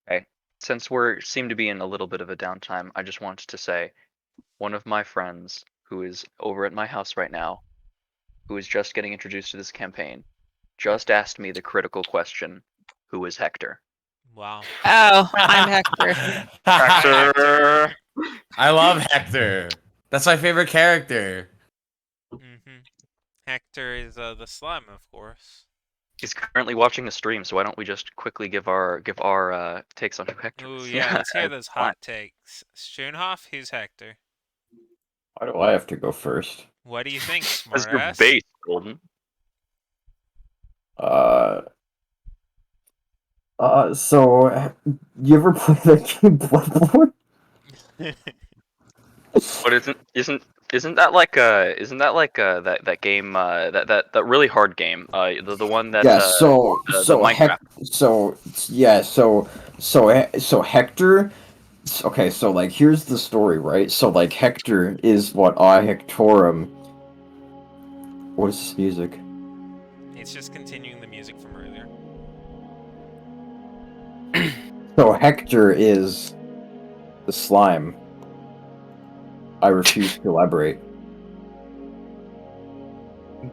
Okay. Since we seem to be in a little bit of a downtime, I just wanted to say, one of my friends who is over at my house right now, who is just getting introduced to this campaign, just asked me the critical question: who is Hector? Wow. Oh, I'm Hector. Hector! I love Hector. That's my favorite character. Mm-hmm. Hector is the slime, of course. He's currently watching the stream, so why don't we just quickly give our takes on who Hector Ooh, is? yeah, let's hear as those slime. hot takes. Schoonhoff, who's Hector? Why do I have to go first? What do you think, As your smartass? base, Golden. So you ever play that game Bloodborne? But isn't that like that game that really hard game the one that Yeah. the Minecraft. So Hector. Okay, so like here's the story, right? So like Hector is what Hectorum. What is this music? It's just continuing the music from earlier. So Hector is the slime. I refuse to elaborate.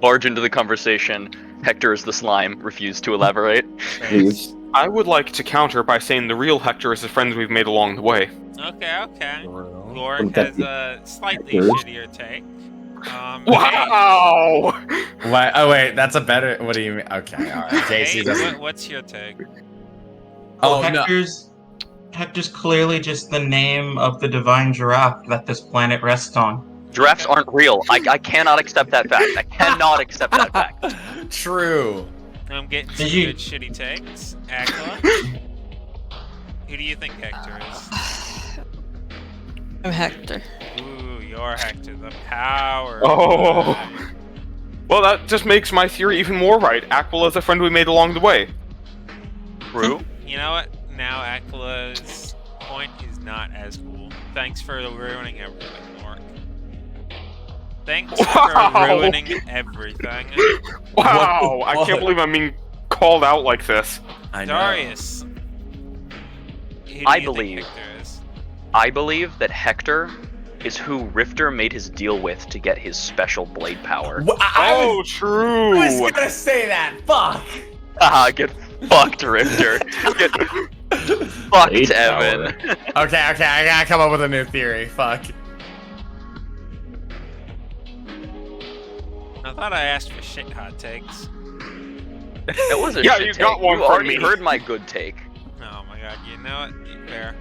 Barge into the conversation. Hector is the slime. Refuse to elaborate. Please. I would like to counter by saying the real Hector is the friends we've made along the way. Okay. Lorik Wouldn't that has be a slightly Hector? shittier take. Wow! Wait, that's a better. What do you mean? Okay, all right. Hey, JC doesn't. what's your take? Oh, no. Hector's clearly just the name of the divine giraffe that this planet rests on. Giraffes aren't real. I cannot accept that fact. I cannot accept that fact. True. I'm getting some Did you- good shitty takes. Akla? Who do you think Hector is? I'm Hector. Ooh, you're Hector, the power. Oh. guy. Well, that just makes my theory even more right. Aquila is a friend we made along the way. True. You know what? Now Akla's point is not as cool. Thanks for ruining everything, Lorik. Thanks Wow. for ruining everything. Wow! I What? can't believe I'm being called out like this. I know. Darius. Who do I you think believe- Hector is? I believe that Hector is who Rifter made his deal with to get his special blade power. Oh, true! I was gonna say that. Fuck. Haha, get fucked, Rifter. Get fucked, Blade Evan. Okay, I gotta come up with a new theory. Fuck. I thought I asked for shit hot takes. That was a Yeah, shit you take. got one You from already me. heard my good take. Oh my god, you know what? Fair.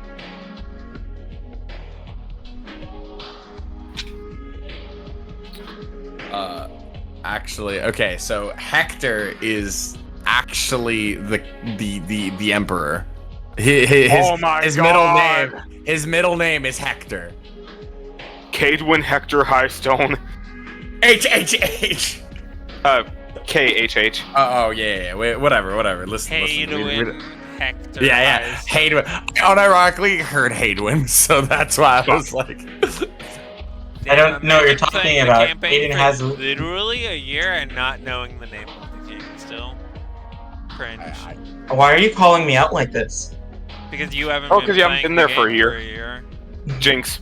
Actually, okay. So Hector is actually the emperor. His Oh my his God. His middle name is Hector. Cadwin Hector Highstone. H. KHH. Oh yeah. Wait, whatever. Listen. Hadwin, Hector. Yeah. Ice. Hadwin. I unironically heard Hadwin, so that's why I was like. I don't know what you're Imagine talking playing the about. campaign Aiden for has- literally a year and not knowing the name of the game still. Cringe. Why are you calling me out like this? Because you haven't Oh, been 'cause you haven't playing been the there for a game year. Jinx.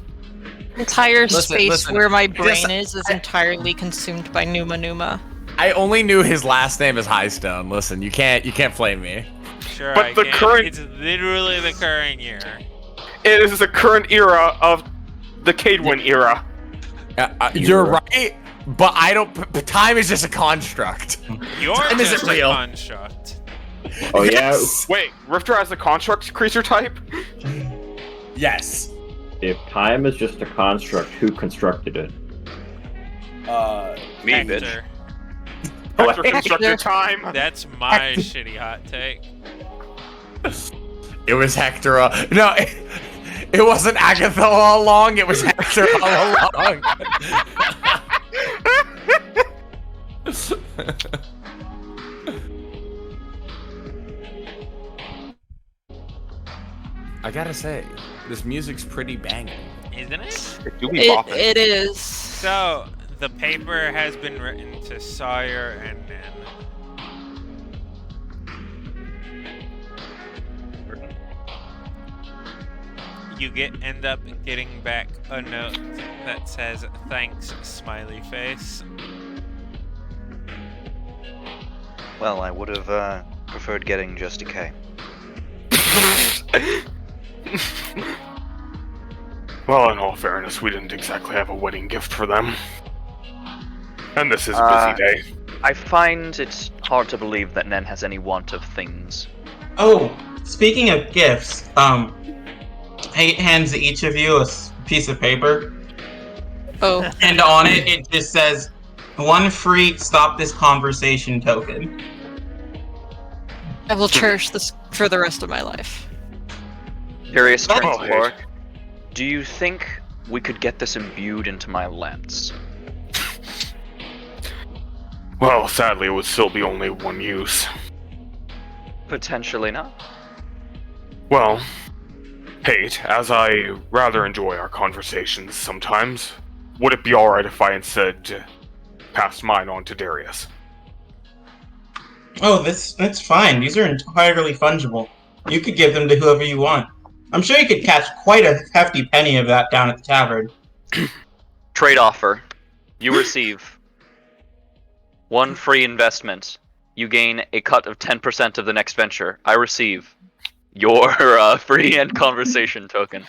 Entire space listen, where my just- brain is entirely consumed by Numa Numa. I only knew his last name is Highstone. Listen, you can't flame me. Sure, But I the can. current- It's literally the current year. It is the current era of the Cadwin era. You're right, but I don't. Time is just a construct. You're Time isn't just a real. construct. Oh Yes. Wait, Rifter has the construct creature type? Yes. If time is just a construct, who constructed it? Me, bitch. Hector. Hector constructed time. That's my shitty hot take. It was Hector. No, it wasn't Agatha all along. It was Hector all along. I gotta say, this music's pretty banging. Isn't it? Do be bopping. It is. So, the paper has been written to Sawyer and Nin. You end up getting back a note that says, "Thanks, smiley face." Well, I would have preferred getting just a K. Well, in all fairness, we didn't exactly have a wedding gift for them. And this is a busy day. I find it hard to believe that Nen has any want of things. Oh, speaking of gifts, Hate hands each of you a piece of paper, Oh, and on it, it just says, 1 free stop this conversation token. I will cherish this for the rest of my life. Darius turns Oh, to Hate. Lorik. Do you think we could get this imbued into my lens? Well, sadly, it would still be only one use. Potentially not. Well, Hate, as I rather enjoy our conversations sometimes, would it be alright if I instead passed mine on to Darius? Oh, that's fine. These are entirely fungible. You could give them to whoever you want. I'm sure you could catch quite a hefty penny of that down at the tavern. Trade offer. You receive 1 free investment. You gain a cut of 10% of the next venture. I receive your free end conversation token.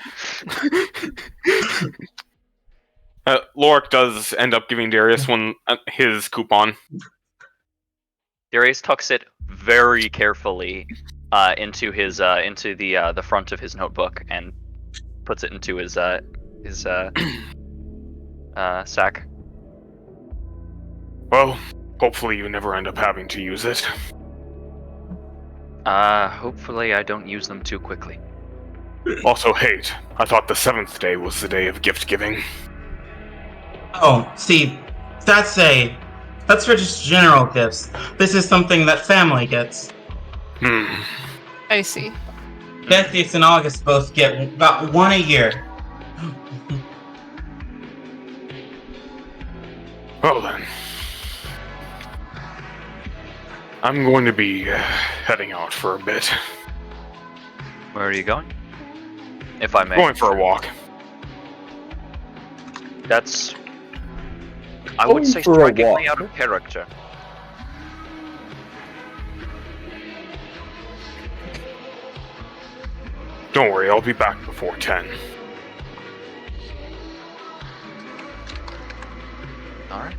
Lorik does end up giving Darius his coupon. Darius tucks it very carefully into the front of his notebook and puts it into his sack. Well, hopefully you never end up having to use it. Hopefully I don't use them too quickly. Also, Hate, I thought the 7th day was the day of gift giving. Oh, see, that's for just general gifts. This is something that family gets. I see. Bethius and August both get about 1 a year. Well then. I'm going to be heading out for a bit. Where are you going? If I may. Going for a walk. That's, I would Going say, for a strikingly walk. out of character. Don't worry, I'll be back before 10. Alright.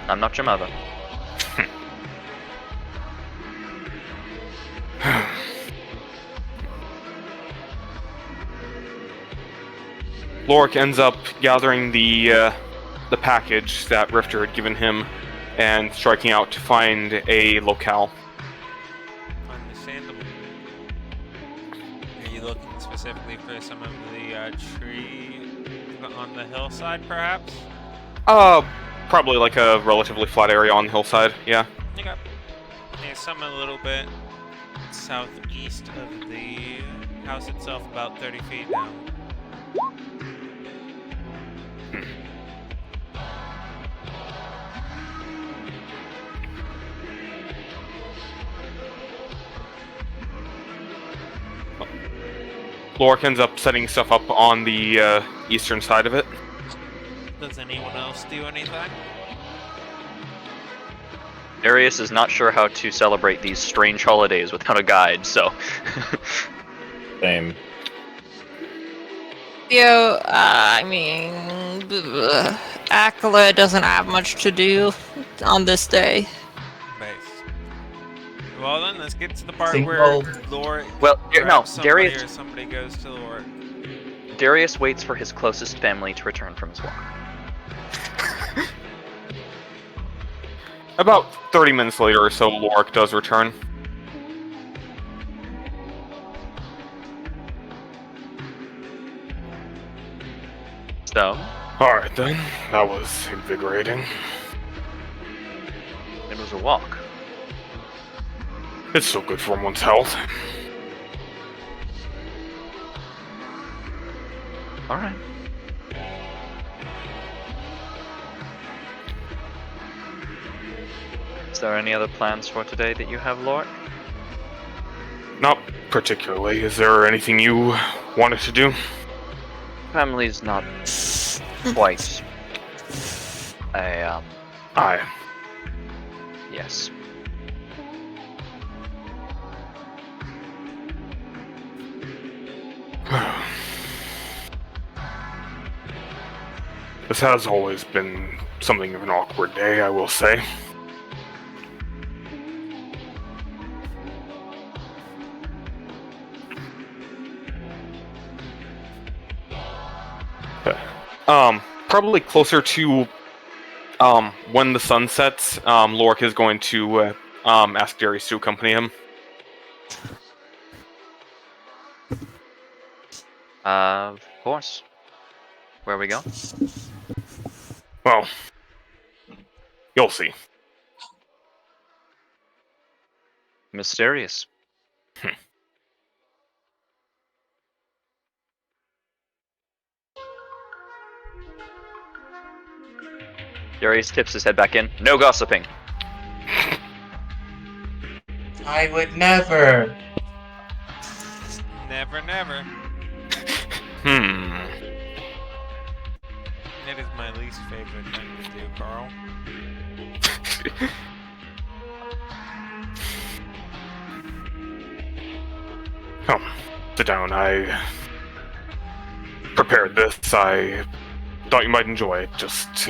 I'm not your mother. Lorik ends up gathering the package that Rifter had given him and striking out to find a locale. Understandable. Are you looking specifically for some of the tree on the hillside, perhaps? Probably like a relatively flat area on the hillside, yeah. Okay. There's some a little bit southeast of the house itself, about 30 feet down. Lorik ends up setting stuff up on the eastern side of it. Does anyone else do anything? Darius is not sure how to celebrate these strange holidays without a guide, so. Same. Theo, I mean, Akala doesn't have much to do on this day. Base. Well then, let's get to the part Think where bold. Laura Well, no, grabs somebody Darius. or somebody goes to Laura. Darius waits for his closest family to return from his walk. About 30 minutes later or so, Lorik does return. So, Alright then, that was invigorating. it was a walk. It's so good for one's health. Alright. Is there any other plans for today that you have, Lorik? Not particularly. Is there anything you wanted to do? Family's not quite a, Aye. yes. This has always been something of an awkward day, I will say. Probably closer to when the sun sets. Lorik is going to ask Darius to accompany him. Of course. Where we go? Well, you'll see. Mysterious. Darius tips his head back in. No gossiping. I would never. Never, never. It is my least favorite thing to do, Carl. Come, sit down. I prepared this. I thought you might enjoy it.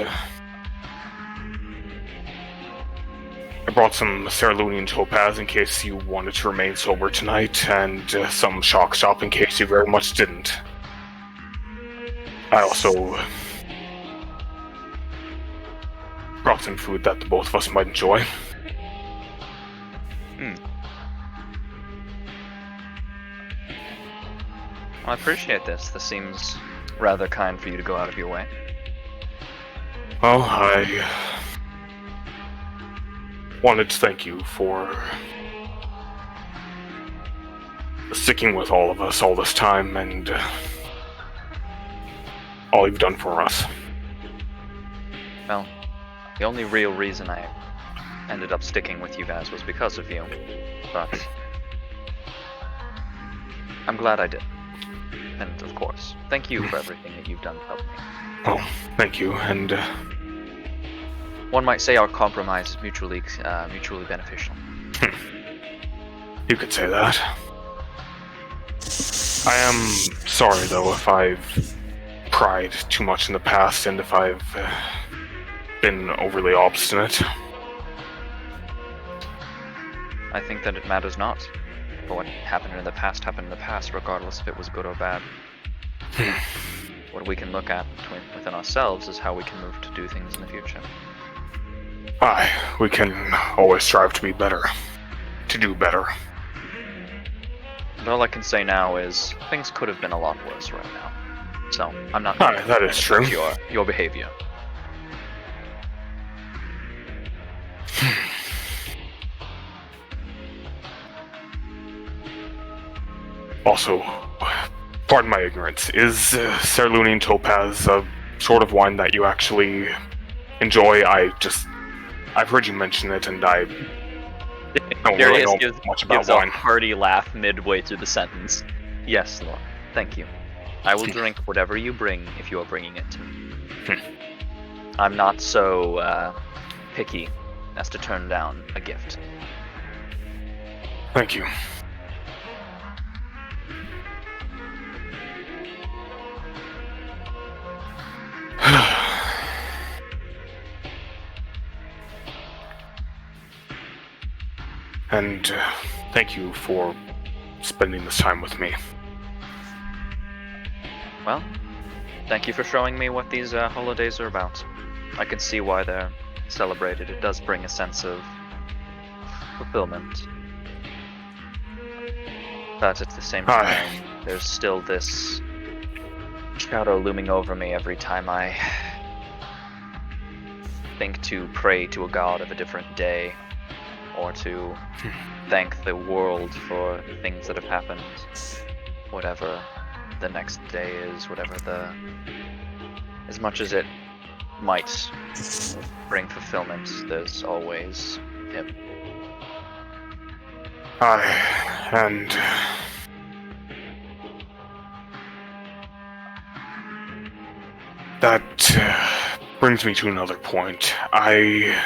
I brought some Cerulean topaz in case you wanted to remain sober tonight, and some shock shop in case you very much didn't. I also brought some food that the both of us might enjoy. I appreciate this. This seems rather kind for you to go out of your way. Well, I wanted to thank you for sticking with all of us all this time and all you've done for us. Well, the only real reason I ended up sticking with you guys was because of you, but I'm glad I did. And of course, thank you for everything that you've done to help me. Oh, thank you, and one might say our compromise is mutually beneficial. You could say that. I am sorry, though, if I've pried too much in the past and if I've been overly obstinate. I think that it matters not. But what happened in the past, regardless if it was good or bad. What we can look at within ourselves is how we can move to do things in the future. Aye, we can always strive to be better. To do better. And all I can say now is, things could have been a lot worse right now. So, I'm not Aye, that is true. Your behavior. Also, pardon my ignorance, is Cerulean Topaz a sort of wine that you actually enjoy? I've heard you mention it, and I don't really know much about gives wine. A hearty laugh midway through the sentence. Yes, Lord. Thank you. I will drink whatever you bring if you are bringing it to me. I'm not so picky as to turn down a gift. Thank you. And thank you for spending this time with me. Well, thank you for showing me what these holidays are about. I can see why they're celebrated. It does bring a sense of fulfillment. But at the same time, there's still this shadow looming over me every time I think to pray to a god of a different day, or to thank the world for the things that have happened, whatever the next day is, as much as it might bring fulfillment, there's always him. And that brings me to another point. I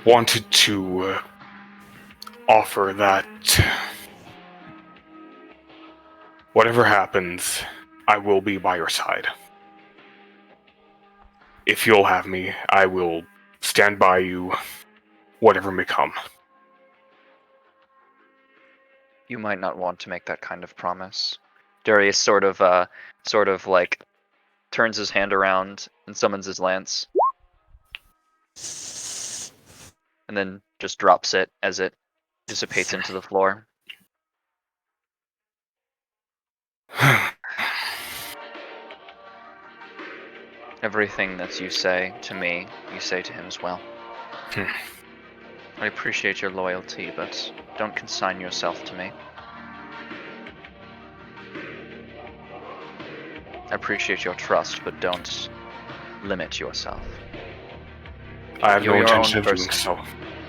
wanted to offer that whatever happens, I will be by your side. If you'll have me, I will stand by you, whatever may come. You might not want to make that kind of promise Darius sort of like turns his hand around and summons his lance, and then just drops it as it dissipates into the floor. Everything that you say to me, you say to him as well. I appreciate your loyalty, but don't consign yourself to me. I appreciate your trust, but don't limit yourself. I have You're no your own intention of doing person. so.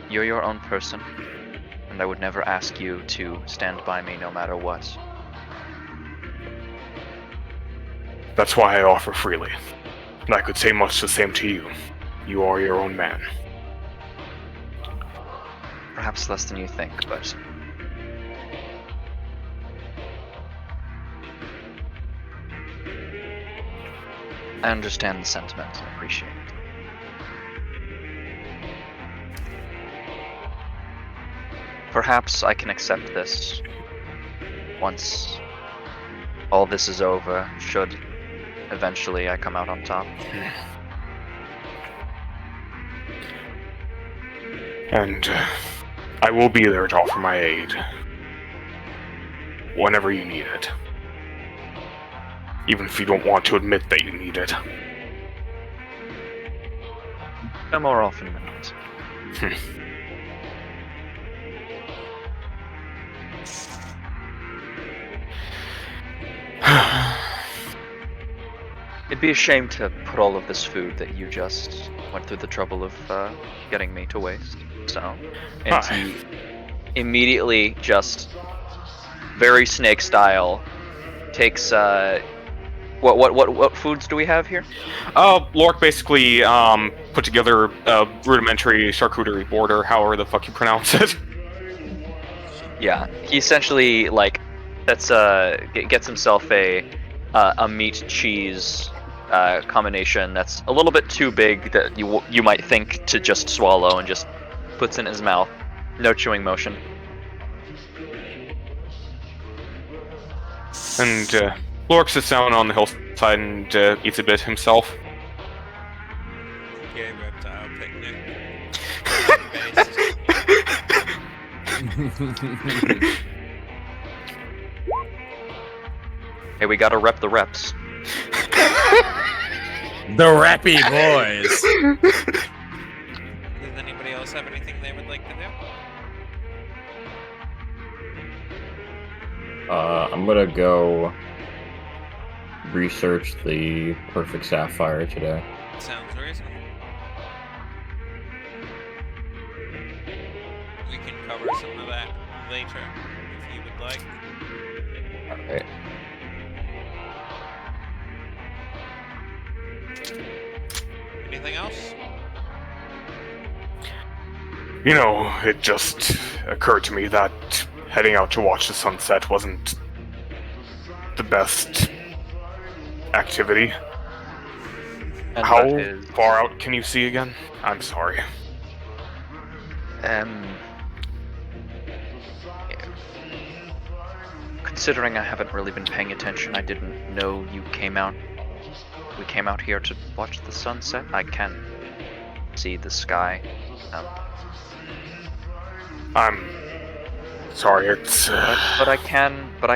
You're your own person, and I would never ask you to stand by me no matter what. That's why I offer freely. And I could say much the same to you. You are your own man. Perhaps less than you think, but I understand the sentiment and appreciate it. Perhaps I can accept this once all this is over, should eventually I come out on top. And I will be there to offer my aid whenever you need it. Even if you don't want to admit that you need it. No more often than not. It'd be a shame to put all of this food that you just went through the trouble of getting me to waste. So, and he immediately just, very snake style, takes what foods do we have here? Lork basically put together a rudimentary charcuterie board, or however the fuck you pronounce it. Yeah, he essentially like gets himself a meat cheese combination that's a little bit too big that you might think to just swallow, and just puts in his mouth. No chewing motion. And Lork sits down on the hillside and eats a bit himself. Gay reptile picnic. Hey, we gotta rep the reps. The Rappy Boys. Does anybody else have anything they would like to do? I'm gonna go research the perfect sapphire today. Sounds reasonable. We can cover some of that later, if you would like. Alright. Anything else? You know, it just occurred to me that heading out to watch the sunset wasn't the best activity. And How that is, far out can you see again? I'm sorry. Considering I haven't really been paying attention, I didn't know you came out. We came out here to watch the sunset. I can see the sky. I'm sorry, it's But I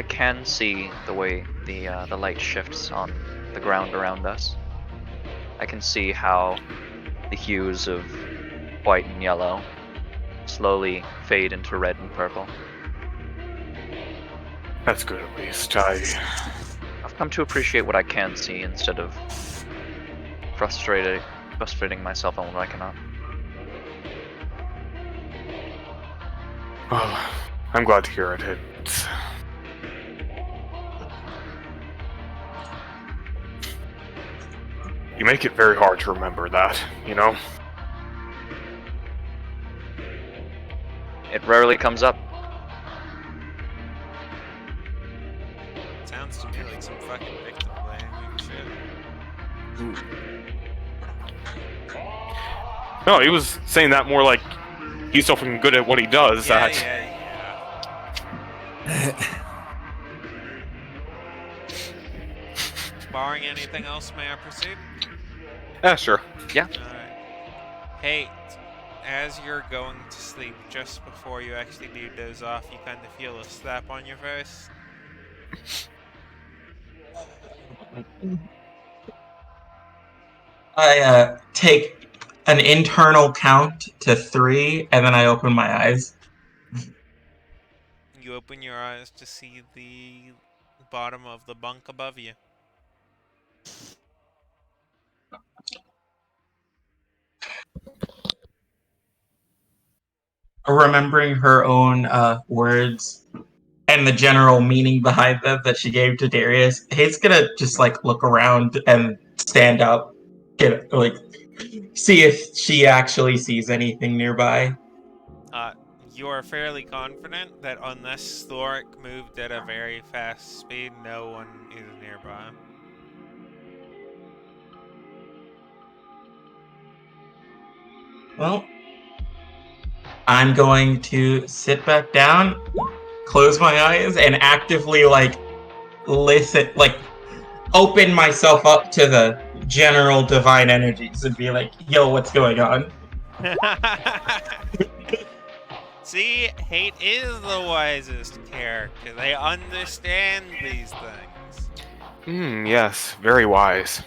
can see the way the light shifts on the ground around us. I can see how the hues of white and yellow slowly fade into red and purple. that's good at least. I've come to appreciate what I can see instead of frustrating myself on what I cannot. Well, I'm glad to hear it. It's... You make it very hard to remember that, you know? It rarely comes up. Sounds to me like some fucking victim blaming shit. No, he was saying that more like he's so fucking good at what he does that... Barring anything else, may I proceed? Yeah, sure. Alright. Hey, as you're going to sleep, just before you actually do doze off, you kind of feel a slap on your face. I take an internal count to 3, and then I open my eyes. You open your eyes to see the bottom of the bunk above you. Remembering her own words and the general meaning behind them that she gave to Darius, Hate's gonna just like look around and stand up, get like see if she actually sees anything nearby. You are fairly confident that unless Thoric moved at a very fast speed, no one is nearby. Well, I'm going to sit back down, close my eyes, and actively like listen, like open myself up to the general divine energies and be like, yo, what's going on? See, Hate is the wisest character. They understand these things. Yes, very wise.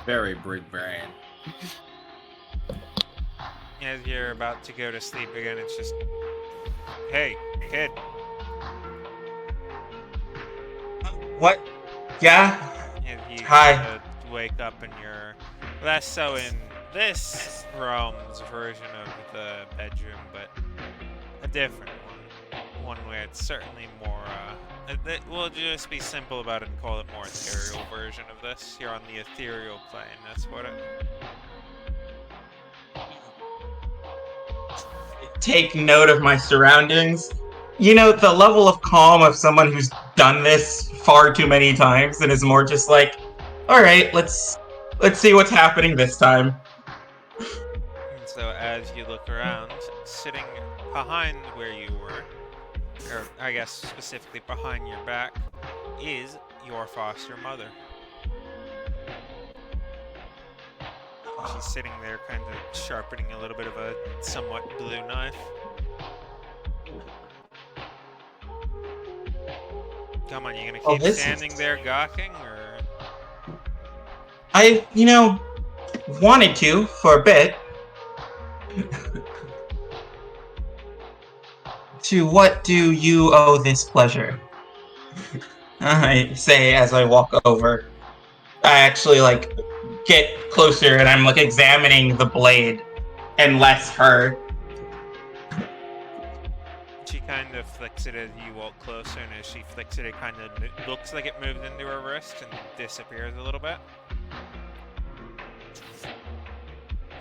Very big brain. As you're about to go to sleep again, it's just, hey, kid. What? Yeah? As you Hi. kinda wake up and you're less so in this realm's version of the bedroom, but a different one. One where it's certainly more, we'll just be simple about it and call it more ethereal version of this. You're on the ethereal plane, that's what it... Take note of my surroundings. You know, the level of calm of someone who's done this far too many times and is more just like, alright, let's see what's happening this time. And so as you look around, sitting behind where you were, or I guess specifically behind your back, is your foster mother. She's sitting there kind of sharpening a little bit of a somewhat blue knife. Come on, you gonna keep standing there gawking, or...? I, wanted to for a bit. To what do you owe this pleasure? I say as I walk over. I actually, get closer and I'm, examining the blade and less her. She kind of flicks it as you walk closer, and as she flicks it, it kind of looks like it moved into her wrist and disappears a little bit.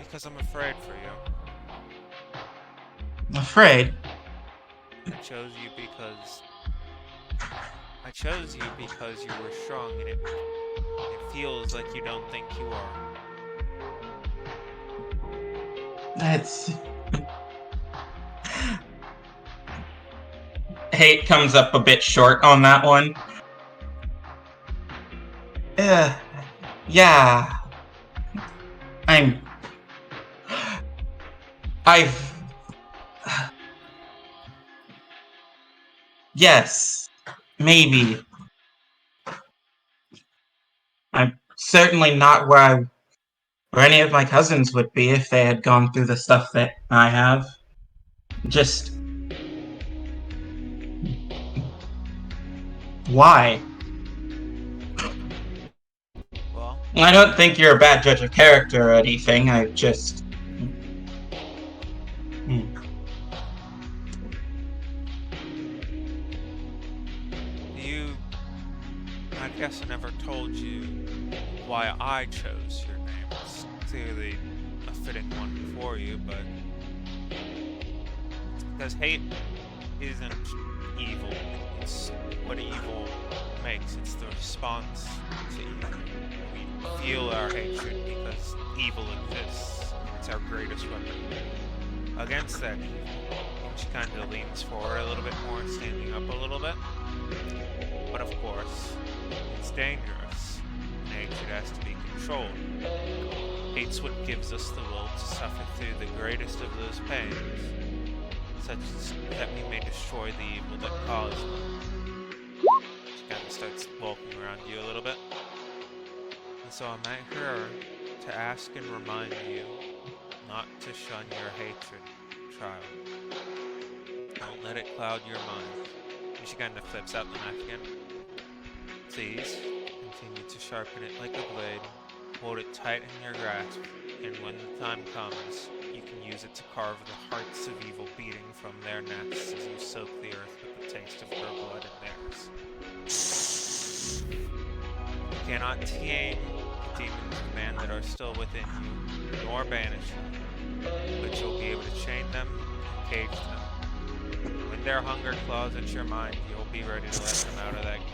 Because I'm afraid for you. Afraid? I chose you because you were strong, and it feels like you don't think you are. That's... Hate comes up a bit short on that one. Yeah. Yes. Maybe. I'm certainly not where any of my cousins would be if they had gone through the stuff that I have. Just... Why? Well, I don't think you're a bad judge of character or anything, I just... I guess I never told you why I chose your name. It's clearly a fitting one for you, but it's because hate isn't evil. It's what evil makes. It's the response to evil. We feel our hatred because evil exists. It's our greatest weapon against that evil. She kind of leans forward a little bit more, standing up a little bit. But of course, it's dangerous. hatred has to be controlled. Hate's what gives us the will to suffer through the greatest of those pains, such as that we may destroy the evil that caused them. She kind of starts walking around you a little bit. And so I'm at here to ask and remind you not to shun your hatred, child. Don't let it cloud your mind. And she kind of flips out the knife again. Please, continue to sharpen it like a blade. Hold it tight in your grasp, and when the time comes, you can use it to carve the hearts of evil beating from their nests as you soak the earth with the taste of her blood and theirs. You cannot tame the demons of man that are still within you, nor banish them, but you'll be able to chain them and cage them. When their hunger claws at your mind, you'll be ready to let them out of that cage.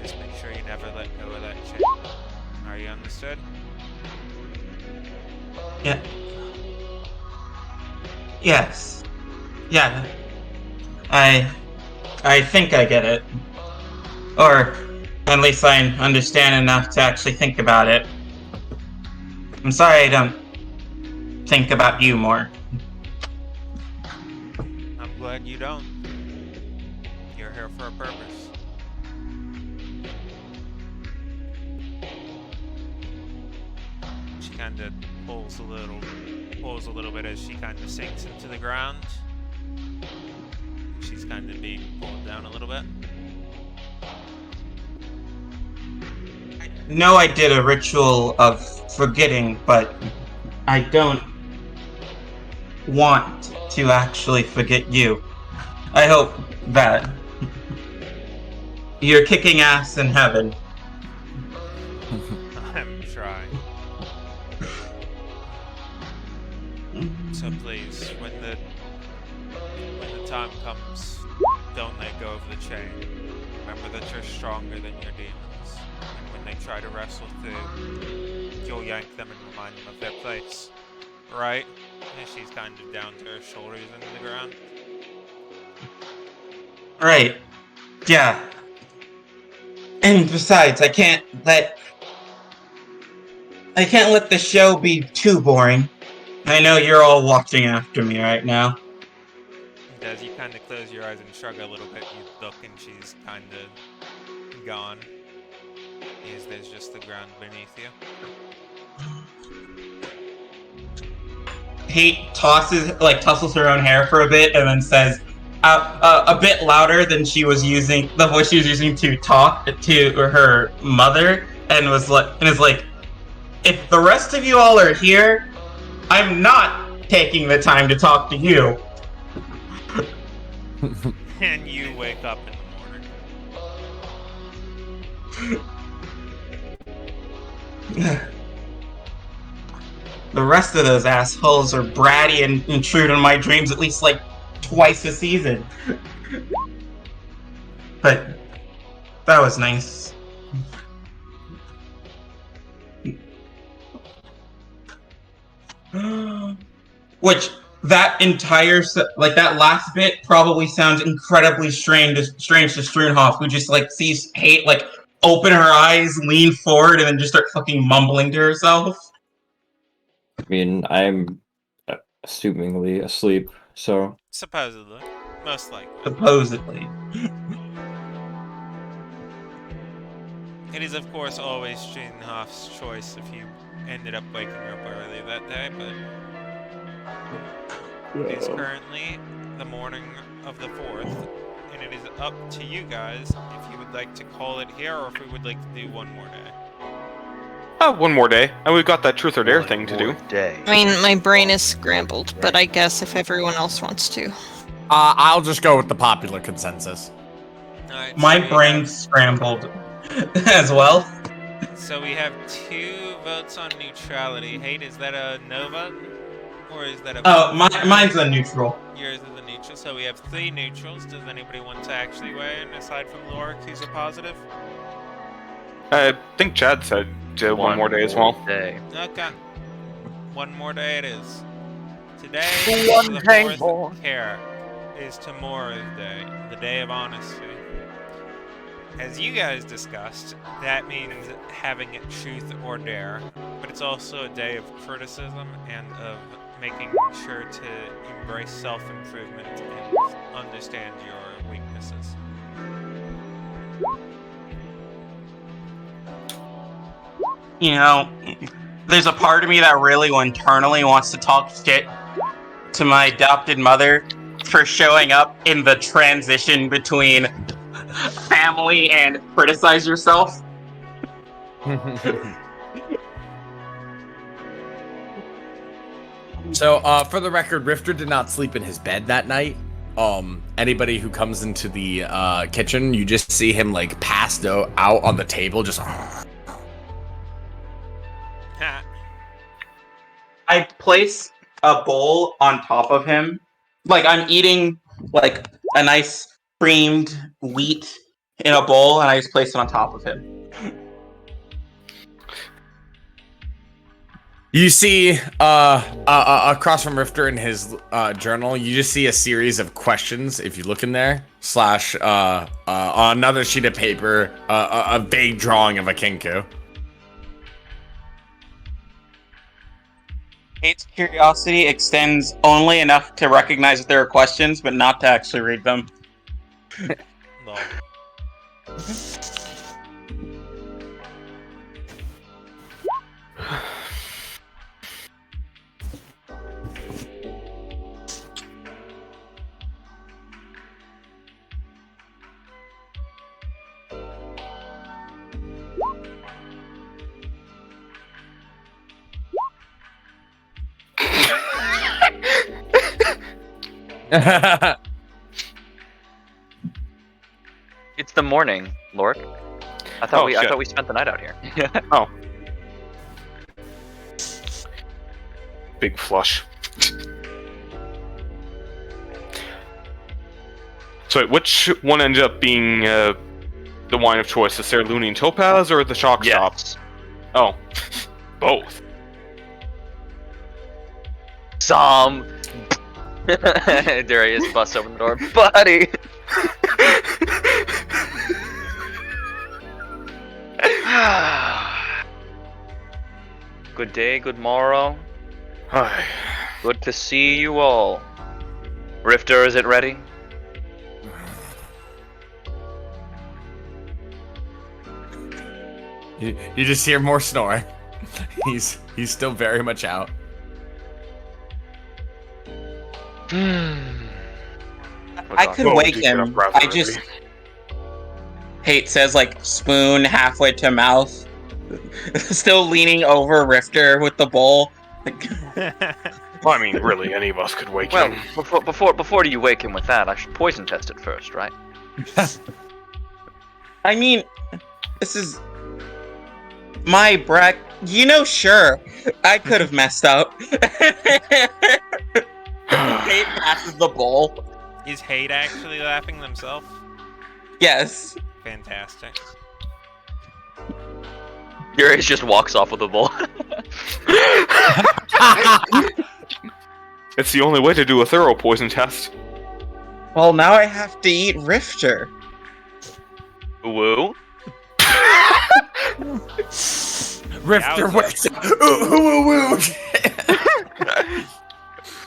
Just make sure you never let go of that chain. Are you understood? Yeah. Yes. Yeah. I think I get it. Or at least I understand enough to actually think about it. I'm sorry I don't think about you more. I'm glad you don't. You're here for a purpose. She kind of pulls a little bit as she kind of sinks into the ground. She's kind of being pulled down a little bit. I know I did a ritual of forgetting, but I don't want to actually forget you. I hope that you're kicking ass in heaven. I'm trying. So please, when the time comes, don't let go of the chain. Remember that you're stronger than your demons. And when they try to wrestle through, you'll yank them and remind them of their place. Right? And she's kind of down to her shoulders into the ground. Right. Yeah. And besides, I can't let the show be too boring. I know you're all watching after me right now. And as you kind of close your eyes and shrug a little bit, you look and she's kind of gone. As there's just the ground beneath you. Hate tussles her own hair for a bit and then says, a bit louder than the voice she was using to talk to her mother, and is like, if the rest of you all are here, I'm not taking the time to talk to you. And you wake up in the morning. The rest of those assholes are bratty and intrude on my dreams at least like twice a season. But that was nice. Which that entire that last bit probably sounds incredibly strange to Struenhoff, who just sees Hate open her eyes, lean forward, and then just start fucking mumbling to herself. I mean, I'm assumingly asleep, so... Supposedly. Most likely. Supposedly. It is, of course, always Struenhoff's choice if you ended up waking up early that day, but... It is currently the morning of the 4th, and it is up to you guys if you would like to call it here or if we would like to do one more day. One more day, and we've got that truth or dare thing to do. Day. I mean, my brain is scrambled, but I guess if everyone else wants to. I'll just go with the popular consensus. Alright, My so brain's scrambled as well. So we have 2 votes on neutrality. Hate, is that a no vote? Or is that a Oh, mine's a neutral. Yours is a neutral, so we have 3 neutrals. Does anybody want to actually weigh in, aside from Lorik, who's a positive? I think Chad said one more day as well. Day. Okay. One more day it is. Today One is the day 4th more. Querak. Is tomorrow's day, the day of honesty. as you guys discussed, that means having it truth or dare, but it's also a day of criticism and of making sure to embrace self-improvement and understand your weaknesses. You know, there's a part of me that really internally wants to talk shit to my adopted mother for showing up in the transition between family and criticize yourself. So, for the record, Rifter did not sleep in his bed that night. Anybody who comes into the kitchen, you just see him like passed out on the table, just. I place a bowl on top of him, like I'm eating like a nice creamed wheat in a bowl, and I just place it on top of him. You see, across from Rifter in his journal, you just see a series of questions. If you look in there, slash on another sheet of paper, a vague drawing of a kinku. Hate's curiosity extends only enough to recognize that there are questions, but not to actually read them. Lol. It's the morning, Lork. I thought we spent the night out here. Oh. Big flush. So wait, which one ended up being the wine of choice? The Cerulonian Topaz or the Shock Stop? Yes. Oh. Both. Some. Darius busts open the door. Buddy! Good day, good morrow. Hi. Good to see you all. Rifter, is it ready? You just hear more snoring. He's still very much out. I could wake him. I just Hate says like spoon halfway to mouth. Still leaning over Rifter with the bowl. Well, I mean, really, any of us could wake Well, him. before you wake him with that, I should poison test it first, right? I mean, this is my sure, I could have messed up. Hate passes the bowl. Is Hate actually laughing themselves? Yes. Fantastic. Darius just walks off with the bowl. It's the only way to do a thorough poison test. Well, now I have to eat Rifter. Woo? Rifter wakes up. Ooh.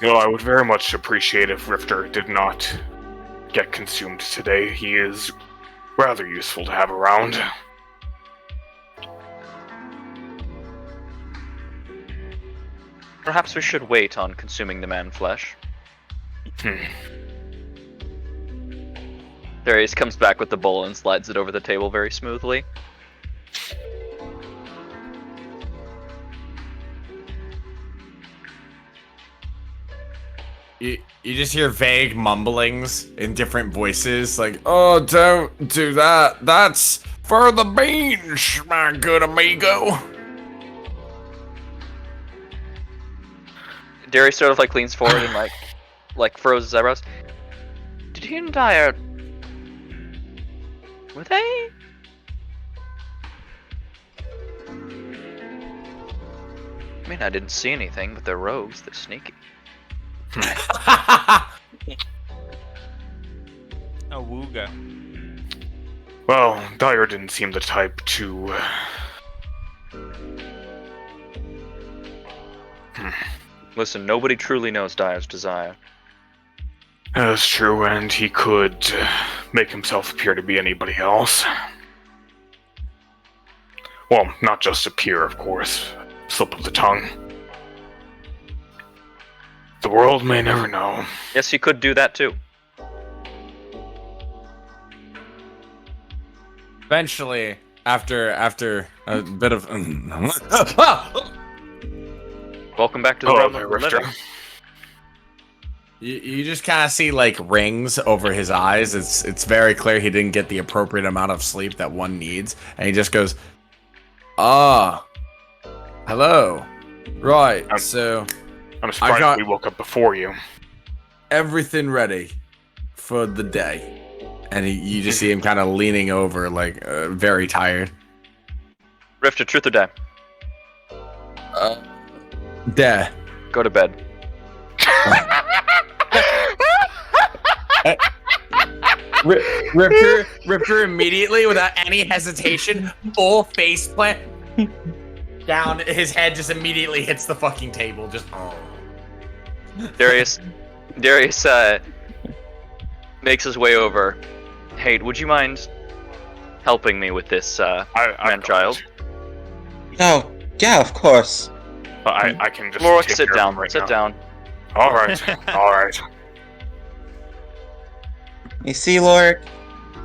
I would very much appreciate if Rifter did not get consumed today. He is rather useful to have around. Perhaps we should wait on consuming the man flesh. Darius comes back with the bowl and slides it over the table very smoothly. You just hear vague mumblings in different voices, like, "Oh, don't do that. That's for the beans, my good amigo." Darius sort of like leans forward and like furrows his eyebrows. Did he and I were they? I mean, I didn't see anything, but they're rogues. They're sneaky. A wooga. Well, Dyer didn't seem the type to... Listen, nobody truly knows Dyer's desire. That's true, and he could make himself appear to be anybody else. Well, not just appear, of course. Slip of the tongue. The world may never know. Yes, he could do that too. Eventually, after a bit of Welcome back to the realm of the Rifter. living. you just kind of see like rings over his eyes. It's very clear he didn't get the appropriate amount of sleep that one needs, and he just goes, hello. Right, so I'm surprised we woke up before you. everything ready for the day. And you just see him kind of leaning over, like, very tired. Rifter, truth or dare? Dare. Go to bed. Ripper immediately, without any hesitation, full face plant down. His head just immediately hits the fucking table. Just Darius makes his way over. Hey, would you mind helping me with this man-child? Oh, yeah, of course. I can just Lorik, take sit care of down. him right Sit now. down. All right, all right. You see, Lorik,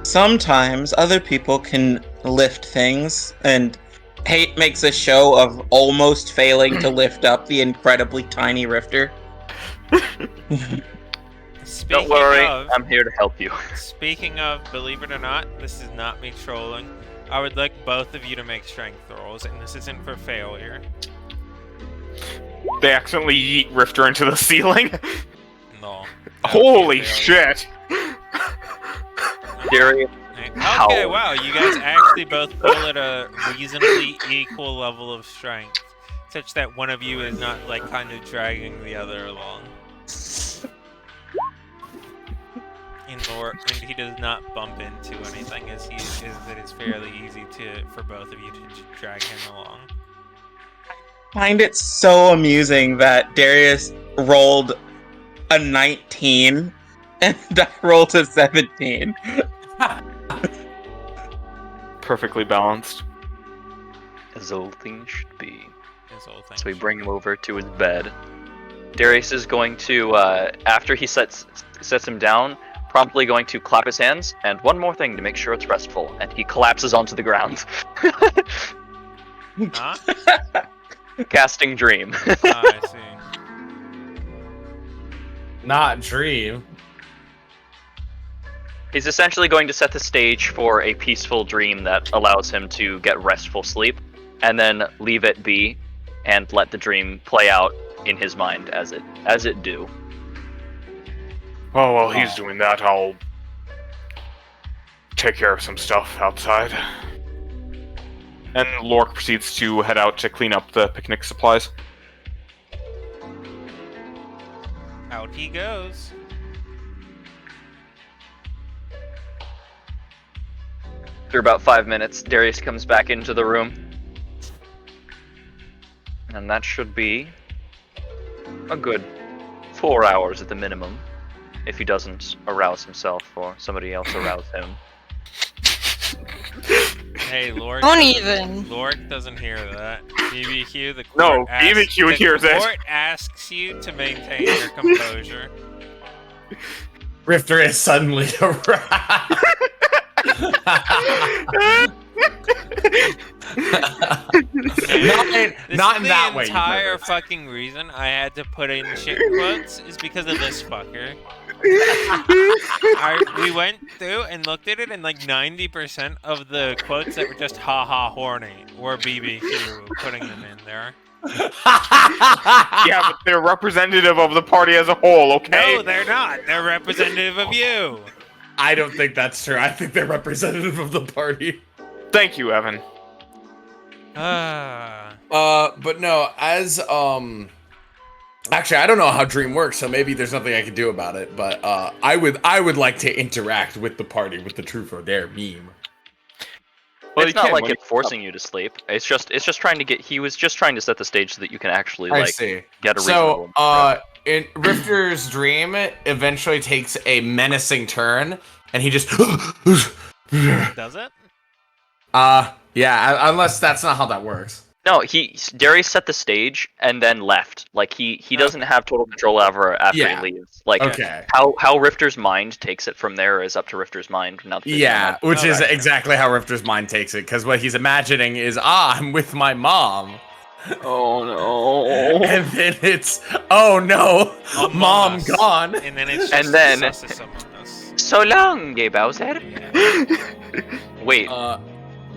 sometimes other people can lift things, and Hate makes a show of almost failing to lift up the incredibly tiny Rifter. Don't worry, I'm here to help you. Speaking of, believe it or not, this is not me trolling. I would like both of you to make strength rolls, and this isn't for failure. They accidentally yeet Rifter into the ceiling. No. Holy shit! Darius. Okay, wow, you guys actually both pull at a reasonably equal level of strength, such that one of you is not, like, kind of dragging the other along. And he does not bump into anything, as it is fairly easy for both of you to drag him along. I find it so amusing that Darius rolled a 19 and I rolled a 17. Perfectly balanced. As all things should be. So So we bring him over to his bed. Darius is going to, after he sets him down, promptly going to clap his hands, and one more thing to make sure it's restful, and he collapses onto the ground. Huh? Casting Dream. I see. not dream. He's essentially going to set the stage for a peaceful dream that allows him to get restful sleep, and then leave it be, and let the dream play out in his mind as it do. Well, while he's doing that, I'll take care of some stuff outside. And Lork proceeds to head out to clean up the picnic supplies. Out he goes. After about 5 minutes, Darius comes back into the room. And that should be a good 4 hours at the minimum, if he doesn't arouse himself or somebody else arouse him. Hey, Lord. Don't even. Lord doesn't hear that. BBQ, the court No, asks, BBQ the hears it. court asks you to maintain your composure. Rifter is suddenly aroused. not in that way. The entire fucking reason I had to put in shit quotes is because of this fucker. We went through and looked at it, and like 90% of the quotes that were just haha horny were BBQ putting them in there. Yeah, but they're representative of the party as a whole, okay? No, they're not. They're representative of you. I don't think that's true. I think they're representative of the party. Thank you, Evan. But no, as actually, I don't know how Dream works, so maybe there's nothing I can do about it. But I would like to interact with the party with the Truth or Dare meme. Well, it's you not can like when it's forcing you to sleep. It's just trying to get. He was just trying to set the stage so that you can actually I like see. get a So, reasonable. in Rifter's dream, eventually takes a menacing turn, and he just. Does it? Yeah. Unless that's not how that works. No, Darius set the stage and then left. Like he doesn't have total control over after Yeah. he leaves. Like Okay. how Rifter's mind takes it from there is up to Rifter's mind. Now that there's no Yeah, magic. which is Okay. exactly how Rifter's mind takes it, because what he's imagining is, I'm with my mom. Oh no. And then it's, oh no, Among mom Us. gone. And then it's And just then- Sus is Among Us. So long, Gay Bowser. Yeah. Wait, Uh,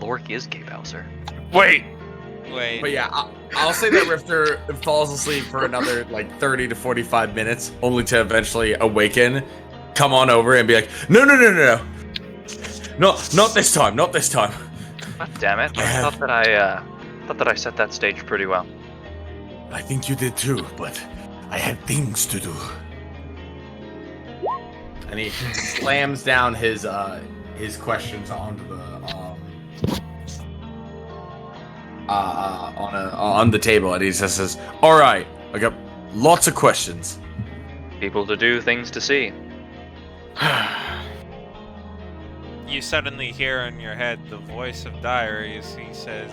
Lork is Gay Bowser. Wait. Wait. but yeah, I'll say that Rifter falls asleep for another like 30 to 45 minutes, only to eventually awaken, come on over and be like, no, not this time, not this time. God damn it! I thought that I set that stage pretty well. I think you did too, but I had things to do. And he slams down his questions onto the on the table, and he just says, "All right, I got lots of questions." People to do, things to see. You suddenly hear in your head the voice of Diaries. He says,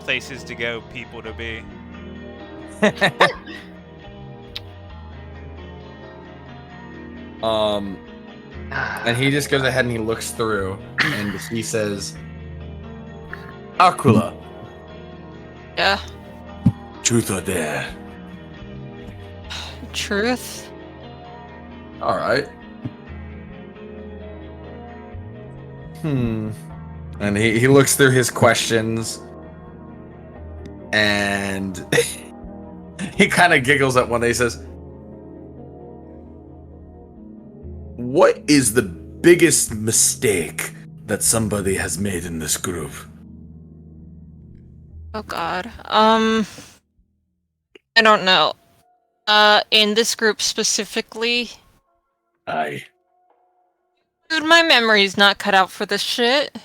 places to go, people to be. And he just goes ahead and he looks through, and he says, "Aquila, Yeah. truth or dare?" Truth. All right. And he looks through his questions, and he kind of giggles at one day. He says, "What is the biggest mistake that somebody has made in this group?" Oh God. I don't know. In this group specifically, Aye. dude, my memory's not cut out for this shit.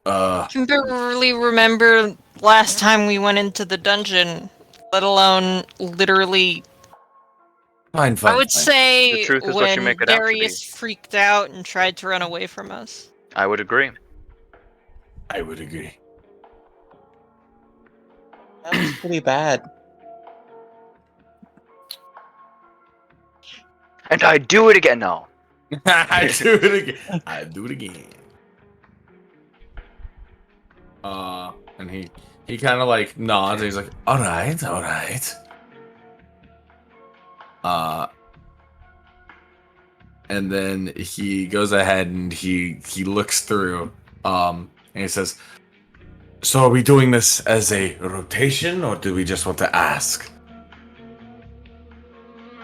I can barely remember last time we went into the dungeon, let alone literally. Fine. I would say The truth is what when you make it out to be. Darius freaked out and tried to run away from us. I would agree. I would agree. That was pretty bad. And I do it again now. I do it again. I do it again. And he kind of like nods. And he's like, all right. And then he goes ahead and he looks through. And he says, "So are we doing this as a rotation, or do we just want to ask?"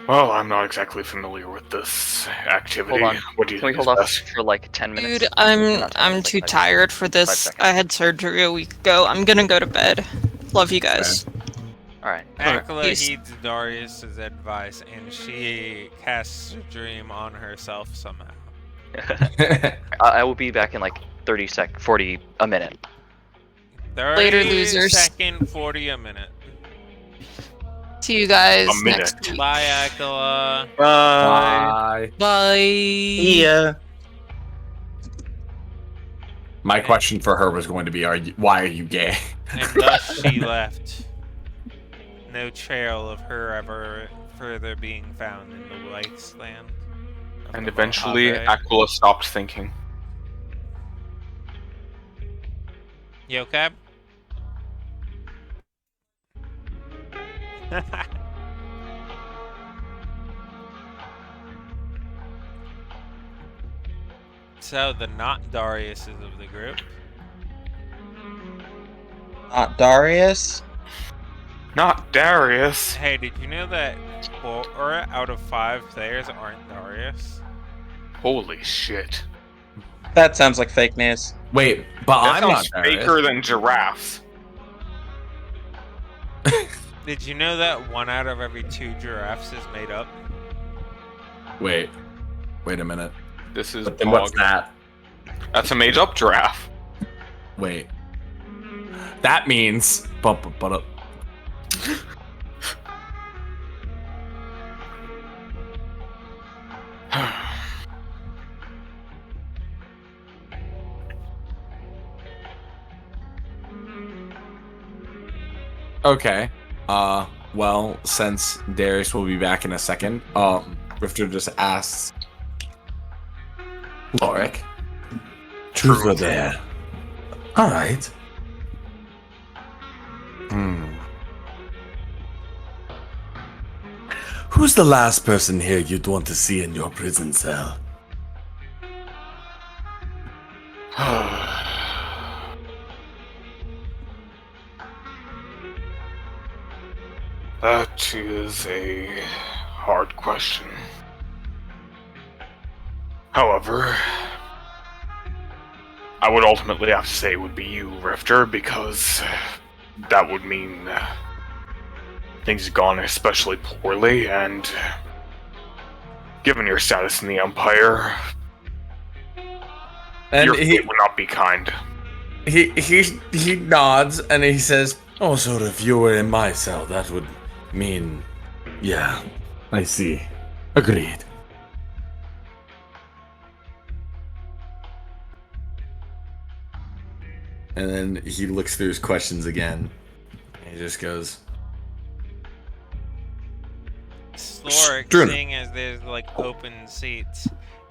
Well, I'm not exactly familiar with this activity. Hold on. What do you Can we think hold is off best? for like 10 minutes? Dude, Not 10 I'm minutes, too like 5 tired for 5 this. seconds. I had surgery a week ago. I'm gonna go to bed. Love you guys. Alright. Aquila Peace. heeds Darius's advice, and she casts a dream on herself somehow. I will be back in like 40 a minute. 30 Later, losers. Second, 40 a minute. See you guys A minute. next week. Bye, Aquila. Bye. Bye. Yeah. My question for her was going to be, why are you gay? And thus she left. No trail of her ever further being found in the wasteland. of And the eventually, Mojave. Aquila stopped thinking. You okay? So the not Dariuses of the group. Not Darius. Not Darius. Hey, did you know that 4 out of 5 players aren't Darius? Holy shit. That sounds like fake news. Wait, but That I'm not sounds Darius. faker than giraffes. Did you know that 1 out of every 2 giraffes is made up? Wait a minute. This is But then what's bog. that? That's a made-up giraffe. Wait. That means... Okay. Well, since Darius will be back in a second, Rifter just asks... Lorik. Truth or dare? Alright. Who's the last person here you'd want to see in your prison cell? That is a hard question. However, I would ultimately have to say it would be you, Rifter, because that would mean things have gone especially poorly, and given your status in the Empire, And your fate would not be kind. he nods and he says, "Oh, so if you were in my cell, that would mean, yeah, I see. Agreed." And then he looks through his questions again. And he just goes, Slorik, Struna. seeing as there's like open seats,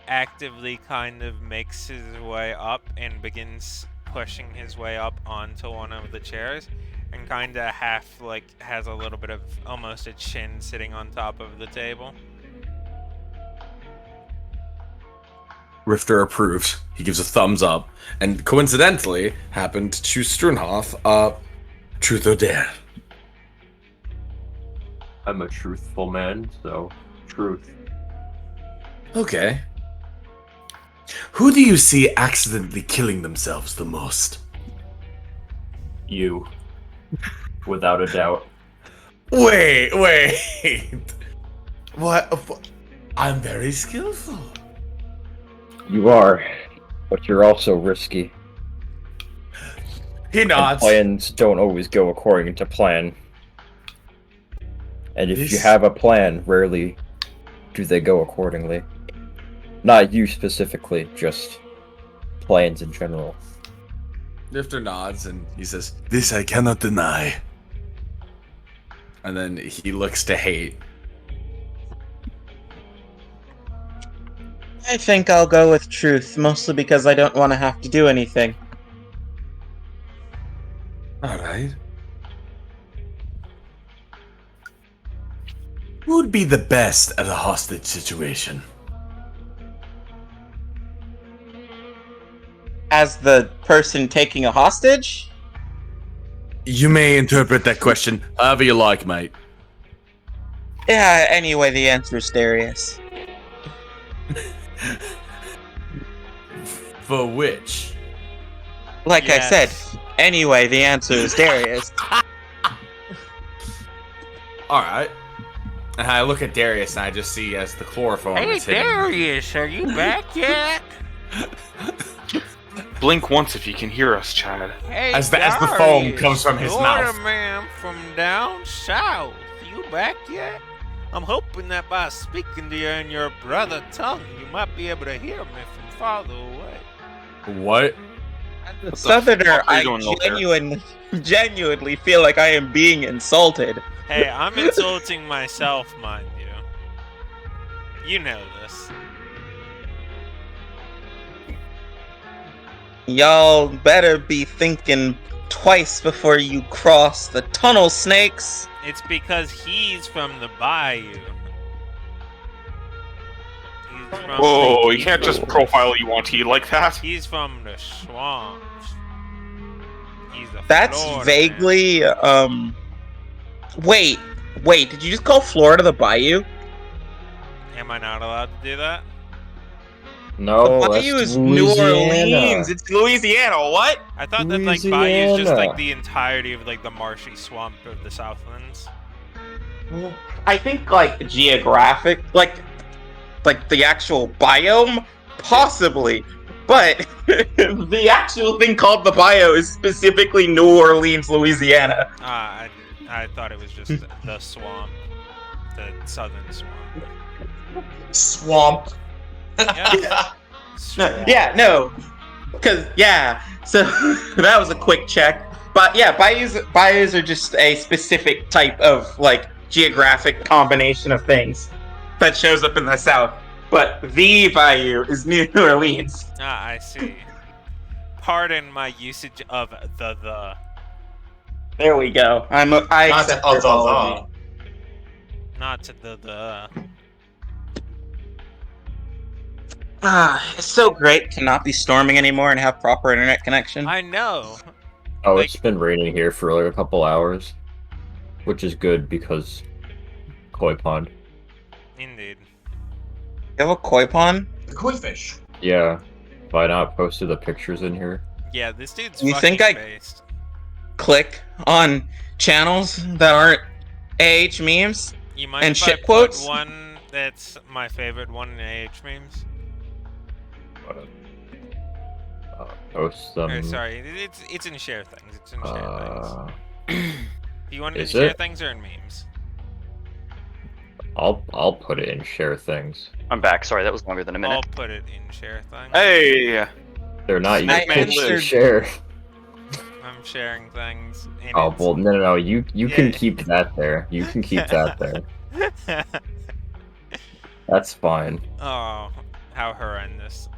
actively kind of makes his way up and begins pushing his way up onto one of the chairs, and kind of half like has a little bit of almost a chin sitting on top of the table. Rifter approves. He gives a thumbs up, and coincidentally happened to choose Strunhoff, truth or dare. I'm a truthful man, so truth. Okay. Who do you see accidentally killing themselves the most? You. Without a doubt. Wait. What? I'm very skillful. You are, but you're also risky. He And nods. plans don't always go according to plan. And if you This- have a plan, rarely do they go accordingly. Not you specifically, just plans in general. Rifter nods and he says, "This I cannot deny." And then he looks to Hate. I think I'll go with truth, mostly because I don't want to have to do anything. Alright. Who'd be the best at a hostage situation? As the person taking a hostage? You may interpret that question however you like, mate. Yeah, anyway, the answer is Darius. For which? Like I said, Yes. anyway, the answer is Darius. Alright. And I look at Darius and I just see as the chloroform is hitting. Darius, are you back yet? Blink once if you can hear us, Chad. Hey, As the foam Darius, comes from his Florida mouth. man from down south. You back yet? I'm hoping that by speaking to you in your brother tongue, you might be able to hear me from farther away. What? Southerner, fuck are I you doing over there? genuinely feel like I am being insulted. Hey, I'm insulting myself, mind you. You know this. Y'all better be thinking twice before you cross the tunnel, snakes. It's because he's from the bayou. He's from Whoa, the you can't just profile UNT like that. He's from the swamps. He's a That's Florida vaguely, Wait, did you just call Florida the bayou? man. Am I not allowed to do that? No, The that's bayou is New Louisiana. Orleans. It's Louisiana. What? I thought that like bayou is just like Louisiana. the entirety of like the marshy swamp of the Southlands. I think like geographic, like the actual biome, possibly, But the actual thing called the bio is specifically New Orleans, Louisiana. I thought it was just the swamp, the southern swamp. Swamp. Yeah. Swamp. Yeah, no. Because, yeah, so that was a quick check. But yeah, bayous are just a specific type of, like, geographic combination of things that shows up in the South. But the bayou is New Orleans. I see. Pardon my usage of the. There we go. I Not accept your apology. Not the. It's so great to not be storming anymore and have proper internet connection. I know. Oh, Like- it's been raining here for like a couple hours, which is good because koi pond. Indeed. You have a koi pond? The koi fish. Yeah, have I not posted the pictures in here? Yeah, this dude's You fucking think I- based. Click on channels that aren't AH memes? You mind and if shit I quotes? put one that's my favorite one in AH memes? Post them. Or, sorry, it's in share things. It's in share things. Do you want it in is share it? things or in memes? I'll put it in share things. I'm back. Sorry, that was longer than a minute. I'll put it in share things. Hey! They're not I used to answered- share. I'm sharing things. And Oh it's- well, no, you Yeah. can keep that there. You can keep that there. That's fine. Oh, how horrendous.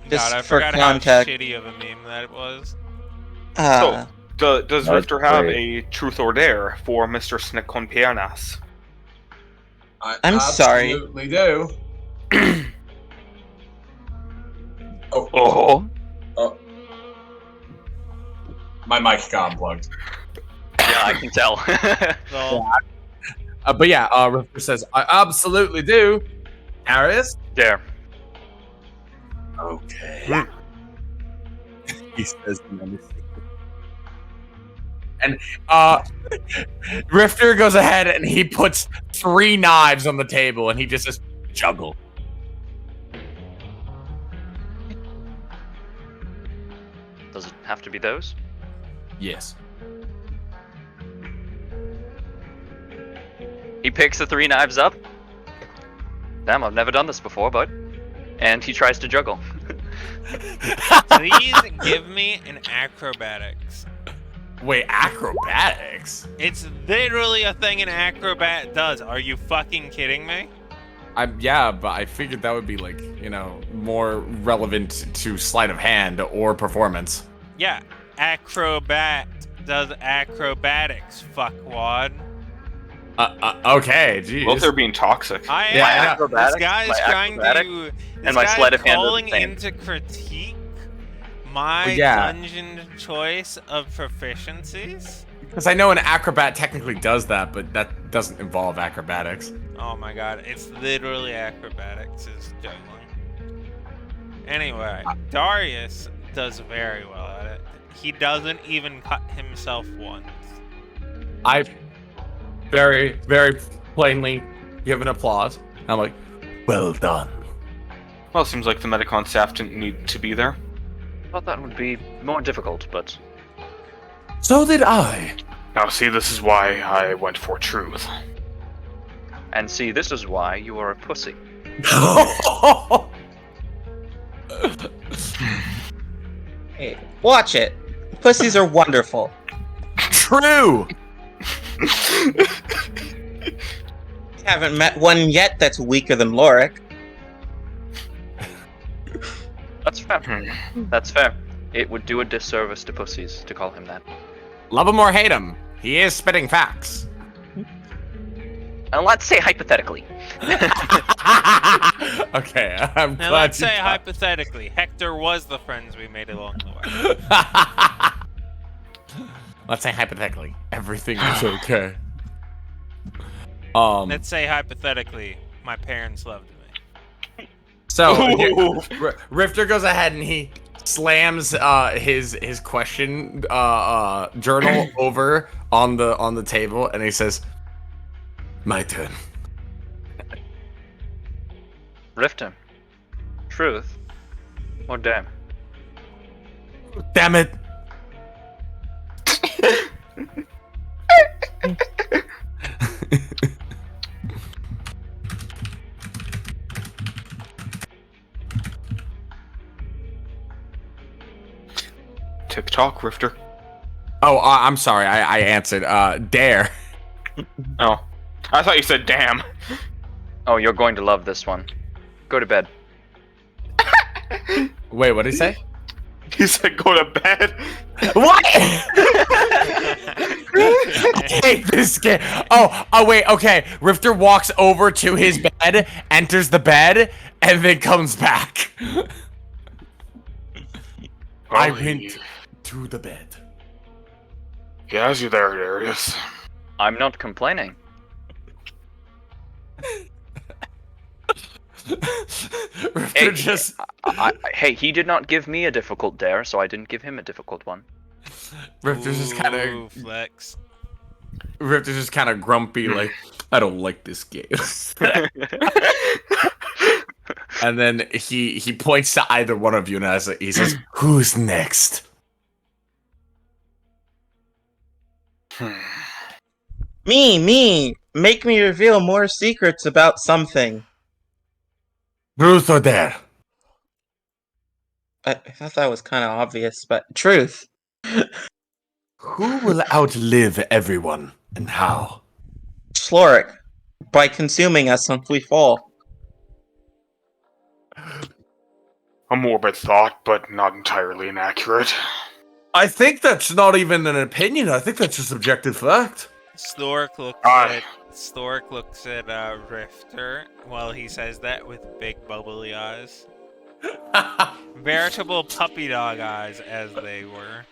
Just God, I for forgot context- how shitty of a meme that it was. Uh, Does That's Rifter have great. a truth or dare for Mr. Snick con Piernas? I I'm sorry. absolutely do. Oh. My mic got unplugged. Yeah, I can tell. So, But yeah, Rifter says, I absolutely do. Harris? Dare. Okay. He says, and Rifter goes ahead and he puts 3 knives on the table and he just says, juggle. Does it have to be those? Yes. He picks the 3 knives up. Damn, I've never done this before, bud. And he tries to juggle. please give me an acrobatics. Wait, acrobatics? It's literally a thing an acrobat does. Are you fucking kidding me? Yeah, but I figured that would be like, more relevant to sleight of hand or performance. Yeah, acrobat does acrobatics, fuckwad. Okay, geez. Both are being toxic. I am. Yeah, I know. Acrobatics, This guy's my trying acrobatic, to. This and my guy's sleight of hand are the calling same. into critique my Well, yeah. dungeon choice of proficiencies. Because I know an acrobat technically does that, but that doesn't involve acrobatics. Oh my god, it's literally acrobatics is juggling. Anyway, Darius does very well at it. He doesn't even cut himself once. I very, very plainly give an applause. I'm like, well done. Well, it seems like the Medicon staff didn't need to be there. Thought that would be more difficult, but So did I. Now, see, this is why I went for truth. and see, this is why you are a pussy. hey, watch it. Pussies are wonderful. True. Haven't met one yet that's weaker than Lorik. That's fair. That's fair. It would do a disservice to pussies to call him that. Love him or hate him, he is spitting facts. And let's say hypothetically. Okay, I'm Now glad let's you say got- hypothetically, Hector was the friends we made along the way. Let's say hypothetically, everything is okay. Let's say hypothetically, my parents loved me. So Rifter goes ahead and he slams his question journal over on the table and he says, "My turn." Rifter, Truth? Or dare? Damn it! TikTok, Rifter. Oh, I'm sorry. I answered. Dare. Oh. I thought you said damn. Oh, you're going to love this one. Go to bed. Wait, what did he say? He said go to bed. What? I hate this game. Oh, wait, okay. Rifter walks over to his bed, enters the bed, and then comes back. I went to the bed. He has you there, Darius. I'm not complaining. Rifter just... Hey, he did not give me a difficult dare, so I didn't give him a difficult one. Rifter's just kind Ooh, of... flex. Rifter's just kind of grumpy, like, I don't like this game. And then he points to either one of you and he says, "Who's next?" Me! Make me reveal more secrets about something. Truth or dare? I thought that was kind of obvious, but truth. Who will outlive everyone and how? Sloric, by consuming us once we fall. A morbid thought, but not entirely inaccurate. I think that's not even an opinion. I think that's a subjective fact. Sloric looks at Rifter while he says that with big bubbly eyes. Veritable puppy dog eyes, as they were.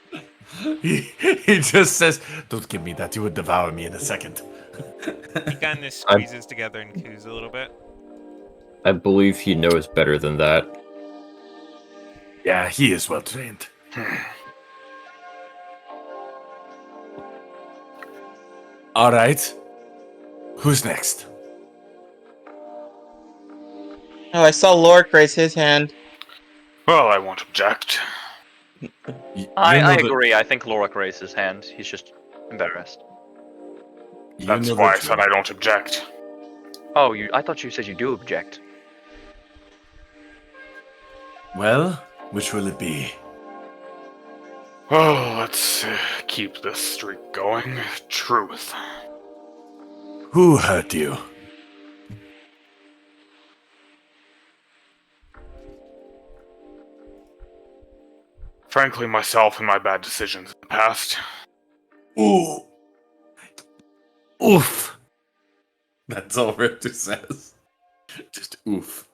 He just says, "Don't give me that. You would devour me in a second." He kind of squeezes together and coos a little bit. I believe he knows better than that. Yeah, he is well trained. All right. Who's next? Oh, I saw Lork raise his hand. Well, I won't object. I agree. I think Lorik raised his hand. He's just embarrassed. That's why I said I don't object. Oh, I thought you said you do object. Well, which will it be? Oh, let's keep this streak going. Truth. Who hurt you? Frankly, myself and my bad decisions in the past. Ooh. Oof. That's all Rifter says. Just oof.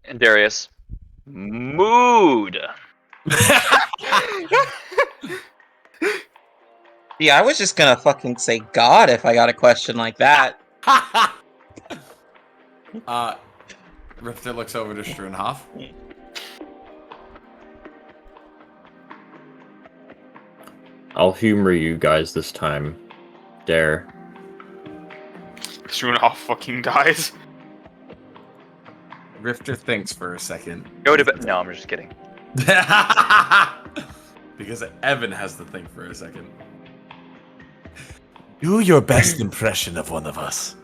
And Darius. Mood! Yeah, I was just gonna fucking say God if I got a question like that. Rifter looks over to Strunhoff. I'll humor you guys this time. Dare. Strunhoff fucking dies. Rifter thinks for a second. Go to bed. No, I'm just kidding. Because Evan has to think for a second. Do your best impression of one of us.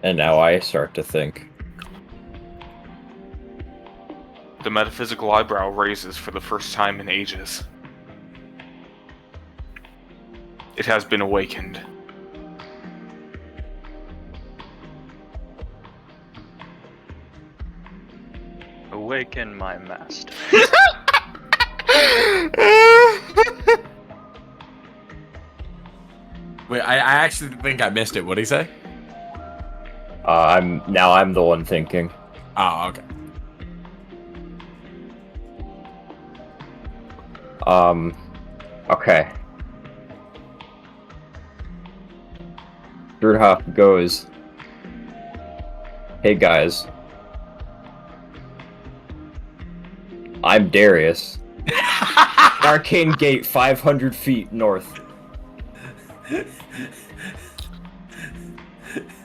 And now I start to think. The metaphysical eyebrow raises for the first time in ages. It has been awakened. Awaken my master. Wait, I actually think I missed it. What'd he say? I'm the one thinking. Oh, okay. Okay. Drudhoff goes, "Hey guys, I'm Darius. Arcane Gate 500 feet north."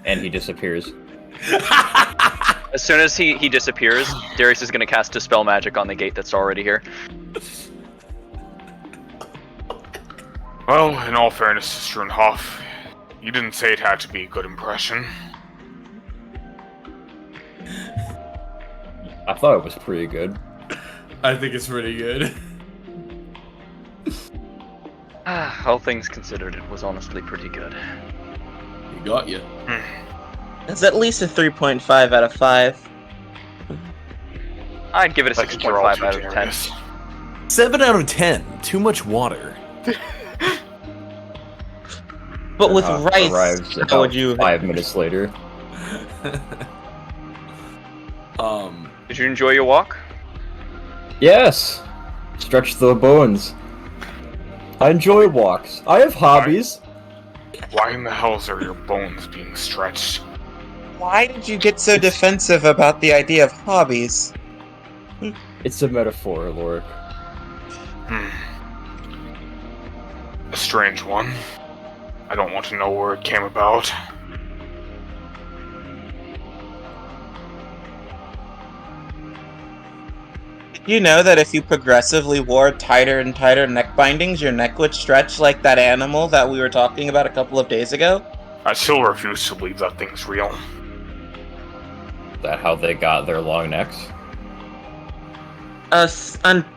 And he disappears. As soon as he disappears, Darius is going to cast Dispel Magic on the gate that's already here. Well, in all fairness to Strunhoff, you didn't say it had to be a good impression. I thought it was pretty good. I think it's pretty good. All things considered, it was honestly pretty good. He got you. It's at least a 3.5 out of 5. I'd give it a I think you're all 6.5 too out of 10. generous. 7 out of 10. Too much water. But with Arrives rice, how about would you? 5 minutes later. Did you enjoy your walk? Yes! Stretch the bones. I enjoy walks. I have hobbies. Why in the hells are your bones being stretched? Why did you get so defensive about the idea of hobbies? It's a metaphor, Lorik. A strange one. I don't want to know where it came about. Did you know that if you progressively wore tighter and tighter neck bindings, your neck would stretch like that animal that we were talking about a couple of days ago? I still refuse to believe that thing's real. Is that how they got their long necks? A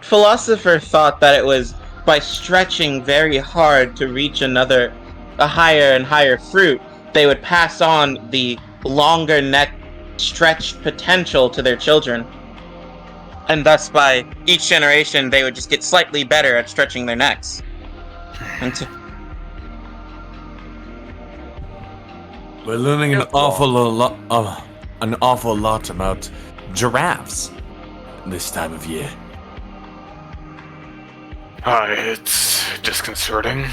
philosopher thought that it was by stretching very hard to reach a higher and higher fruit, they would pass on the longer neck stretched potential to their children. And thus, by each generation, they would just get slightly better at stretching their necks. We're learning an awful lot about giraffes this time of year. It's disconcerting.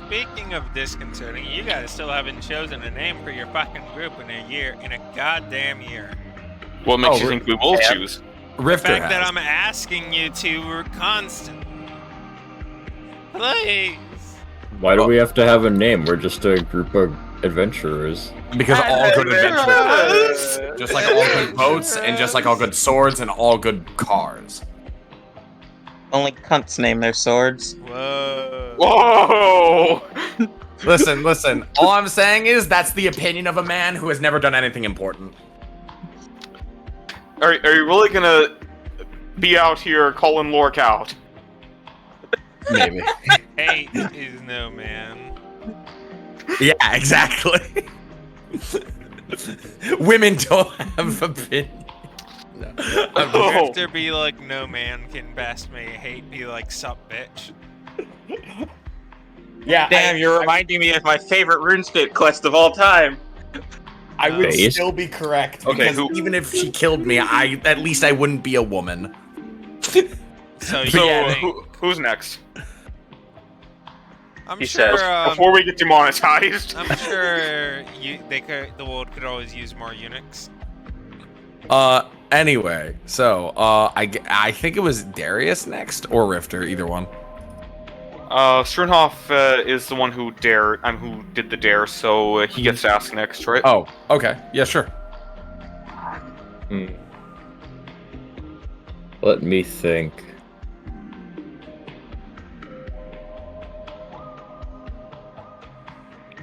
Speaking of disconcerting, you guys still haven't chosen a name for your fucking group in a goddamn year. What makes you think we will choose? The Rifter fact that has. I'm asking you to constantly. Please. Why do we have to have a name? We're just a group of adventurers. Because all good adventurers, just like all good boats, and just like all good swords, and all good cars. Only cunts name their swords. Whoa. Whoa! Listen. All I'm saying is that's the opinion of a man who has never done anything important. Are you really gonna be out here calling Lorik out? Maybe. Hate is no man. Yeah, exactly. Women don't have opinion. No. Oh. Drifter be like, no man can best me. Hate be like, sup, bitch. Yeah, Damn, you're reminding me of my favorite RuneScape quest of all time. I would Based? still be correct Okay, because even if she killed me, at least I wouldn't be a woman. So, So, yeah, who's next? I'm He sure. says, Before we get demonetized. I'm sure the world could always use more eunuchs. Anyway, so I think it was Darius next or Rifter, either one. Strunhoff is the one who did the dare, so he gets to ask next, right? Oh, okay, yeah, sure. Let me think.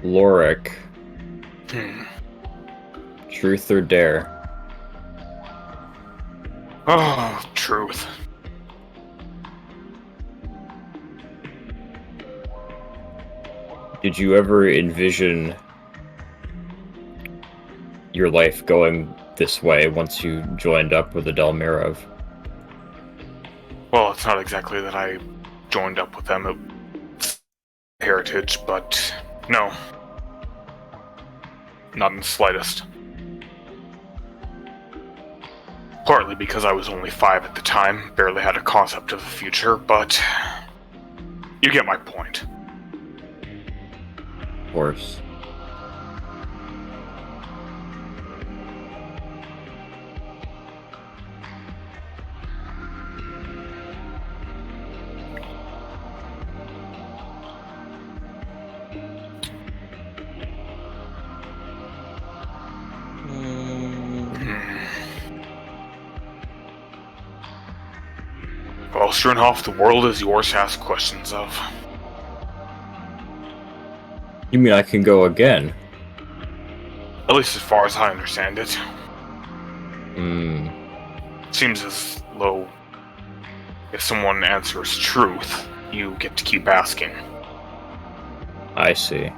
Lorik. Truth or dare? Oh, truth. Did you ever envision your life going this way once you joined up with the Delmirov? Well, it's not exactly that I joined up with them at Heritage, but no. Not in the slightest. Partly because I was only 5 at the time, barely had a concept of the future, but you get my point. Of course. Well, sure enough, the world is yours to ask questions of. You mean I can go again? At least as far as I understand it. Hmm. Seems as though if someone answers truth, you get to keep asking. I see.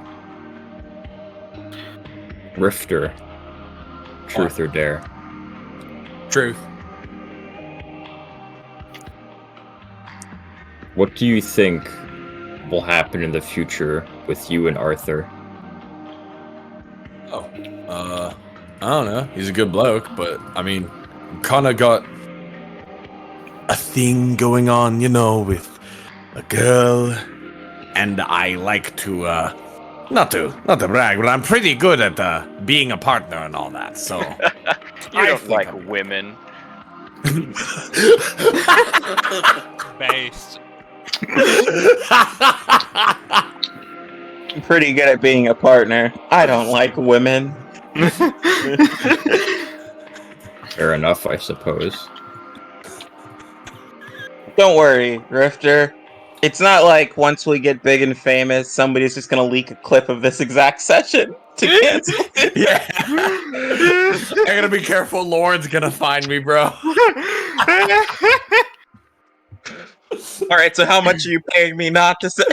Rifter. Truth or dare? Truth. What do you think will happen in the future with you and Arthur? Oh, I don't know. He's a good bloke, but I mean, kind of got a thing going on, you know, with a girl, and I like to, not to brag, but I'm pretty good at being a partner and all that. So You don't like women. Based. I'm pretty good at being a partner. I don't like women. Fair enough, I suppose. Don't worry, Rifter. It's not like once we get big and famous, somebody's just gonna leak a clip of this exact session to cancel it. Yeah. I gotta be careful. Lauren's gonna find me, bro. All right, so how much are you paying me not to say?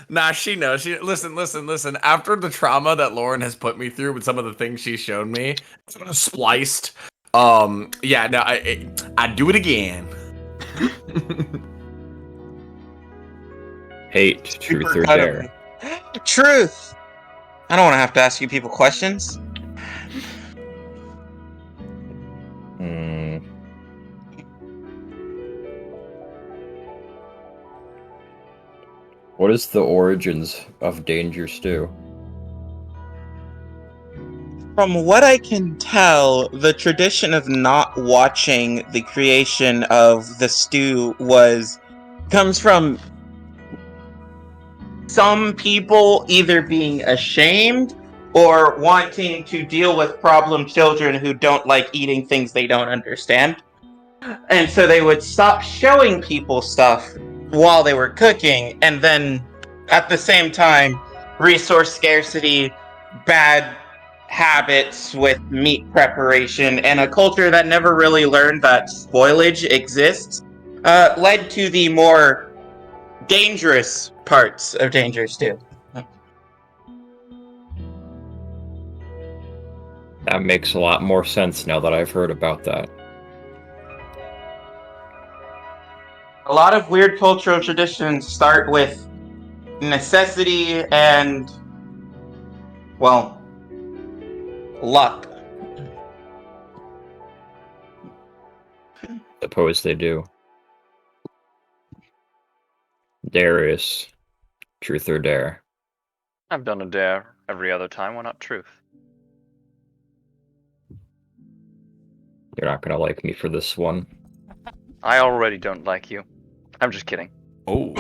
Nah, she knows. Listen. After the trauma that Lauren has put me through with some of the things she's shown me, spliced. Yeah, no, I do it again. Hate, truth or dare? Truth. I don't want to have to ask you people questions. Hmm. What is the origins of Danger Stew? From what I can tell, the tradition of not watching the creation of the stew comes from some people either being ashamed or wanting to deal with problem children who don't like eating things they don't understand. And so they would stop showing people stuff while they were cooking, and then at the same time, resource scarcity, bad habits with meat preparation, and a culture that never really learned that spoilage exists, led to the more dangerous parts of Danger Stew. That makes a lot more sense now that I've heard about that. A lot of weird cultural traditions start with necessity and, well, luck. Suppose they do. Darius, truth or dare? I've done a dare every other time. Why not truth? You're not gonna like me for this one. I already don't like you. I'm just kidding. Oh.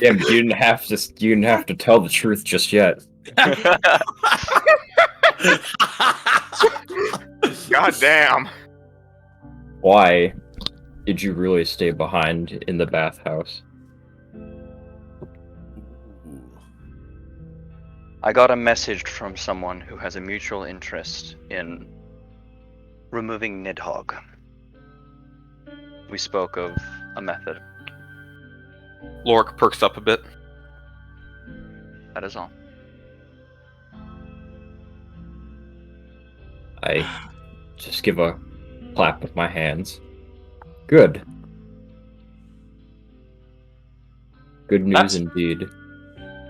Yeah, but you didn't have to tell the truth just yet. God damn. Why did you really stay behind in the bathhouse? I got a message from someone who has a mutual interest in removing Nidhogg. We spoke of a method. Lorik perks up a bit. That is all. I just give a clap with my hands. Good. Good news That's- indeed.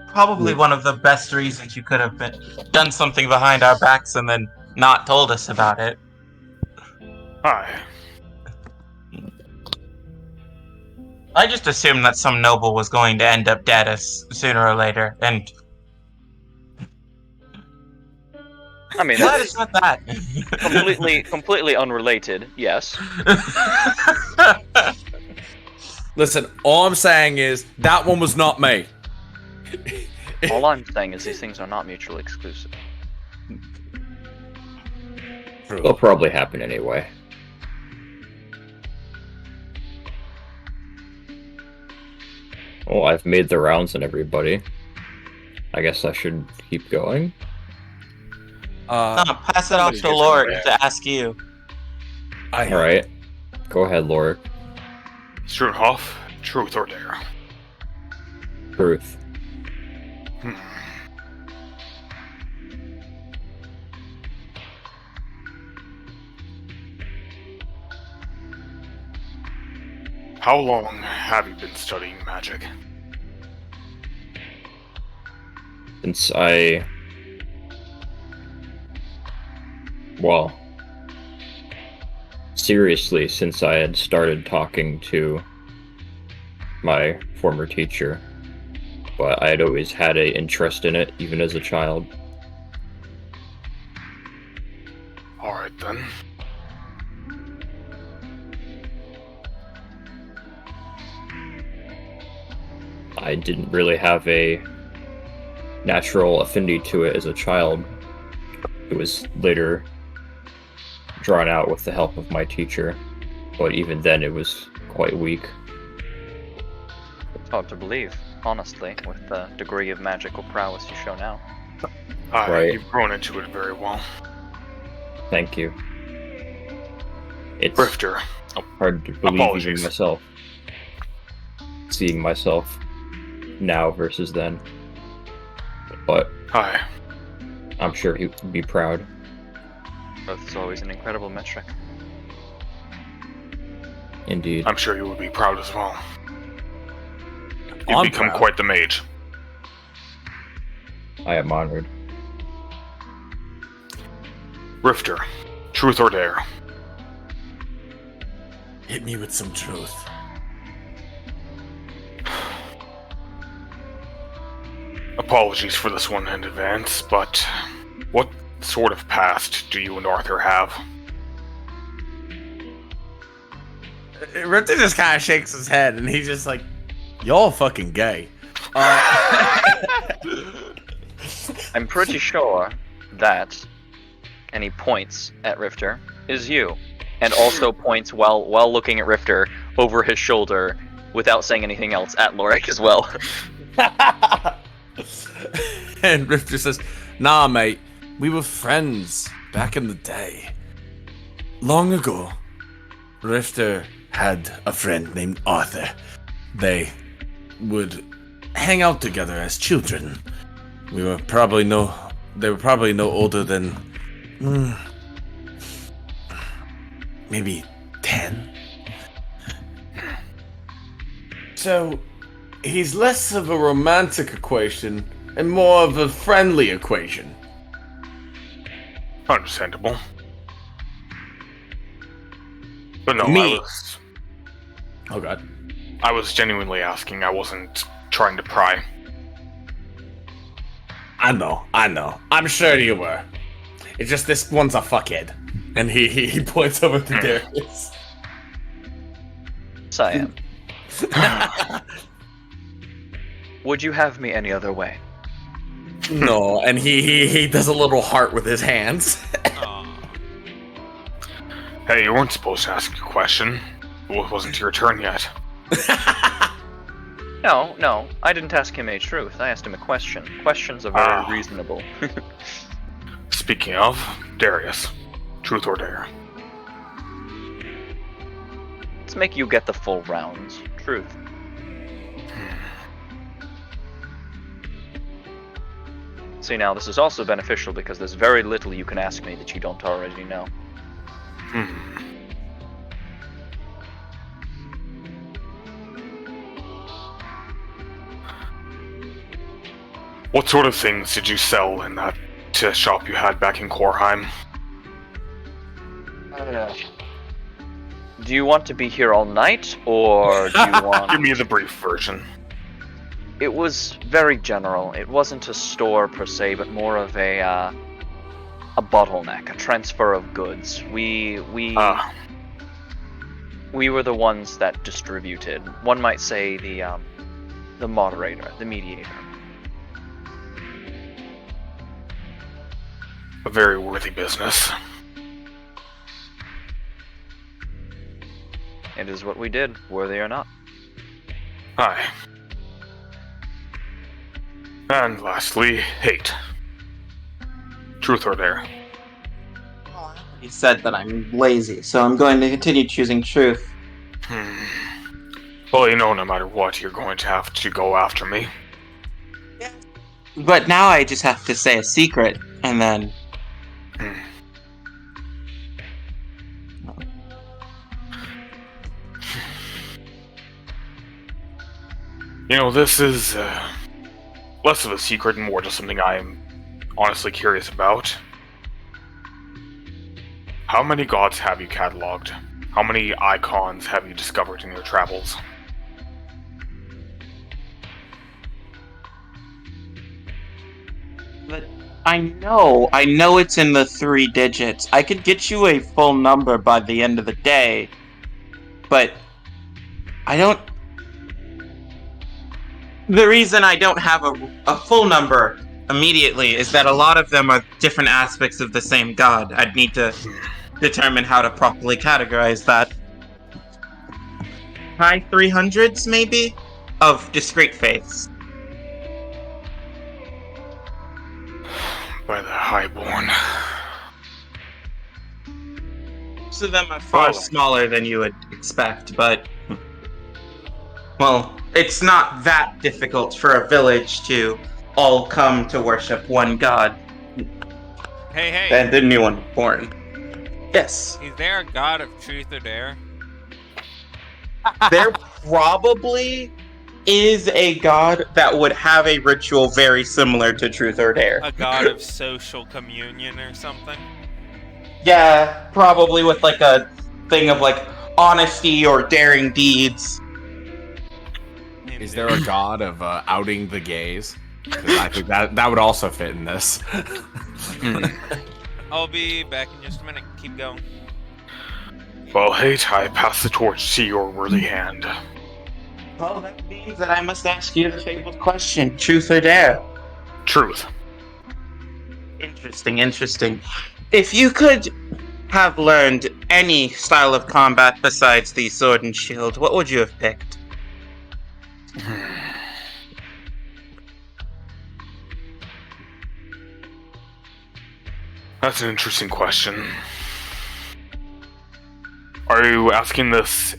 Probably one of the best reasons you could have done something behind our backs and then not told us about it. Hi. I just assumed that some noble was going to end up dead sooner or later, and I mean, glad that's it's not that. completely unrelated. Yes. Listen, all I'm saying is that one was not me. All I'm saying is these things are not mutually exclusive. It'll probably happen anyway. Well, I've made the rounds on everybody. I guess I should keep going. Pass it off to Lorik to ask you. Alright. Go ahead, Lorik. Struenhoff, truth or dare? Truth. How long have you been studying magic? Since I... Well... Seriously, since I had started talking to my former teacher. But I had always had an interest in it, even as a child. Alright then. I didn't really have a natural affinity to it as a child. It was later drawn out with the help of my teacher, but even then it was quite weak. It's hard to believe, honestly, with the degree of magical prowess you show now. Right. You've grown into it very well. Thank you. It's Grifter. hard to believe Apologies. even myself. Seeing myself now versus then. But Hi. I'm sure he would be proud. Growth is always an incredible metric. Indeed. I'm sure you would be proud as well. You've I'm become proud. quite the mage. I am honored. Rifter, truth or dare? Hit me with some truth. Apologies for this one in advance, but what sort of past do you and Arthur have? Ripton just kind of shakes his head, and he's just like, "Y'all fucking gay." I'm pretty sure that, and he points at Rifter, is you. And also points while looking at Rifter over his shoulder without saying anything else at Lorik as well. And Rifter says, "Nah, mate, we were friends back in the day. Long ago, Rifter had a friend named Arthur. They would hang out together as children. They were probably no older than maybe 10. So he's less of a romantic equation and more of a friendly equation." Understandable. But no, Me. Oh god. I was genuinely asking. I wasn't trying to pry. I know. I'm sure you were. It's just this one's a fuckhead. And he points over to Darius. Siam. Would you have me any other way? No, and he does a little heart with his hands. Hey, you weren't supposed to ask a question. It wasn't your turn yet. No, I didn't ask him a truth. I asked him a question. Questions are very reasonable. Speaking of, Darius, truth or dare? Let's make you get the full rounds. Truth. See, now this is also beneficial because there's very little you can ask me that you don't already know. What sort of things did you sell in that shop you had back in Korheim? Do you want to be here all night, or do you want... Give me the brief version. It was very general. It wasn't a store per se, but more of a bottleneck, a transfer of goods. We were the ones that distributed. One might say the moderator, the mediator. A very worthy business. It is what we did, worthy or not. Aye. And lastly, hate. Truth or dare? He said that I'm lazy, so I'm going to continue choosing truth. Well, you know, no matter what, you're going to have to go after me. But now I just have to say a secret, and then... You know, this is less of a secret and more just something I am honestly curious about. How many gods have you cataloged? How many icons have you discovered in your travels? But I know it's in the 3 digits. I could get you a full number by the end of the day, but I don't... The reason I don't have a full number immediately is that a lot of them are different aspects of the same god. I'd need to determine how to properly categorize that. High 300s, maybe? Of discrete faiths. By the Highborn. Most of them are far smaller than you would expect, but... Well, it's not that difficult for a village to all come to worship one god. Hey. And the new one born. Yes. Is there a god of truth or dare? There probably is a god that would have a ritual very similar to truth or dare. A god of social communion or something? Yeah, probably with like a thing of like honesty or daring deeds. Is there a god of outing the gays? 'Cause I think that would also fit in this. I'll be back in just a minute. Keep going. Well, hate, I pass the torch to your worthy hand. Well, that means that I must ask you the fabled question: truth or dare? Truth. Interesting. If you could have learned any style of combat besides the sword and shield, what would you have picked? That's an interesting question. Are you asking this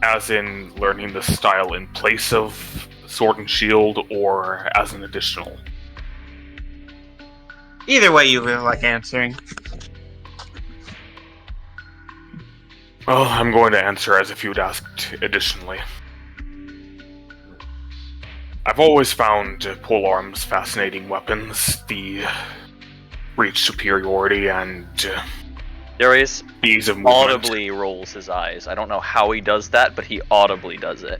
as in learning the style in place of sword and shield, or as an additional? Either way you feel like answering. Well, I'm going to answer as if you'd asked additionally. I've always found polearms fascinating weapons. The reach superiority and Darius ease of movement. audibly rolls his eyes. I don't know how he does that, but he audibly does it.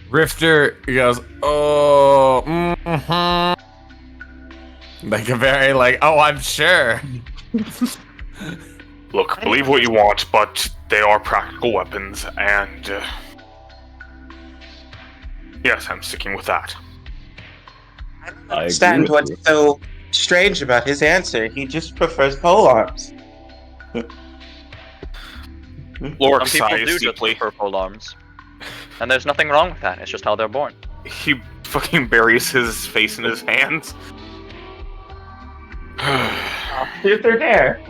Rifter, he goes, oh, like a very oh, I'm sure. Look, believe what you want, but they are practical weapons, and yes, I'm sticking with that. I don't understand what's so strange about his answer. He just prefers polearms. Lord Some people sighs do just deeply. prefer polearms. And there's nothing wrong with that. It's just how they're born. He fucking buries his face in his hands. Truth or dare?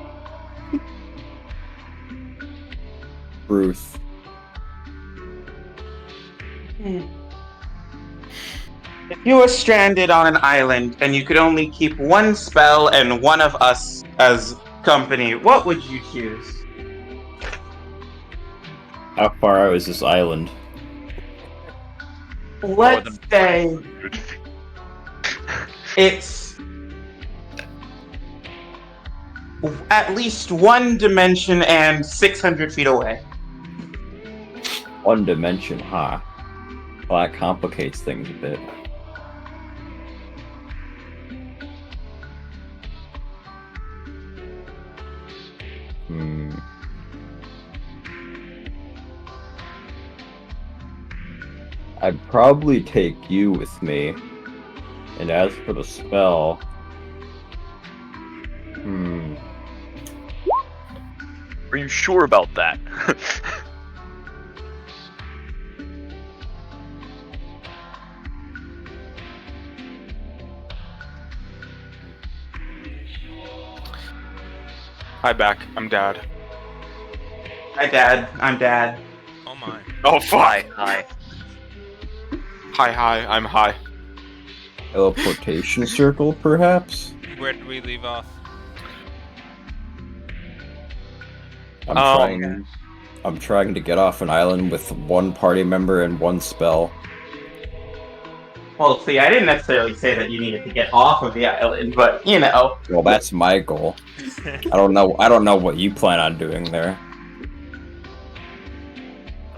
Truth. If you were stranded on an island and you could only keep one spell and one of us as company, what would you choose? How far out is this island? Let's say it's at least one dimension and 600 feet away. One dimension, huh? Well, that complicates things a bit. I'd probably take you with me. And as for the spell... Are you sure about that? Hi, back. I'm Dad. Hi, Dad. I'm Dad. Oh my. Oh, fuck! Hi. Hi, I'm high. Teleportation circle, perhaps? Where did we leave off? I'm trying to get off an island with one party member and one spell. Well, see, I didn't necessarily say that you needed to get off of the island, but you know. Well, that's my goal. I don't know what you plan on doing there.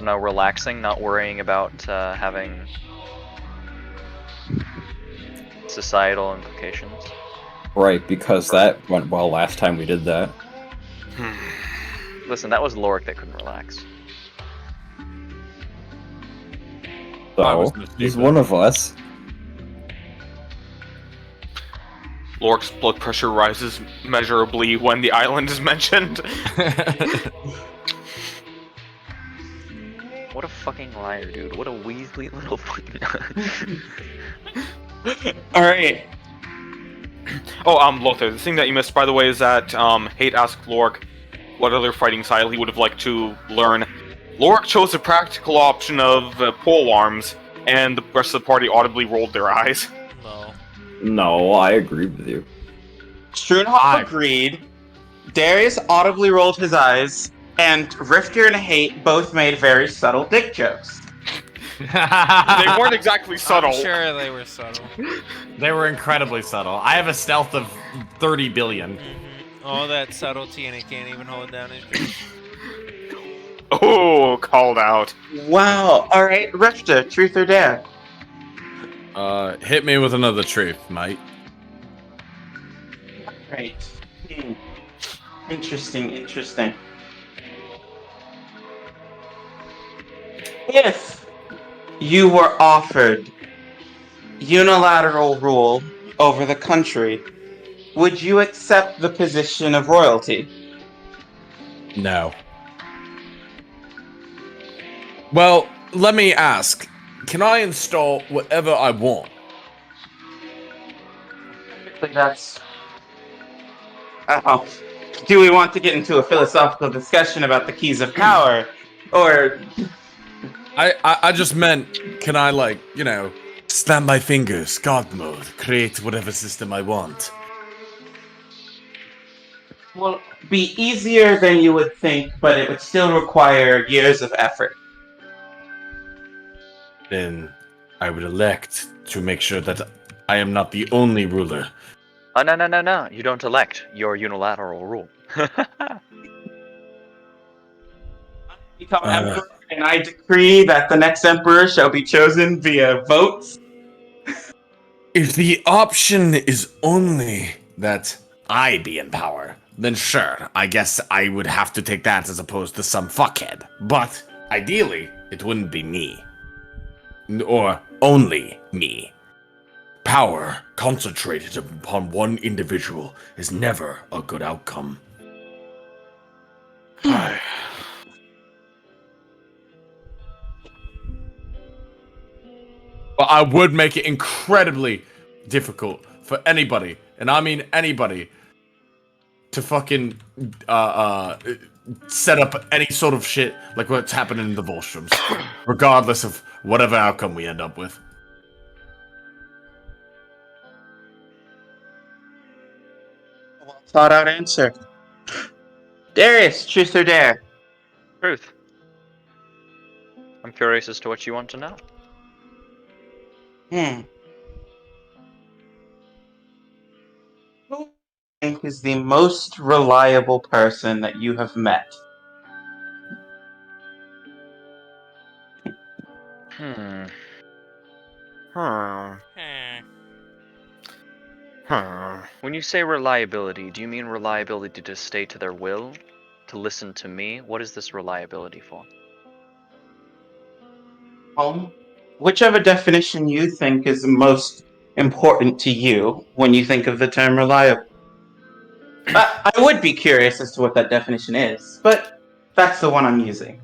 No, relaxing, not worrying about having societal implications. Right, because that went well last time we did that. Listen, that was Lorik that couldn't relax. was So, gonna say he's that. one of us. Lorik's blood pressure rises measurably when the island is mentioned. What a fucking liar, dude. What a Weasley little fucking... Alright. Oh, Lothar, the thing that you missed, by the way, is that, Hate asked Lorik what other fighting style he would have liked to learn. Lorik chose the practical option of pole arms, and the rest of the party audibly rolled their eyes. No. No, I agree with you. Schroenhoff agreed. Darius audibly rolled his eyes, and Rifter and Hate both made very subtle dick jokes. They weren't exactly subtle. I'm sure they were subtle. They were incredibly subtle. I have a stealth of 30 billion. All that subtlety, and he can't even hold down his drink. Oh, called out. Wow. Alright, Rifter, truth or dare? Hit me with another truth, mate. Right. Interesting. If you were offered unilateral rule over the country, would you accept the position of royalty? No. Well, let me ask. Can I install whatever I want? That's... Oh. Do we want to get into a philosophical discussion about the keys of power? Or... I just meant, can I, like, you know, snap my fingers, God mode, create whatever system I want? Well, be easier than you would think, but it would still require years of effort. Then I would elect to make sure that I am not the only ruler. Oh, no. You don't elect your unilateral rule. Become emperor, and I decree that the next emperor shall be chosen via votes. If the option is only that I be in power, then sure, I guess I would have to take that as opposed to some fuckhead. But ideally, it wouldn't be me. Or only me. Power concentrated upon one individual is never a good outcome. But I would make it incredibly difficult for anybody, and I mean anybody, to fucking set up any sort of shit like what's happening in the Volstroms, regardless of whatever outcome we end up with. Well thought out answer. Darius, truth or dare? Truth. I'm curious as to what you want to know. Who do you think is the most reliable person that you have met? Hmm. When you say reliability, do you mean reliability to stay to their will? To listen to me? What is this reliability for? Whichever definition you think is most important to you when you think of the term reliable. I would be curious as to what that definition is, but that's the one I'm using.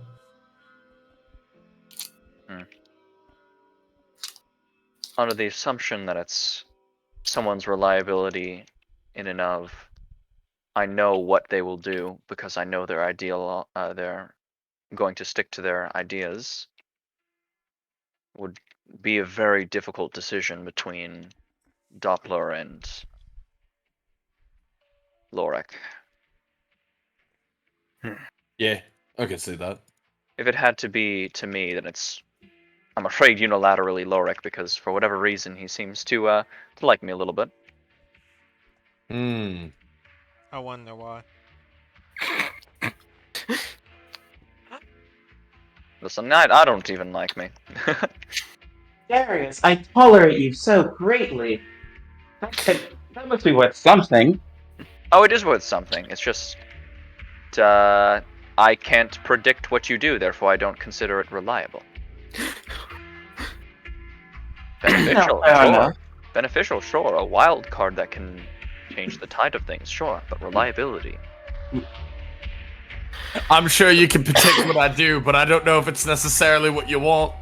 Under the assumption that it's someone's reliability in and of I know what they will do because I know their ideal. They're going to stick to their ideas. Would be a very difficult decision between Doppler and Lorik. Yeah, I can see that. If it had to be to me, then it's, I'm afraid, unilaterally Lorik, because for whatever reason he seems to like me a little bit. Hmm. I wonder why. Listen, I don't even like me. Darius, I tolerate you so greatly. That must be worth something. Oh, it is worth something. It's just, I can't predict what you do, therefore I don't consider it reliable. Beneficial, fair sure. enough. Beneficial, sure. A wild card that can change the tide of things, sure. But reliability. I'm sure you can predict what I do, but I don't know if it's necessarily what you want.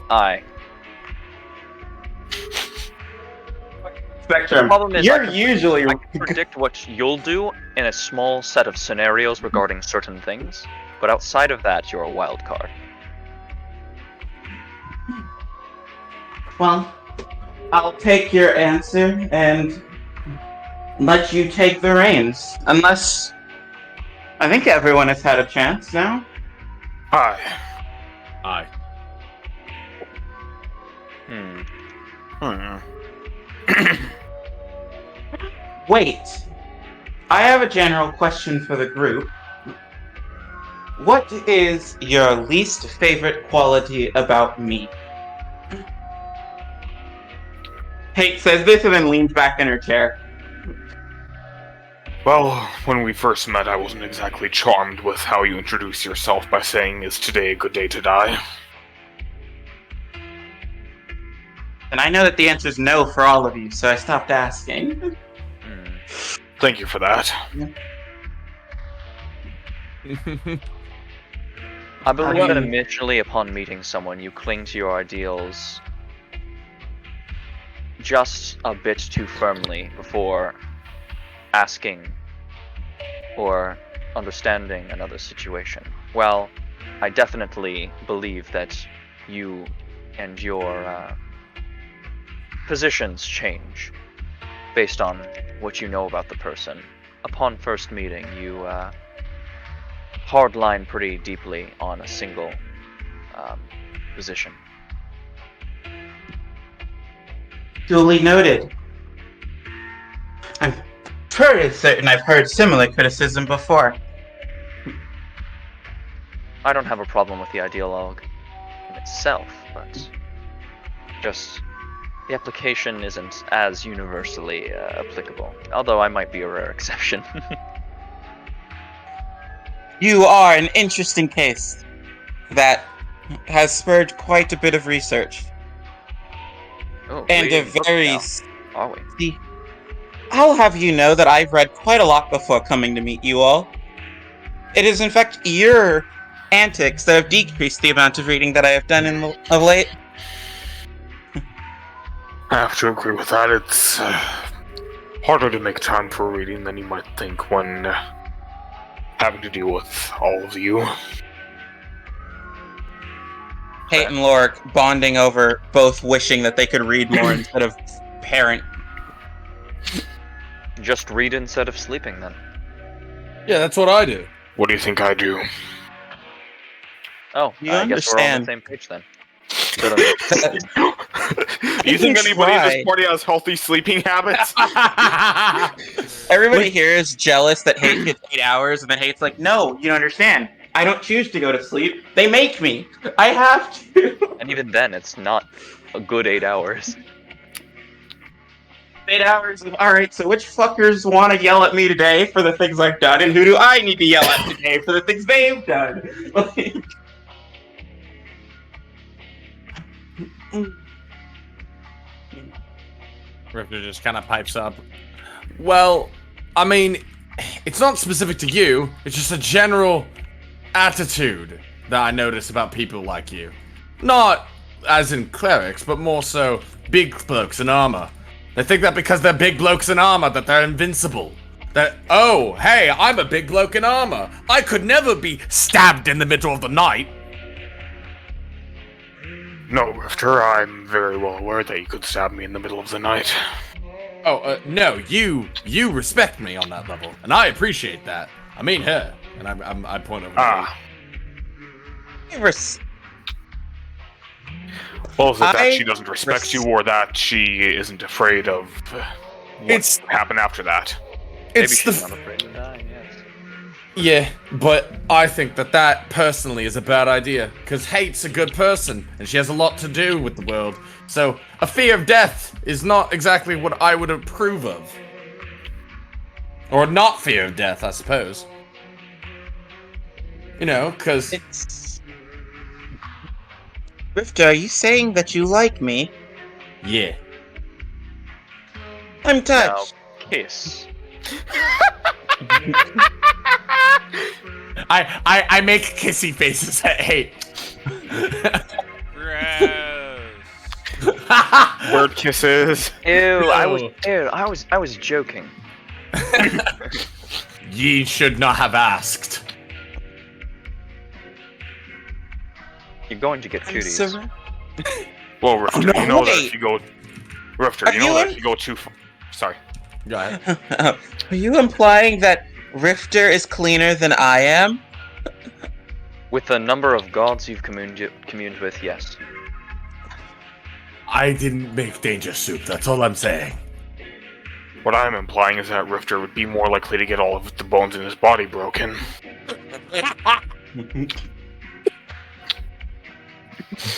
Aye. Spectrum, The problem is you're I usually can predict what you'll do in a small set of scenarios regarding certain things, but outside of that, you're a wild card. Well, I'll take your answer and let you take the reins. Unless I think everyone has had a chance now. Aye. Aye. Hmm. Wait. I have a general question for the group. What is your least favorite quality about me? Kate says this and then leans back in her chair. Well, when we first met, I wasn't exactly charmed with how you introduced yourself by saying, "Is today a good day to die?" And I know that the answer is no for all of you, so I stopped asking. Thank you for that. I believe that initially, upon meeting someone, you cling to your ideals just a bit too firmly before asking or understanding another situation. Well, I definitely believe that you and your positions change based on what you know about the person. Upon first meeting, you hardline pretty deeply on a single position. Duly noted. I'm pretty certain I've heard similar criticism before. I don't have a problem with the ideologue in itself, but just the application isn't as universally applicable, although I might be a rare exception. You are an interesting case that has spurred quite a bit of research. Oh, And a reading books very... now, are we? See, I'll have you know that I've read quite a lot before coming to meet you all. It is in fact your antics that have decreased the amount of reading that I have done of late. I have to agree with that. It's harder to make time for reading than you might think when having to deal with all of you. Kate and Lorik bonding over both wishing that they could read more instead of parent. Just read instead of sleeping, then. Yeah, that's what I do. What do you think I do? Oh, You I guess we're on the understand. same page then. Do you think can anybody in try. this party has healthy sleeping habits? Everybody here is jealous that Hate gets 8 hours, and then Hate's like, no, you don't understand. I don't choose to go to sleep. They make me. I have to. And even then, it's not a good 8 hours. 8 hours of, alright, so which fuckers want to yell at me today for the things I've done, and who do I need to yell at today for the things they've done? Like... Ripper just kind of pipes up. Well, I mean, it's not specific to you. It's just a general attitude that I notice about people like you. Not as in clerics, but more so big blokes in armor. They think that because they're big blokes in armor that they're invincible. That, oh, hey, I'm a big bloke in armor. I could never be stabbed in the middle of the night. No, Rifter, I'm very well aware that you could stab me in the middle of the night. Oh, no, you respect me on that level, and I appreciate that. I mean her, and I point over. Ah. You res- Well, is it that I she doesn't respect you, or that she isn't afraid of what's happen after that? Maybe It's she's the not afraid of dying, yes. Yeah, but I think that personally is a bad idea, because Hate's a good person, and she has a lot to do with the world. So, a fear of death is not exactly what I would approve of. Or not fear of death, I suppose. You know, because... It's... Rifter, are you saying that you like me? Yeah. I'm Now, touched. kiss. I make kissy faces at Hate. Gross. Word kisses. Ew, Ew. I was joking. Ye should not have asked. You're going to get I'm cooties. surre- Well, Rifter, no, you know that wait. if you go... Rifter, Are you know you that in- if you go too far... Sorry. Go ahead. Are you implying that Rifter is cleaner than I am? With the number of gods you've communed with, yes. I didn't make danger soup, that's all I'm saying. What I'm implying is that Rifter would be more likely to get all of the bones in his body broken.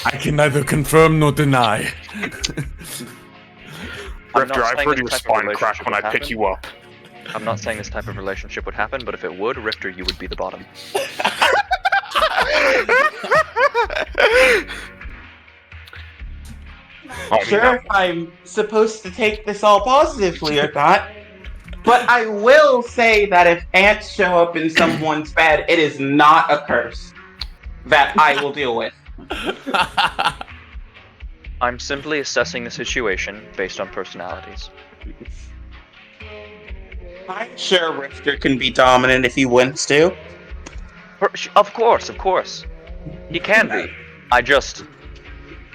I can neither confirm nor deny. I'm not Rifter, I've saying heard this your type of spine crack relationship when I would pick happen. you up. I'm not saying this type of relationship would happen, but if it would, Rifter, you would be the bottom. Oh, Sure if I'm supposed to take this all positively or not. But I will say that if ants show up in someone's bed, it is not a curse that I will deal with. I'm simply assessing the situation based on personalities. I'm sure Rifter can be dominant if he wants to. Of course. He can be. I just...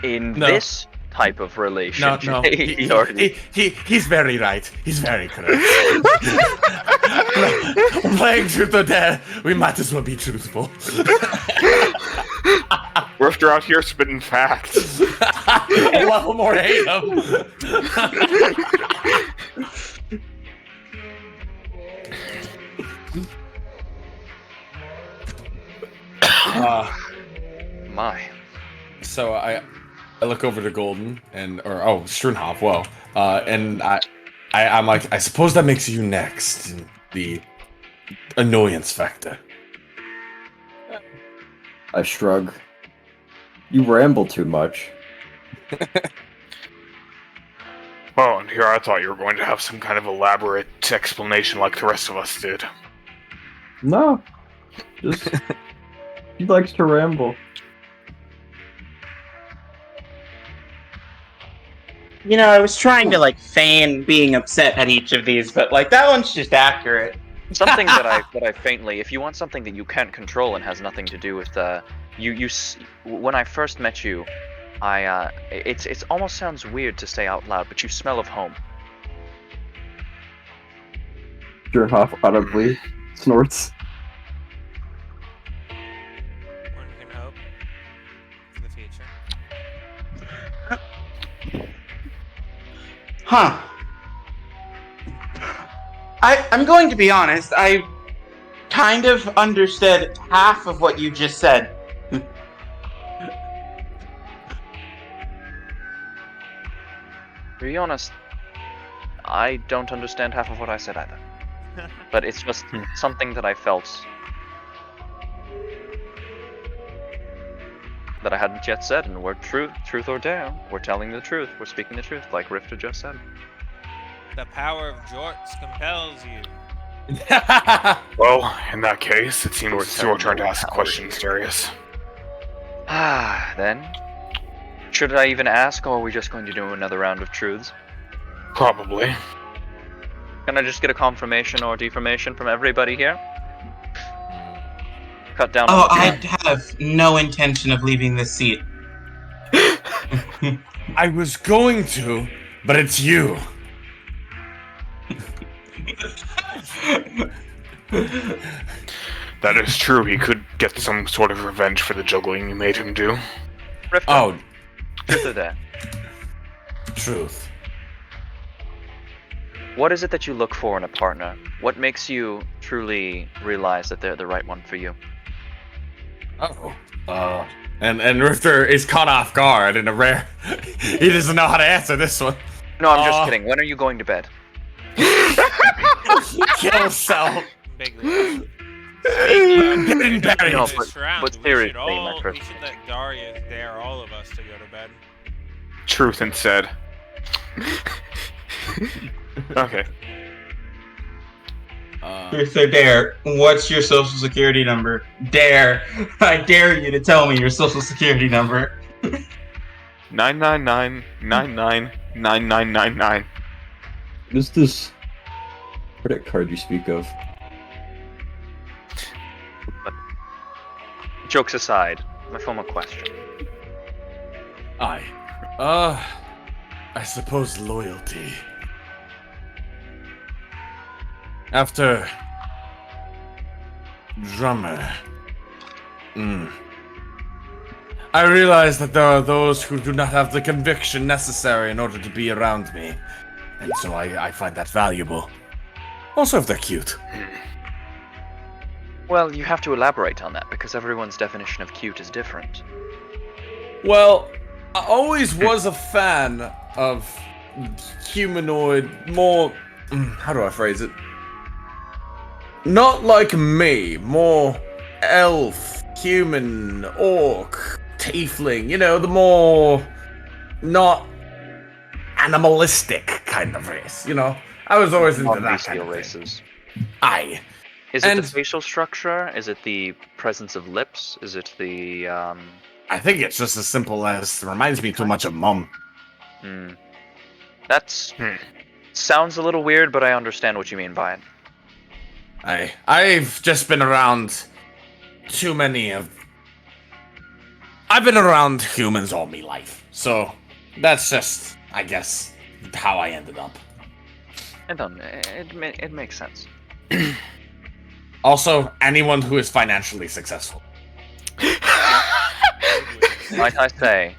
In No. this type of No, relationship... no. he already... He's very right. He's very correct. Playing truth or dare, we might as well be truthful. Rifter out here spitting facts. A level more hate him. My. So I look over to Golden Strunhoff. Well, and I'm like, I suppose that makes you next. The annoyance factor. I shrug. You ramble too much. Well, and here I thought you were going to have some kind of elaborate explanation like the rest of us did. No. Just he likes to ramble. You know, I was trying to feign being upset at each of these, but that one's just accurate. Something that I faintly... If you want something that you can't control and has nothing to do with... when I first met you, it almost sounds weird to say out loud, but you smell of home. Strunhoff audibly snorts. One can hope for the future. Huh. I'm going to be honest, I kind of understood half of what you just said. To be honest, I don't understand half of what I said either. But it's just something that I felt that I hadn't yet said, and we're truth or dare. We're telling the truth. We're speaking the truth, like Rifter just said. The power of jorts compels you. Well, in that case, it seems Jorts you're have trying to no ask power. questions, Darius. Then, should I even ask, or are we just going to do another round of truths? Probably. Can I just get a confirmation or defamation from everybody here? Cut down Oh, on the I time. have no intention of leaving this seat. I was going to, but it's you. That is true. He could get some sort of revenge for the juggling you made him do. Rifter, Oh, truth or dare? truth. What is it that you look for in a partner? What makes you truly realize that they're the right one for you? Oh. And Rifter is caught off guard in a rare. He doesn't know how to answer this one. No, I'm just kidding. When are you going to bed? Kill self. Big league. Getting buried. No, This round, but we seriously, should my we Christian. should let Darius dare all of us to go to bed. Truth instead. Okay. Truth or dare, what's your social security number? Dare. I dare you to tell me your social security number. 999999999. What is this credit card you speak of? Jokes aside, my formal question. I suppose loyalty. After drummer, I realize that there are those who do not have the conviction necessary in order to be around me, and so I find that valuable. Also, if they're cute. Well, you have to elaborate on that because everyone's definition of cute is different. Well, I always was a fan of humanoid, more. How do I phrase it? Not like me, more elf, human, orc, tiefling, you know, the more not animalistic kind of race, you know? I was always into that Non-bestial kind of thing. races. Aye. Is it And- the facial structure? Is it the presence of lips? Is it the I think it's just as simple as reminds me too much of Mum. That's sounds a little weird, but I understand what you mean by it. I've just been around too many of. I've been around humans all my life, so that's just, I guess, how I ended up. It makes sense. Also, anyone who is financially successful. Might I say,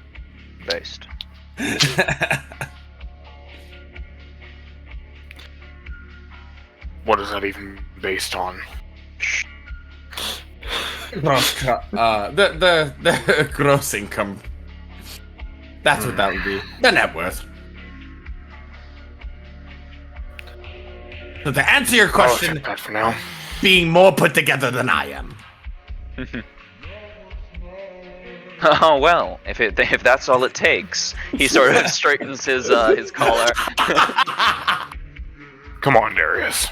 based. What is that even based on? The gross income. That's what that would be. The net worth. So to answer your I'll question, accept that for now. being more put together than I am. Oh well, if that's all it takes, he sort of straightens his collar. Come on, Darius.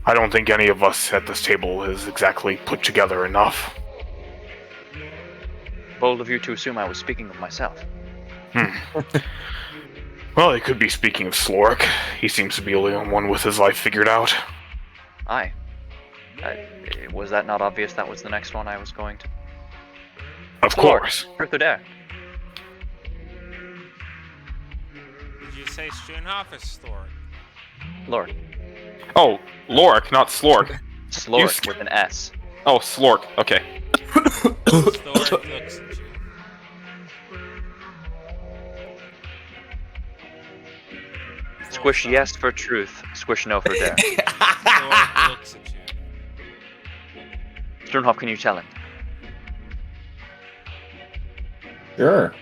I don't think any of us at this table is exactly put together enough. Bold of you to assume I was speaking of myself. Well, he could be speaking of Sloric. He seems to be the only one with his life figured out. Aye. Was that not obvious? That was the next one I was going to. Of course. Truth or dare? Did you say Schoenhoff or Stork? Lord. Oh, Loric, not Slork. Sloric with an S. Oh, Slork. Okay. Stork looks at you. Squish yes for truth. Squish no for dare. Stork looks at you. Sternhoff, can you tell him? Sure.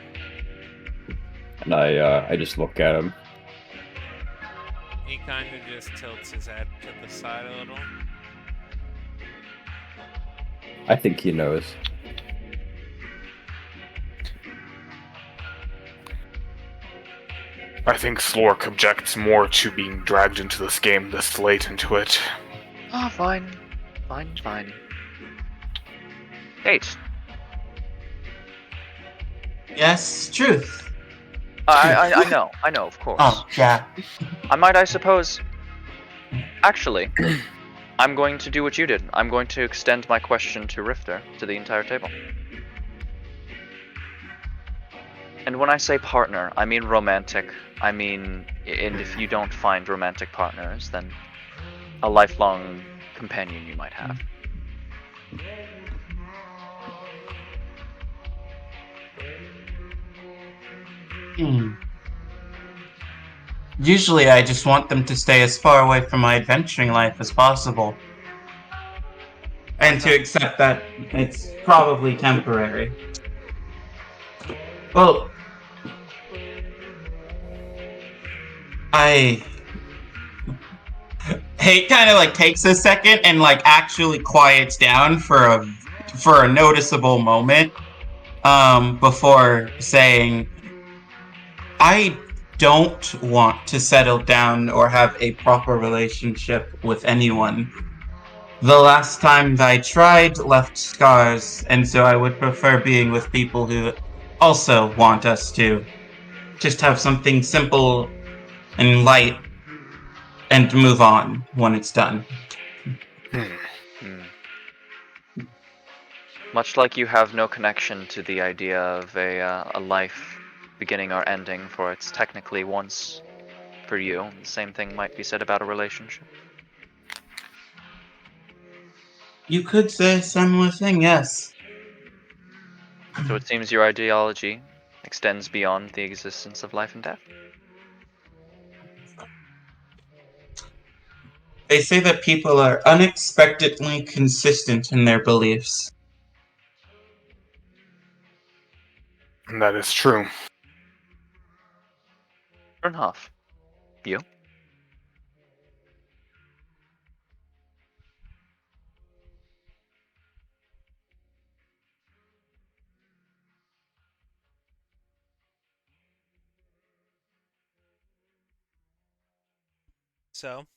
And I just look at him. He kind of just tilts his head to the side a little. I think he knows. I think Slork objects more to being dragged into this game this late into it. Oh, fine. Fine. Kate. Yes, truth. I know, of course. Oh, yeah. I suppose. Actually, I'm going to do what you did. I'm going to extend my question to Rifter, to the entire table. And when I say partner, I mean romantic. I mean, and if you don't find romantic partners, then a lifelong companion you might have. Usually I just want them to stay as far away from my adventuring life as possible. And to accept that it's probably temporary. Well, Hate kind of like takes a second and like actually quiets down for a noticeable moment before saying, I don't want to settle down or have a proper relationship with anyone. The last time that I tried left scars, and so I would prefer being with people who also want us to just have something simple and light and move on when it's done. Much like you have no connection to the idea of a life beginning or ending, for it's technically once for you, the same thing might be said about a relationship. You could say a similar thing, yes. So it seems your ideology extends beyond the existence of life and death. They say that people are unexpectedly consistent in their beliefs. That is true. Ernhoff, you? So,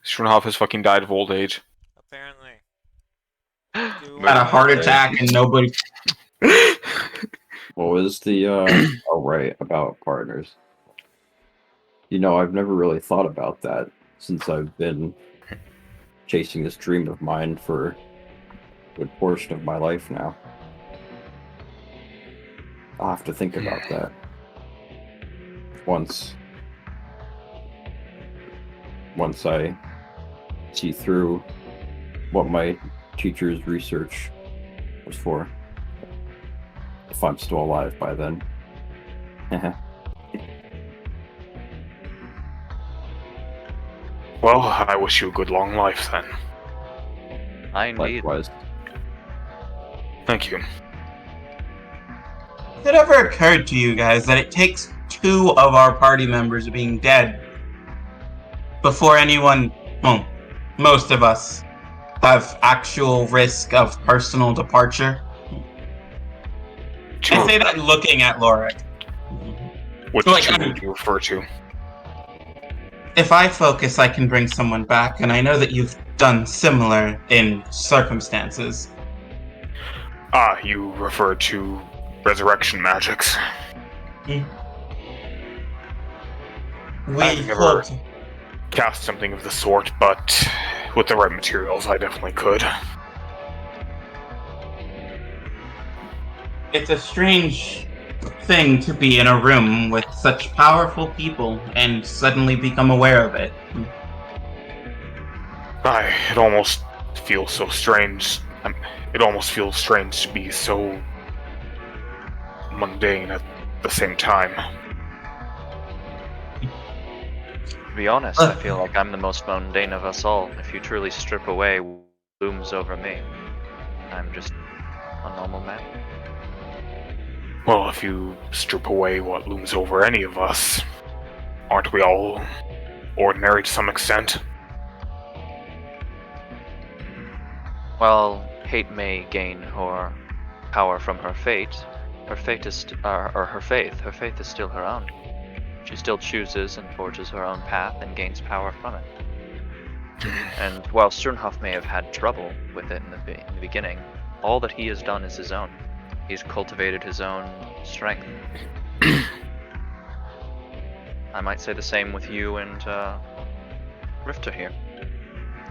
Schwernhoff has fucking died of old age. apparently. Had a heart attack and nobody... What was the oh right, about partners. You know, I've never really thought about that since I've been chasing this dream of mine for a good portion of my life now. I'll have to think about that. Once I see through what my teacher's research was for. If I'm still alive by then. Well, I wish you a good long life then. Indeed. Likewise. Thank you. Has it ever occurred to you guys that it takes 2 of our party members being dead before anyone, well, most of us, have actual risk of personal departure? I say that looking at Lorik. Which Like, two would you refer to? If I focus, I can bring someone back, and I know that you've done similar in circumstances. Ah, you refer to resurrection magics. I've never cast something of the sort, but with the right materials, I definitely could. It's a strange thing to be in a room with such powerful people and suddenly become aware of it. It almost feels so strange. It almost feels strange to be so mundane at the same time. To be honest, I feel like I'm the most mundane of us all. If you truly strip away what looms over me, I'm just a normal man. Well, if you strip away what looms over any of us, aren't we all ordinary to some extent? While Hate may gain her power from her fate, her fate is her faith is still her own. She still chooses and forges her own path and gains power from it. And while Sternhoff may have had trouble with it in the beginning, all that he has done is his own. He's cultivated his own strength. I might say the same with you and Rifter here.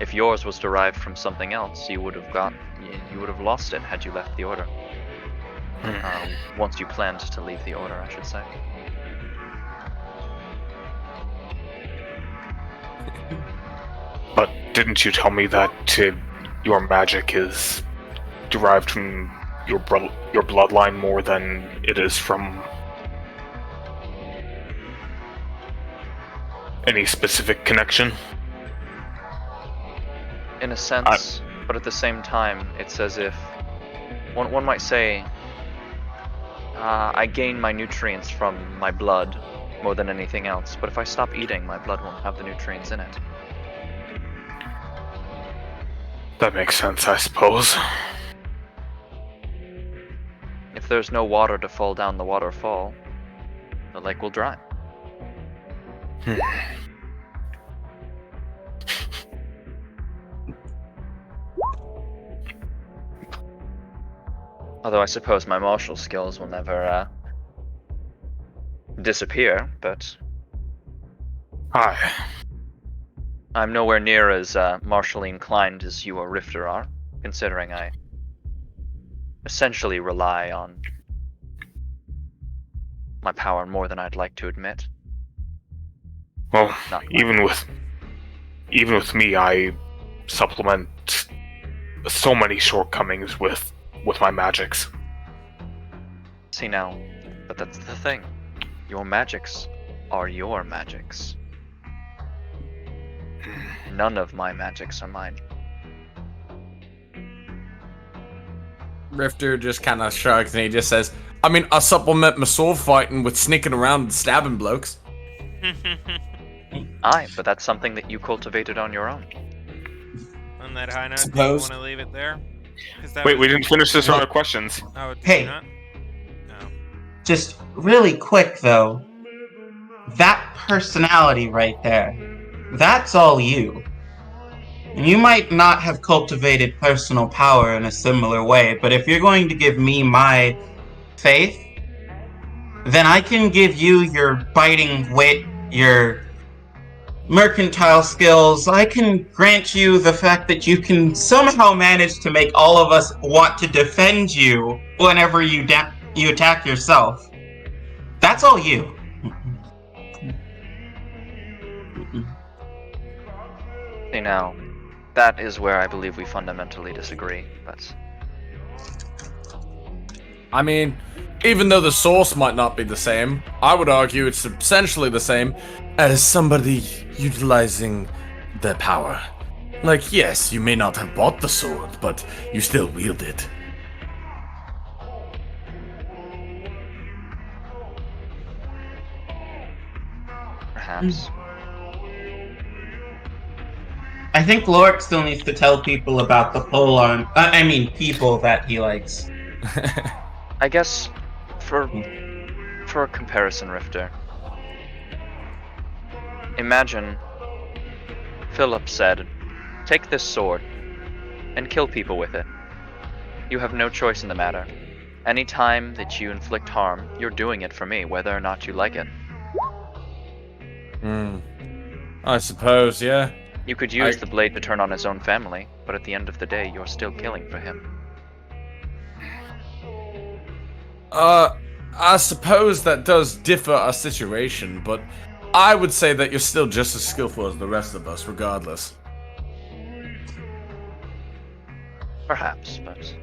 If yours was derived from something else, you would have lost it had you left the order. Once you planned to leave the order, I should say. But didn't you tell me that your magic is derived from your bloodline more than it is from any specific connection? In a sense, but at the same time, it's as if one might say, I gain my nutrients from my blood more than anything else, but if I stop eating, my blood won't have the nutrients in it. That makes sense, I suppose. If there's no water to fall down the waterfall, the lake will dry. Although I suppose my martial skills will never disappear, but I'm nowhere near as martially inclined as you or Rifter are, considering I essentially rely on my power more than I'd like to admit. Well, even with me, I supplement so many shortcomings with my magics. See now, but that's the thing. Your magics are your magics. None of my magics are mine. Rifter just kind of shrugs and he just says, I mean, I supplement my sword fighting with sneaking around and stabbing blokes. Aye, but that's something that you cultivated on your own. On that high note, do you Suppose. want to leave it there? 'Cause that Wait, was- we didn't finish this round of questions. Oh, did Hey. you not? No. Just really quick though, that personality right there, that's all you. And you might not have cultivated personal power in a similar way, but if you're going to give me my faith, then I can give you your biting wit, your mercantile skills. I can grant you the fact that you can somehow manage to make all of us want to defend you whenever you attack yourself. That's all you. See now, that is where I believe we fundamentally disagree, but I mean, even though the source might not be the same, I would argue it's essentially the same as somebody utilizing their power. Like, yes, you may not have bought the sword, but you still wield it. perhaps. I think Lorik still needs to tell people about the polearm. People that he likes. I guess for a comparison, Rifter, imagine Philip said, "Take this sword and kill people with it. You have no choice in the matter. Any time that you inflict harm, you're doing it for me, whether or not you like it." I suppose, yeah. You could use the blade to turn on his own family, but at the end of the day, you're still killing for him. I suppose that does differ a situation, but I would say that you're still just as skillful as the rest of us, regardless. Perhaps, but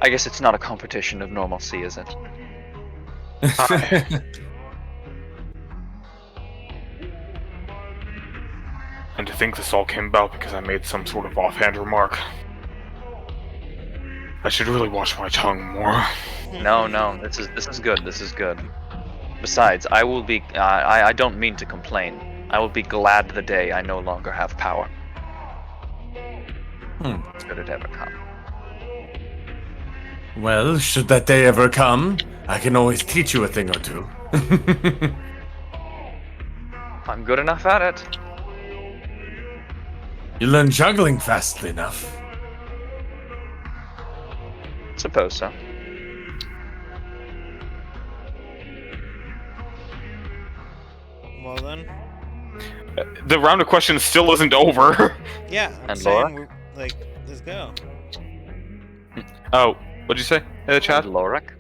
I guess it's not a competition of normalcy, is it? And to think this all came about because I made some sort of offhand remark. I should really watch my tongue more. No, this is good. This is good. Besides, I will be. I don't mean to complain. I will be glad the day I no longer have power. Should it ever come. Well, should that day ever come, I can always teach you a thing or two. I'm good enough at it. You learn juggling fast enough. Suppose so. Well then. The round of questions still isn't over. Yeah, I'm And saying, Laura? let's go. Oh, what'd you say, Chad? And Lorik?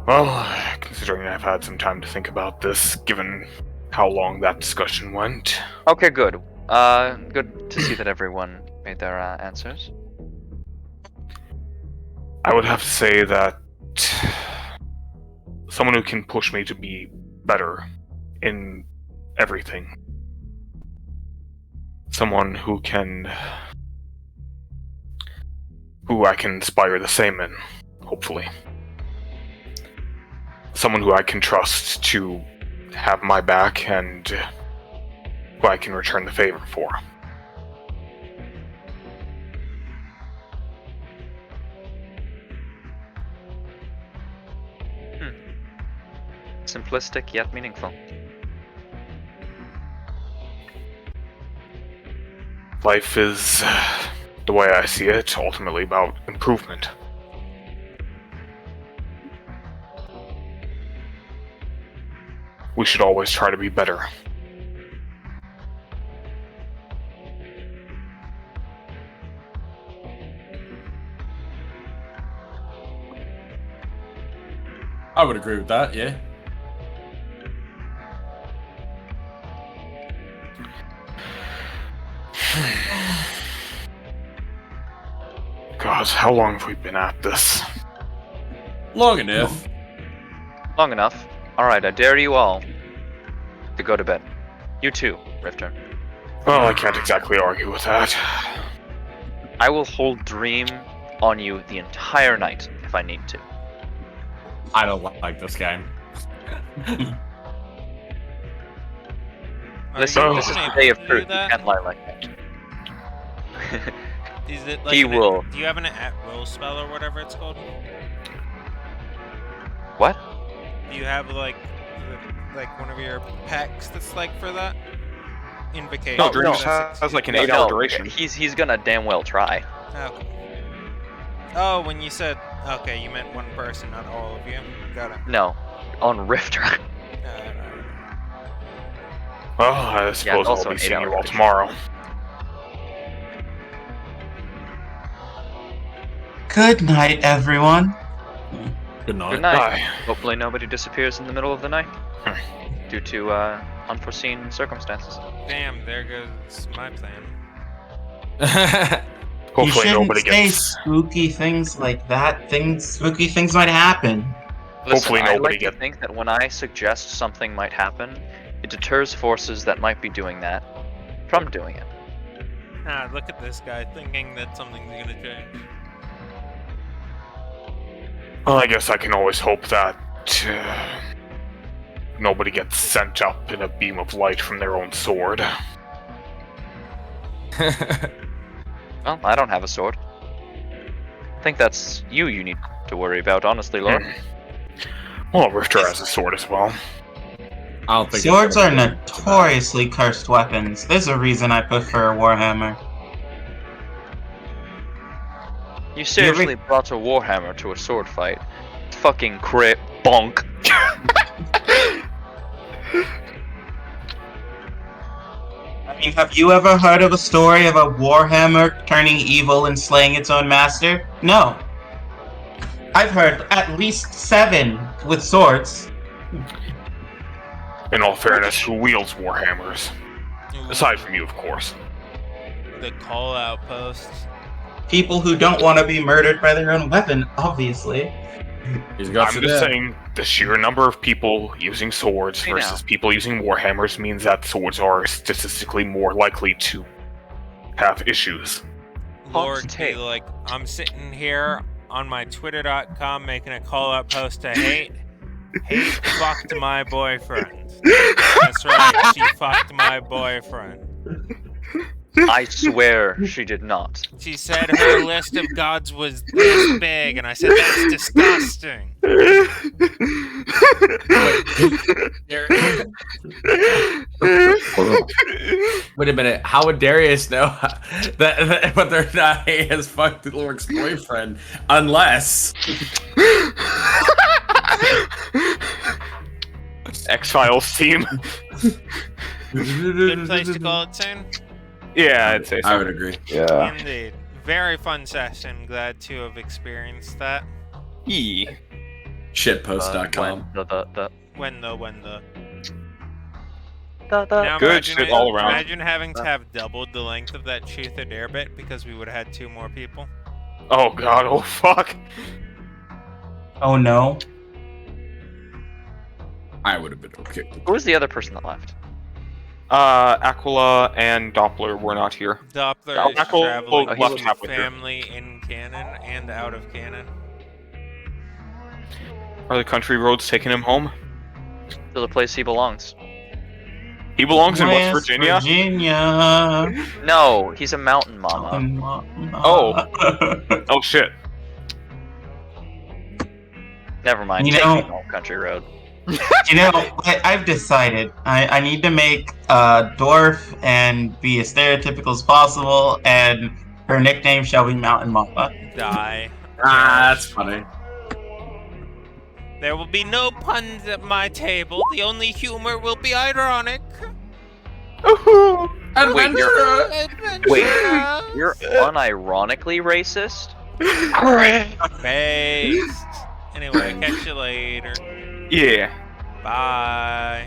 Well, considering I've had some time to think about this, given how long that discussion went. Okay, good. Good to see that everyone made their answers. I would have to say that someone who can push me to be better in everything. Someone who I can inspire the same in, hopefully. Someone who I can trust to have my back and who I can return the favor for. Simplistic yet meaningful. Life is, the way I see it, ultimately about improvement. We should always try to be better. I would agree with that, yeah. God, how long have we been at this? Long enough. Long enough. Alright, I dare you all to go to bed. You too, Rifter. Well, I can't exactly argue with that. I will hold Dream on you the entire night if I need to. I don't like this game. Listen, this is the day of Do truth. You that? can't lie like that. Is it like He will. Do you have an at-will spell or whatever it's called? What? Do you have like one of your packs that's like for that? Invocation. No, Dream no. has like an No, 8-hour duration. He's gonna damn well try. Okay. Oh, when you said okay, you meant one person, not all of you. Got it. No, on Rifter. Well, I suppose also I'll an be seeing 8-hour you all duration. tomorrow. Good night, everyone. Good night. Good night. Bye. Hopefully nobody disappears in the middle of the night due to unforeseen circumstances. Damn, there goes my plan. You Hopefully shouldn't nobody say gets. spooky things like that. Spooky things might happen. Listen, Hopefully I nobody like gets. to think that when I suggest something might happen, it deters forces that might be doing that from doing it. Ah, look at this guy thinking that something's gonna change. Well, I guess I can always hope that nobody gets sent up in a beam of light from their own sword. Well, I don't have a sword. I think that's you need to worry about, honestly, Lord. Well, Rifter has a sword as well. I don't think Swords are notoriously cursed weapons. There's a reason I prefer Warhammer. You seriously brought a warhammer to a sword fight. Fucking crit bonk. I mean, have you ever heard of a story of a Warhammer turning evil and slaying its own master? No. I've heard at least 7 with swords. In all fairness, who wields warhammers? Aside from you, of course. The call outpost. People who don't want to be murdered by their own weapon, obviously. He's got I'm you just there. saying the sheer number of people using swords Hey, versus now. people using warhammers means that swords are statistically more likely to have issues. Lord be tape. like, I'm sitting here on my twitter.com making a call out post to hate. Hate fucked my boyfriend. That's right, she fucked my boyfriend. I swear she did not. She said her list of gods was this big, and I said that's disgusting. Wait a minute. How would Darius know that whether or not he has fucked Lorik's boyfriend? Unless X X-Files team. Good place to call it soon. Yeah, I'd say so. I would agree. Yeah. Indeed. Very fun session. Glad to have experienced that. Yee. Shitpost.com. When the. The Now Good imagine shit all around. Imagine having to have doubled the length of that Truth or Dare bit because we would have had 2 more people. Oh god, oh fuck. Oh no. I would have been okay. Who was the other person that left? Aquila and Doppler were not here. Doppler is Aquila traveling left with halfway through. family in canon and out of canon. Are the country roads taking him home? To the place he belongs. He belongs in West Virginia? Virginia. No, he's a mountain mama. Oh. Oh shit. Never mind. You Take know- me home, country road. You know, I've decided I need to make a dwarf and be as stereotypical as possible, and her nickname shall be Mountain Mama. Die. That's funny. There will be no puns at my table. The only humor will be ironic. Wait, you're Adventure. you're unironically racist? Based. Anyway, catch you later. Yeah. Bye.